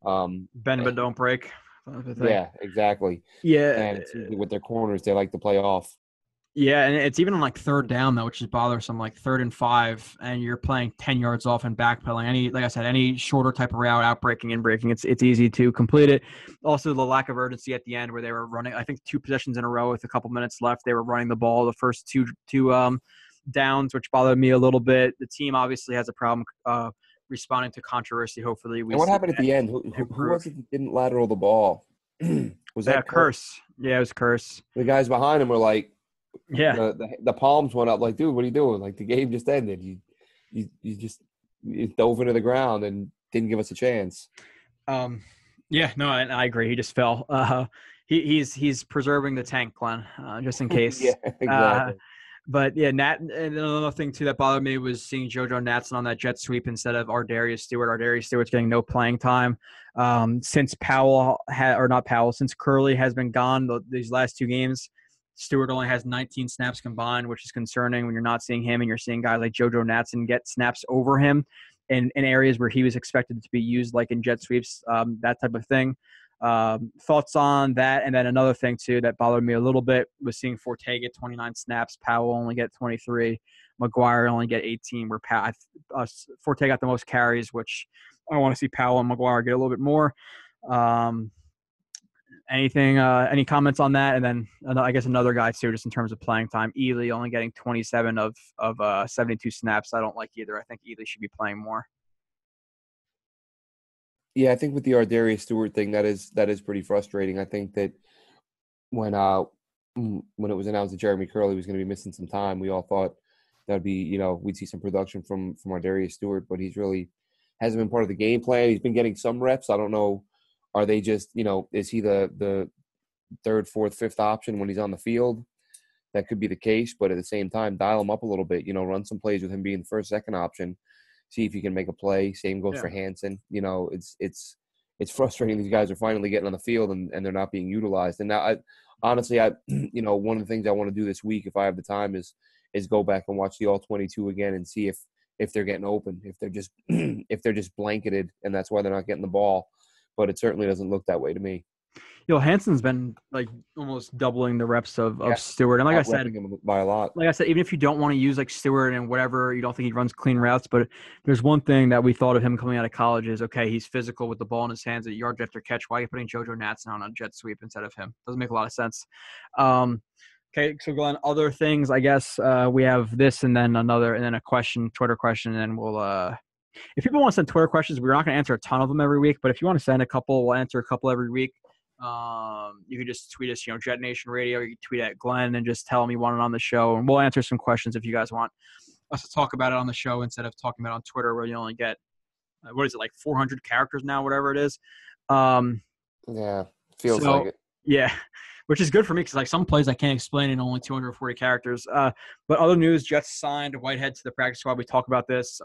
Bend but don't break. Yeah, exactly. Yeah, and it's with their corners, they like to play off. Yeah, and it's even on like 3rd down though, which is bothersome. Like 3rd and 5, and you're playing 10 yards off and backpedaling. Like I said, any shorter type of route, out breaking, in breaking, it's easy to complete it. Also, the lack of urgency at the end, where they were running, I think 2 possessions in a row with a couple minutes left. They were running the ball the first two downs, which bothered me a little bit. The team obviously has a problem responding to controversy. Hopefully, and what happened at the end? Who was it that didn't lateral the ball? Was that Curse? Yeah, it was Curse. The guys behind him were like. Yeah, the palms went up like, dude, what are you doing? Like, the game just ended. You just dove into the ground and didn't give us a chance. Yeah, no, I agree. He just fell. He's preserving the tank, Glenn, just in case. Yeah, exactly. But yeah, and another thing too that bothered me was seeing JoJo Natson on that jet sweep instead of Ardarius Stewart. Ardarius Stewart's getting no playing time since since Curley has been gone these last 2 games. Stewart only has 19 snaps combined, which is concerning when you're not seeing him and you're seeing guys like JoJo Natson get snaps over him in areas where he was expected to be used, like in jet sweeps, that type of thing. Thoughts on that? And then another thing, too, that bothered me a little bit was seeing Forte get 29 snaps, Powell only get 23, McGuire only get 18, where Forte got the most carries, which I want to see Powell and McGuire get a little bit more. Any comments on that? And then I guess another guy too, just in terms of playing time, Ely only getting 27 of 72 snaps. I don't like either. I think Ely should be playing more. Yeah, I think with the Ardarius Stewart thing, that is pretty frustrating. I think that when it was announced that Jeremy Curley was going to be missing some time, we all thought that would be, we'd see some production from Ardarius Stewart, but he's really hasn't been part of the game plan. He's been getting some reps. I don't know. Are they just, is he the 3rd, 4th, 5th option when he's on the field? That could be the case, but at the same time, dial him up a little bit. Run some plays with him being the 1st, 2nd option. See if you can make a play. Same goes for Hansen. It's frustrating. These guys are finally getting on the field and they're not being utilized. And now, honestly, one of the things I want to do this week, if I have the time, is go back and watch the all 22 again and see if they're getting open, if they're just blanketed, and that's why they're not getting the ball. But it certainly doesn't look that way to me. Hanson's been like almost doubling the reps of Yeah. Stewart. And like I said, Outrepping him by a lot. even if you don't want to use like Stewart and whatever, you don't think he runs clean routes, but there's one thing that we thought of him coming out of college is, okay, he's physical with the ball in his hands at yards after catch. Why are you putting JoJo Natson on a jet sweep instead of him? Doesn't make a lot of sense. Okay, so Glenn, other things, I guess we have this and then another, and then a question, Twitter question, and then we'll if people want to send Twitter questions, we're not going to answer a ton of them every week, but if you want to send a couple, we'll answer a couple every week. You can just tweet us, JetNation Radio. You can tweet at Glenn and just tell him you want it on the show, and we'll answer some questions if you guys want us to talk about it on the show instead of talking about it on Twitter where you only get, 400 characters now, whatever it is. Yeah, feels like it. Yeah, which is good for me because some plays I can't explain in only 240 characters. But other news, Jets signed Whitehead to the practice squad. We talked about this,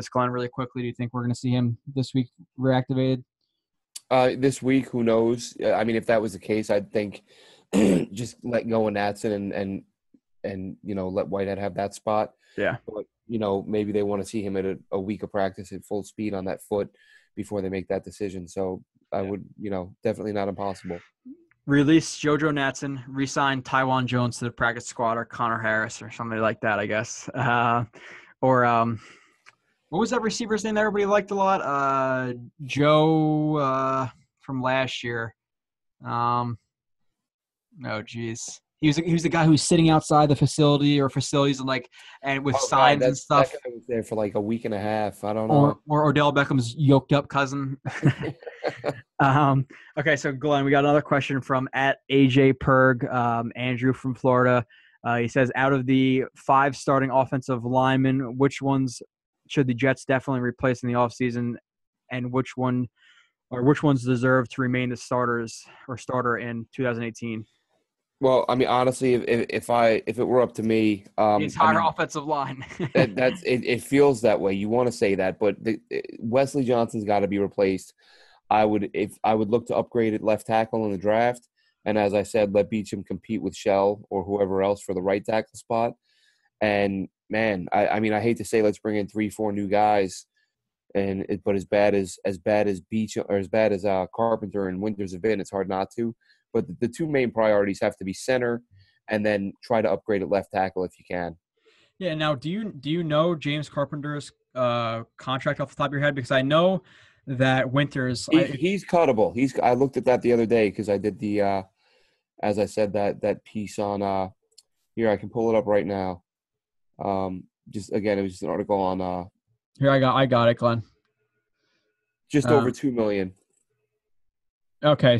Glenn, really quickly. Do you think we're going to see him this week reactivated? This week, who knows? I mean, if that was the case, I'd think just let go of Natson and let Whitehead have that spot. Yeah. But, maybe they want to see him at a week of practice at full speed on that foot before they make that decision. So I would, definitely not impossible. Release JoJo Natson, re-sign Tywan Jones to the practice squad, or Connor Harris or somebody like that, I guess. What was that receiver's name that everybody liked a lot? Joe from last year. Oh, geez. He was the guy who was sitting outside the facilities and with signs and stuff. That guy was there for like a week and a half. I don't know. Or Odell Beckham's yoked up cousin. Okay, so Glenn, we got another question from at AJ Perg, Andrew from Florida. He says, out of the 5 starting offensive linemen, which ones should the Jets definitely replace in the offseason, and which ones deserve to remain the starter in 2018? Well, I mean, honestly, if it were up to me, the entire offensive line. it feels that way. You want to say that, but Wesley Johnson's got to be replaced. I would look to upgrade at left tackle in the draft, and as I said, let Beachum compete with Shell or whoever else for the right tackle spot. And man, I mean, I hate to say let's bring in 3-4 new guys, but as bad as Beachum or as bad as Carpenter and Winters have been, it's hard not to. But the 2 main priorities have to be center, and then try to upgrade at left tackle if you can. Yeah. Now, do you know James Carpenter's contract off the top of your head? Because I know that Winters he's cuttable. I looked at that the other day because I did the as I said that piece on here. I can pull it up right now. Just again, it was just an article on here. I got it, Glenn. Just over $2 million. Okay,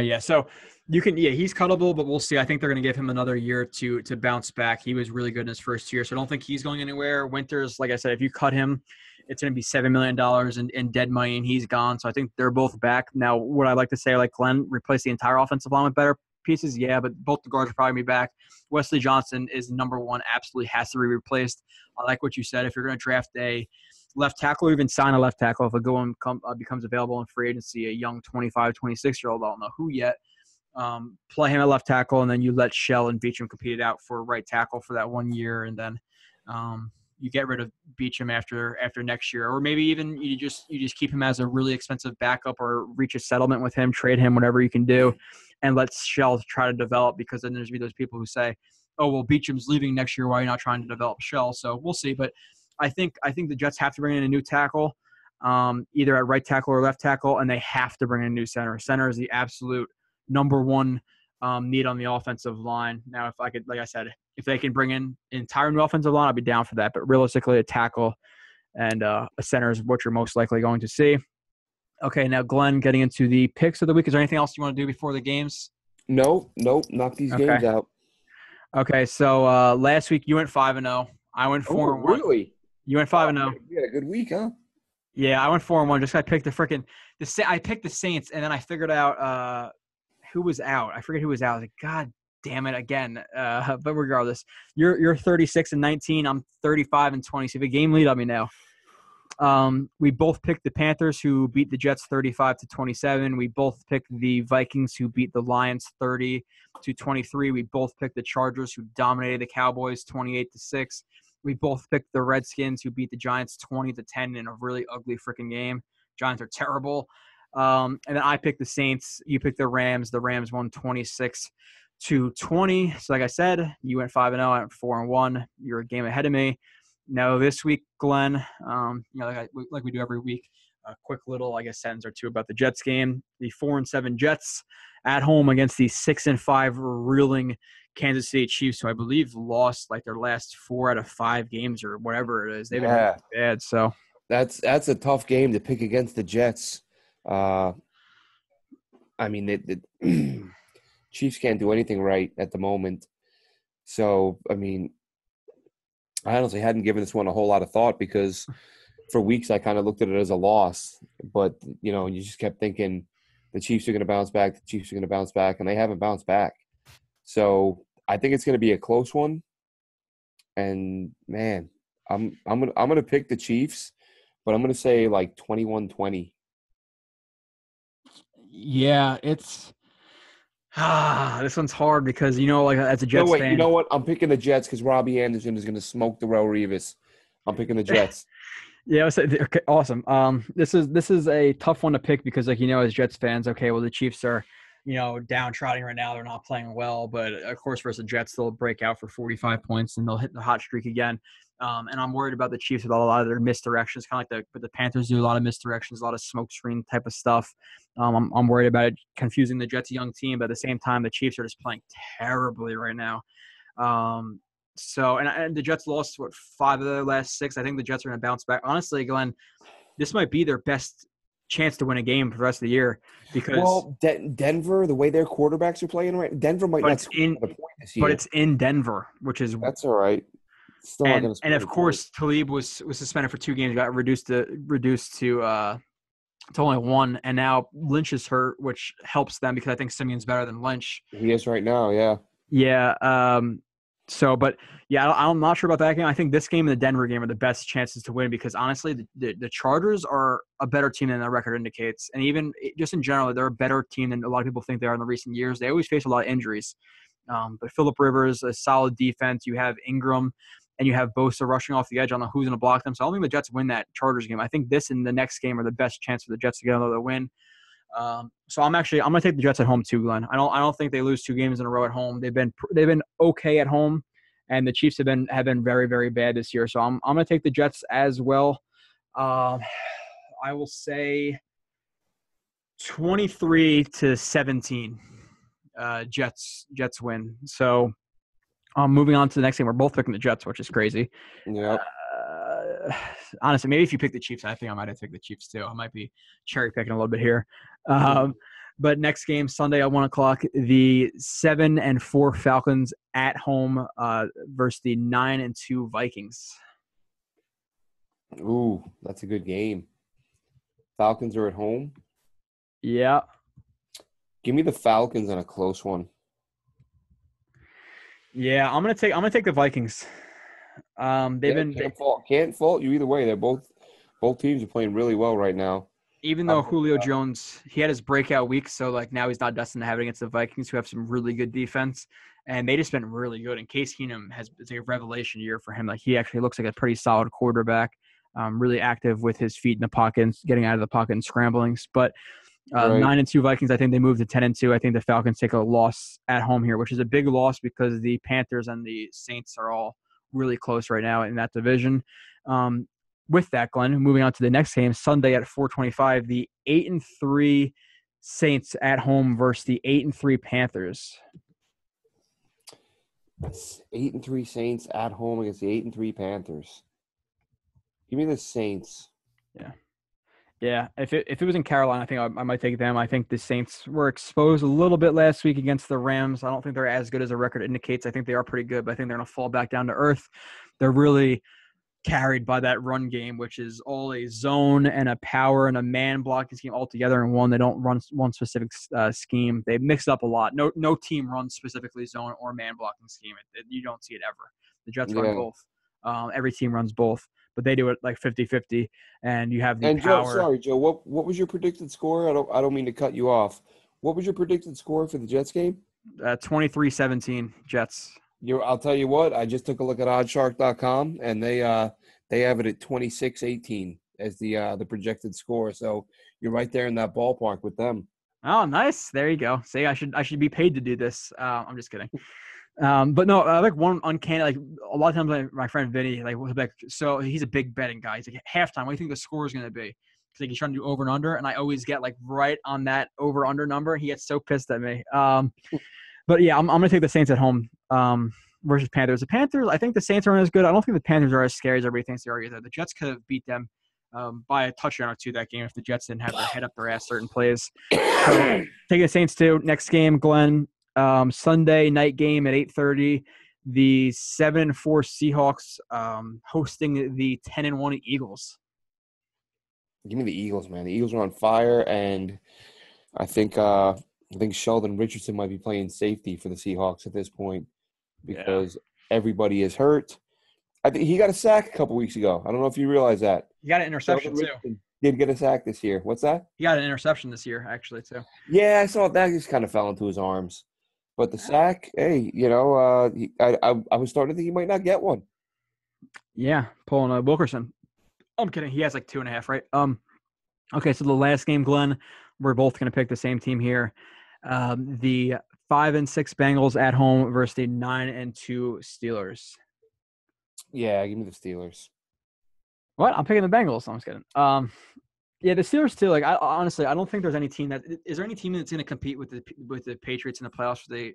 yeah. So you can, he's cuttable, but we'll see. I think they're going to give him another year to bounce back. He was really good in his first year, so I don't think he's going anywhere. Winters, like I said, if you cut him, it's going to be $7 million in dead money, and he's gone. So I think they're both back. Now, what I like to say, like Glenn, replace the entire offensive line with better pieces, yeah, but both the guards will probably be back. Wesley Johnson is number one, absolutely has to be replaced. I like what you said. If you're going to draft a left tackle or even sign a left tackle, if a good one becomes available in free agency, a young 25, 26-year-old, I don't know who yet, play him at left tackle, and then you let Shell and Beachum compete it out for right tackle for that 1 year, and then you get rid of Beachum after next year, or maybe even you just keep him as a really expensive backup, or reach a settlement with him, trade him, whatever you can do, and let Shell try to develop, because then there's those people who say, oh, well, Beachum's leaving next year, why are you not trying to develop Shell? So we'll see, but I think the Jets have to bring in a new tackle, either at right tackle or left tackle, and they have to bring in a new center. Center is the absolute number one need on the offensive line. Now, if I could, like I said, if they can bring in an entire new offensive line, I'd be down for that. But realistically, a tackle and a center is what you're most likely going to see. Okay, now, Glenn, getting into the picks of the week. Is there anything else you want to do before the games? Nope. Knock these games out. Okay, so last week you went 5-0. I went 4-1. Really? You went 5-0. You had a good week, huh? Yeah, I went 4-1. Just I picked I picked the Saints, and then I figured out who was out. I forget who was out. I was like, God damn it again. But regardless, you're 36-19. I'm 35-20. So you have a game lead on me now. We both picked the Panthers, who beat the Jets 35-27. We both picked the Vikings, who beat the Lions 30-23. We both picked the Chargers, who dominated the Cowboys 28-6. We both picked the Redskins, who beat the Giants 20-10 in a really ugly freaking game. Giants are terrible. And then I picked the Saints. You picked the Rams. The Rams won 26-20. So like I said, you went 5-0. I went 4-1. You're a game ahead of me. Now this week, Glenn, like we do every week, a quick little, sentence or two about the Jets game. The 4-7 Jets at home against the 6-5 reeling Kansas City Chiefs, who I believe lost like their last 4 out of 5 games or whatever it is. They've been bad. So that's a tough game to pick against the Jets. The Chiefs can't do anything right at the moment. So, I honestly hadn't given this one a whole lot of thought because for weeks I kind of looked at it as a loss. But, you just kept thinking the Chiefs are going to bounce back, and they haven't bounced back. So I think it's going to be a close one. And, man, I'm going to pick the Chiefs, but I'm going to say like 21-20. Yeah, it's this one's hard because as a Jets fan. You know what? I'm picking the Jets because Robbie Anderson is going to smoke the Darrell Revis. I'm picking the Jets. Yeah, okay, awesome. This is a tough one to pick because, as Jets fans, okay, well the Chiefs are, downtrodden right now. They're not playing well, but of course versus the Jets, they'll break out for 45 points and they'll hit the hot streak again. And I'm worried about the Chiefs with a lot of their misdirections, kind of like the Panthers do a lot of misdirections, a lot of smoke screen type of stuff. I'm worried about it confusing the Jets' young team, but at the same time, the Chiefs are just playing terribly right now. And the Jets lost 5 of their last 6. I think the Jets are going to bounce back. Honestly, Glenn, this might be their best chance to win a game for the rest of the year because Denver, the way their quarterbacks are playing right, Denver might not score a point this year. But it's in Denver, which is that's all right. Still and of course, Talib was suspended for 2 games, got reduced to only 1, and now Lynch is hurt, which helps them because I think Simeon's better than Lynch. He is right now, yeah. Yeah. I'm not sure about that game. I think this game and the Denver game are the best chances to win because honestly, the Chargers are a better team than their record indicates, and even just in general, they're a better team than a lot of people think they are in the recent years. They always face a lot of injuries, but Phillip Rivers, a solid defense. You have Ingram. And you have Bosa rushing off the edge on who's going to block them. So I don't think the Jets win that Chargers game. I think this and the next game are the best chance for the Jets to get another win. So I'm going to take the Jets at home too, Glenn. I don't think they lose 2 games in a row at home. They've been okay at home, and the Chiefs have been very, very bad this year. So I'm going to take the Jets as well. I will say 23-17. Jets win. So. Moving on to the next game, we're both picking the Jets, which is crazy. Yeah. Honestly, maybe if you pick the Chiefs, I think I might have taken the Chiefs too. I might be cherry picking a little bit here. But next game, Sunday at 1:00, the 7-4 Falcons at home versus the 9-2 Vikings. Ooh, that's a good game. Falcons are at home. Yeah. Give me the Falcons in a close one. Yeah, I'm gonna take the Vikings. Can't fault you either way. They're both teams are playing really well right now. Even though Julio Jones, he had his breakout week, so now he's not destined to have it against the Vikings, who have some really good defense, and they just been really good. And Case Keenum it's a revelation year for him. He actually looks like a pretty solid quarterback, really active with his feet in the pocket, getting out of the pocket and scrambling. But 9-2 Vikings, I think they moved to 10-2. I think the Falcons take a loss at home here, which is a big loss because the Panthers and the Saints are all really close right now in that division. With that, Glenn, moving on to the next game, Sunday at 4:25, the 8-3 Saints at home versus the 8-3 Panthers. 8-3 Saints at home against the 8-3 Panthers. Give me the Saints. Yeah. If it was in Carolina, I think I might take them. I think the Saints were exposed a little bit last week against the Rams. I don't think they're as good as the record indicates. I think they are pretty good, but I think they're going to fall back down to earth. They're really carried by that run game, which is all a zone and a power and a man blocking scheme all together in one. They don't run one specific scheme. They mix it up a lot. No team runs specifically zone or man blocking scheme. You don't see it ever. The Jets run both. Every team runs both, but they do it like 50-50, and you have the power. Joe, what was your predicted score? I don't mean to cut you off. What was your predicted score for the Jets game? 23-17 Jets. I'll tell you what. I just took a look at oddshark.com, and they have it at 26-18 as the projected score. So you're right there in that ballpark with them. Oh, nice. There you go. See, I should be paid to do this. I'm just kidding. But no, like one uncanny, like a lot of times my friend Vinny, like, so he's a big betting guy. He's like, halftime, what do you think the score is going to be? Because like, he's trying to do over and under, and I always get like right on that over under number. He gets so pissed at me. But yeah, I'm going to take the Saints at home versus Panthers. The Panthers, I think the Saints aren't as good. I don't think the Panthers are as scary as everybody thinks they are either. The Jets could have beat them by a touchdown or two that game if the Jets didn't have their head up their ass certain plays. So taking the Saints to next game, Glenn. Sunday night game at 8:30. The 7-4 Seahawks hosting the 10-1 Eagles. Give me the Eagles, man. The Eagles are on fire, and I think Sheldon Richardson might be playing safety for the Seahawks at this point because everybody is hurt. I think he got a sack a couple weeks ago. I don't know if you realize that. He got an interception too. Did get a sack this year. What's that? He got an interception this year, actually, too. Yeah, I saw that. Just kind of fell into his arms. But the sack, hey, I was starting to think he might not get one. Yeah, pulling Wilkerson. I'm kidding. He has like 2.5, right? Okay, so the last game, Glenn, we're both going to pick the same team here. The 5-6 Bengals at home versus the 9-2 Steelers. Yeah, give me the Steelers. What? I'm picking the Bengals. I'm just kidding. Yeah, the Steelers too. Like, honestly, I don't think there's any team that is there any team that's going to compete with the Patriots in the playoffs for the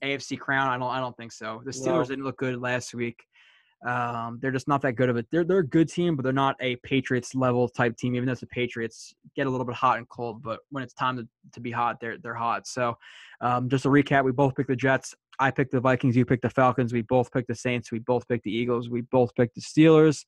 AFC crown. I don't think so. The Steelers didn't look good last week. They're just not that good of it. They're a good team, but they're not a Patriots level type team. Even though the Patriots get a little bit hot and cold, but when it's time to be hot, they're hot. So, just a recap: we both picked the Jets. I picked the Vikings. You picked the Falcons. We both picked the Saints. We both picked the Eagles. We both picked the Steelers.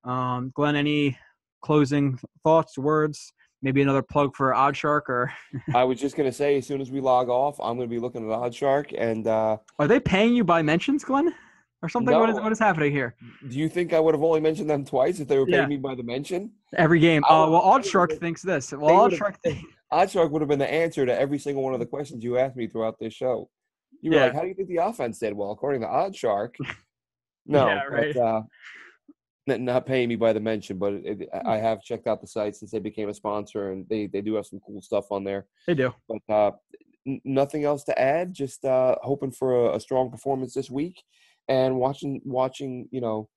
Glenn, any closing thoughts, words? Maybe another plug for OddsShark, or I was just gonna say, as soon as we log off, I'm gonna be looking at OddsShark. And are they paying you by mentions, Glenn, or something? No. What is happening here? Do you think I would have only mentioned them twice if they were paying me by the mention? Every game. Well, OddsShark thinks this. Well, OddsShark would have been the answer to every single one of the questions you asked me throughout this show. You were like, "How do you think the offense did?" Well, according to OddsShark, no, yeah, right. But, not paying me by the mention, but I have checked out the site since they became a sponsor, and they do have some cool stuff on there. They do. But nothing else to add. Just hoping for a strong performance this week, and watching. You know,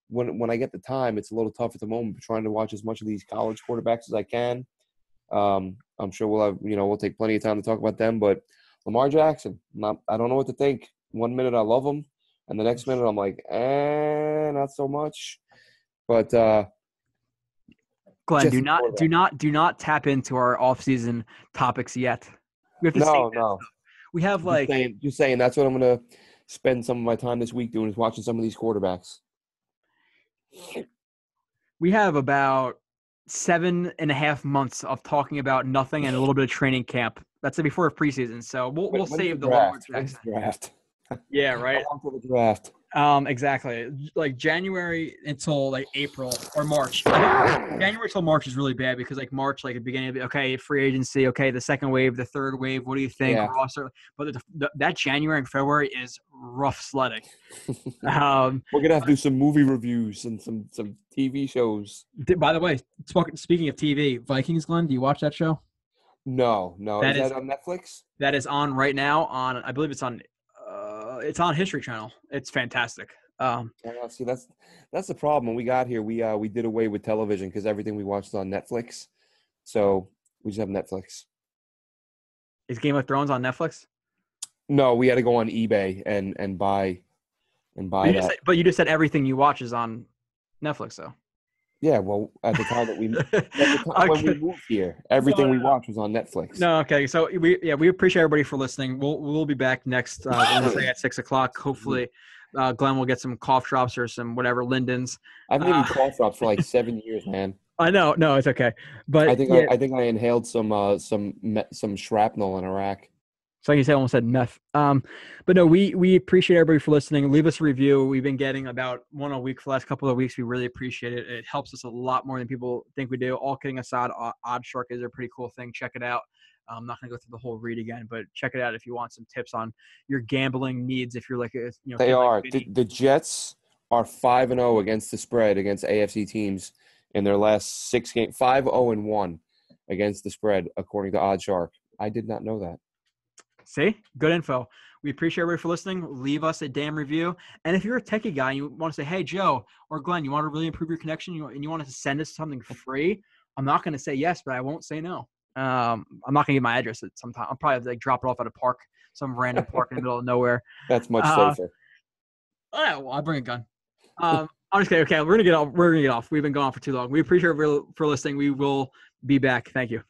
when I get the time, it's a little tough at the moment, but trying to watch as much of these college quarterbacks as I can. I'm sure we'll take plenty of time to talk about them, but Lamar Jackson, I don't know what to think. 1 minute I love him, and the next minute I'm like, not so much. But Glenn, do not tap into our off-season topics yet. We have to no. We have just saying that's what I'm going to spend some of my time this week doing is watching some of these quarterbacks. We have about 7.5 months of talking about nothing and a little bit of training camp. That's before preseason, so we'll save the Lamar Jackson draft. Yeah, right. For the draft. Exactly. Like January until like April or March. January till March is really bad because like March, like at the beginning of free agency, the second wave, the third wave. What do you think? Yeah. Roster, but that January and February is rough sledding. We're gonna have to do some movie reviews and some TV shows. By the way, speaking of TV, Vikings, Glenn, do you watch that show? No. Is that on Netflix? That is on right now. I believe it's on. It's on History Channel. It's fantastic. See, that's the problem. When we got here, we did away with television because everything we watched is on Netflix. So we just have Netflix. Is Game of Thrones on Netflix? No, we had to go on eBay and buy that. But you just said everything you watch is on Netflix, though. Yeah, well, at the time that when we moved here, everything we watched was on Netflix. No, okay. So we appreciate everybody for listening. We'll be back next Wednesday at 6:00. Hopefully, Glenn will get some cough drops or some whatever Lindens. I've been eating cough drops for like 7 years, man. I know. No, it's okay. But I think I inhaled some shrapnel in Iraq. So like you said, almost said meth. But no, we appreciate everybody for listening. Leave us a review. We've been getting about one a week for the last couple of weeks. We really appreciate it. It helps us a lot more than people think we do. All kidding aside, OddsShark is a pretty cool thing. Check it out. I'm not going to go through the whole read again, but check it out if you want some tips on your gambling needs. If you're like they are. The Jets are 5-0 against the spread against AFC teams in their last 6 games, 5-0-1 against the spread, according to OddsShark. I did not know that. See? Good info. We appreciate everybody for listening. Leave us a damn review. And if you're a techie guy and you want to say, hey, Joe or Glenn, you want to really improve your connection and you want us to send us something free, I'm not going to say yes, but I won't say no. I'm not going to give my address at some time. I'll probably have to like drop it off at a park, some random park in the middle of nowhere. That's much safer. All right, well, I'll bring a gun. I'm just kidding. Okay, we're gonna get off. We've been gone for too long. We appreciate it for listening. We will be back. Thank you.